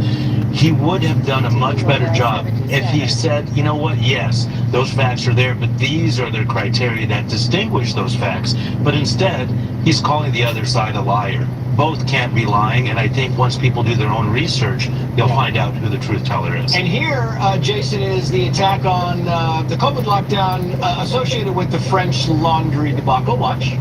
He would have done a much better job if he said, you know what, yes, those facts are there, but these are the criteria that distinguish those facts. But instead, he's calling the other side a liar. Both can't be lying, and I think once people do their own research, they'll find out who the truth teller is. And here, Jason, is the attack on the COVID lockdown associated with the French Laundry debacle. Watch.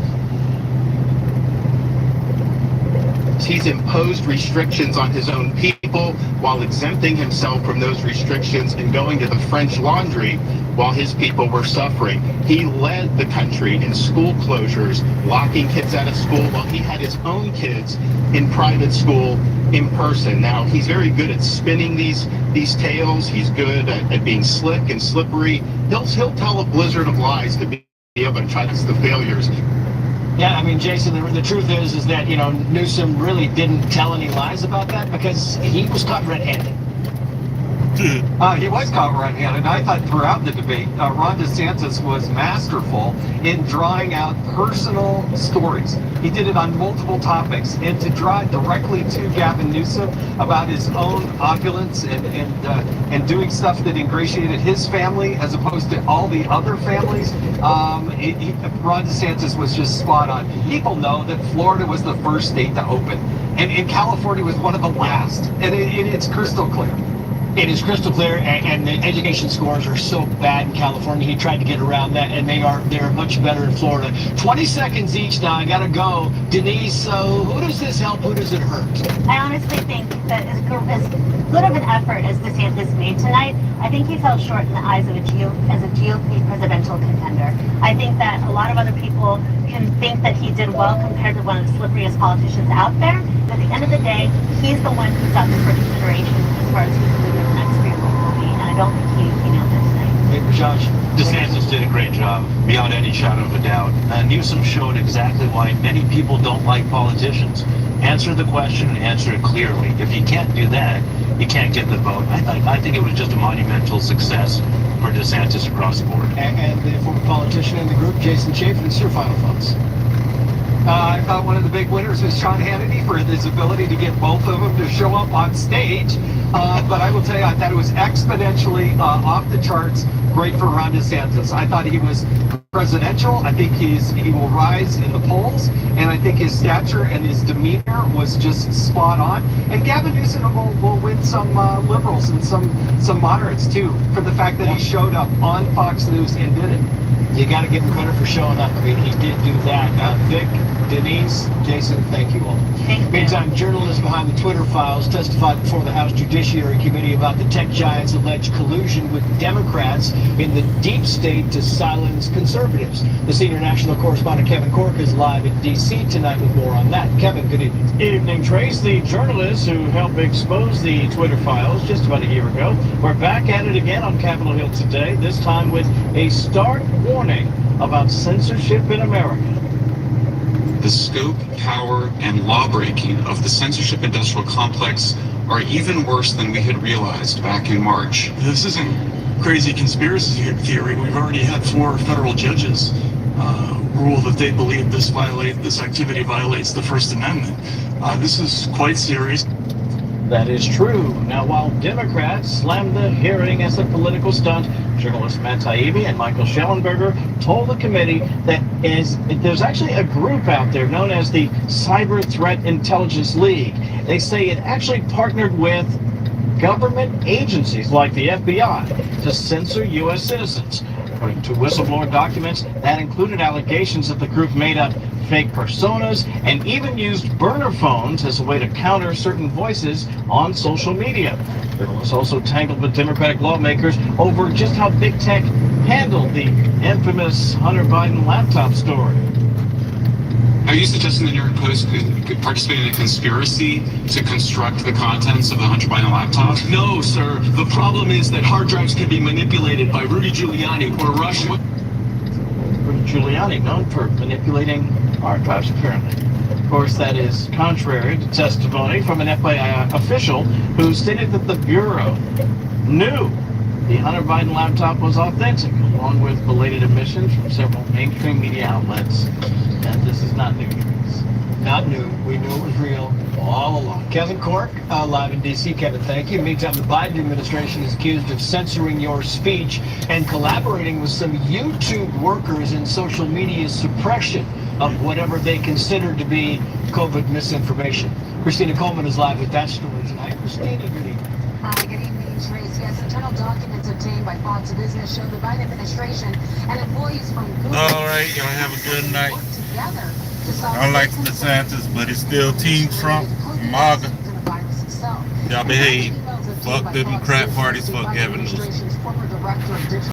He's imposed restrictions on his own people while exempting himself from those restrictions and going to the French Laundry while his people were suffering. He led the country in school closures, locking kids out of school while he had his own kids in private school in person. Now, he's very good at spinning these tales. He's good at being slick and slippery. He'll tell a blizzard of lies to be able to try the failures. Yeah, I mean, Jason, the truth is that, you know, Newsom really didn't tell any lies about that because he was caught red-handed. He was caught red-handed. I thought throughout the debate, Ron DeSantis was masterful in drawing out personal stories. He did it on multiple topics, and to draw directly to Gavin Newsom about his own opulence and doing stuff that ingratiated his family as opposed to all the other families. Ron DeSantis was just spot on. People know that Florida was the first state to open, and California was one of the last, and it's crystal clear. It is crystal clear, and the education scores are so bad in California. He tried to get around that, and they're much better in Florida. 20 seconds each now. I gotta go. Denise, so who does this help? Who does it hurt? I honestly think that as good of an effort as DeSantis made tonight, I think he fell short in the eyes of a GOP presidential contender. I think that a lot of other people can think that he did well compared to one of the slipperiest politicians out there. But at the end of the day, he's the one who's up for consideration as far as who's going to be the next vehicle will be. And I don't think he nailed it tonight. Hey, Josh. DeSantis did a great job, beyond any shadow of a doubt. Newsom showed exactly why many people don't like politicians. Answer the question and answer it clearly. If you can't do that, you can't get the vote. I think it was just a monumental success for DeSantis across the board. And the former politician in the group, Jason Chafin, it's your final thoughts. I thought one of the big winners was Sean Hannity for his ability to get both of them to show up on stage. But I will tell you, I thought it was exponentially off the charts great for Ron DeSantis. I thought he was presidential. I think he will rise in the polls, and I think his stature and his demeanor was just spot on. And Gavin Newsom will win some liberals and some moderates too, for the fact that he showed up on Fox News and did it. You got to give him credit for showing up. I mean, he did do that. Vic, Denise, Jason, thank you all. Meantime, journalists behind the Twitter files testified before the House Judiciary Committee about the tech giants' alleged collusion with Democrats in the deep state to silence conservatives. The senior national correspondent Kevin Cork is live in D.C. tonight with more on that. Kevin, good evening. Evening, Trace. The journalists who helped expose the Twitter files just about a year ago were back at it again on Capitol Hill today, this time with a stark warning about censorship in America. The scope, power, and law-breaking of the censorship industrial complex are even worse than we had realized back in March. This isn't crazy conspiracy theory. We've already had 4 federal judges rule that they believe this activity violates the First Amendment. This is quite serious. That is true. Now, while Democrats slammed the hearing as a political stunt, journalists Matt Taibbi and Michael Schellenberger told the committee that there's actually a group out there known as the Cyber Threat Intelligence League. They say it actually partnered with government agencies like the FBI to censor U.S. citizens. According to whistleblower documents, that included allegations that the group made up fake personas and even used burner phones as a way to counter certain voices on social media. It was also tangled with Democratic lawmakers over just how big tech handled the infamous Hunter Biden laptop story. Are you suggesting the New York Post could participate in a conspiracy to construct the contents of the Hunter Biden laptop? No, sir. The problem is that hard drives can be manipulated by Rudy Giuliani or Russia. Rudy Giuliani, known for manipulating hard drives, apparently. Of course, that is contrary to testimony from an FBI official who stated that the Bureau knew the Hunter Biden laptop was authentic, along with belated admissions from several mainstream media outlets. And this is not new news. Not new. We knew it was real all along. Kevin Cork, live in D.C. Kevin, thank you. Meantime, the Biden administration is accused of censoring your speech and collaborating with some YouTube workers in social media suppression of whatever they consider to be COVID misinformation. Christina Coleman is live with that story tonight. Christina, good evening. Hi, good evening, Trace. Yes, internal documents obtained by Fox Business show the Biden administration and employees from Google. All right, y'all have a good night. Together I like DeSantis, but it's still Team Trump, MAGA. Y'all behave. Fuck Democrat parties, fuck Gavin Newsom.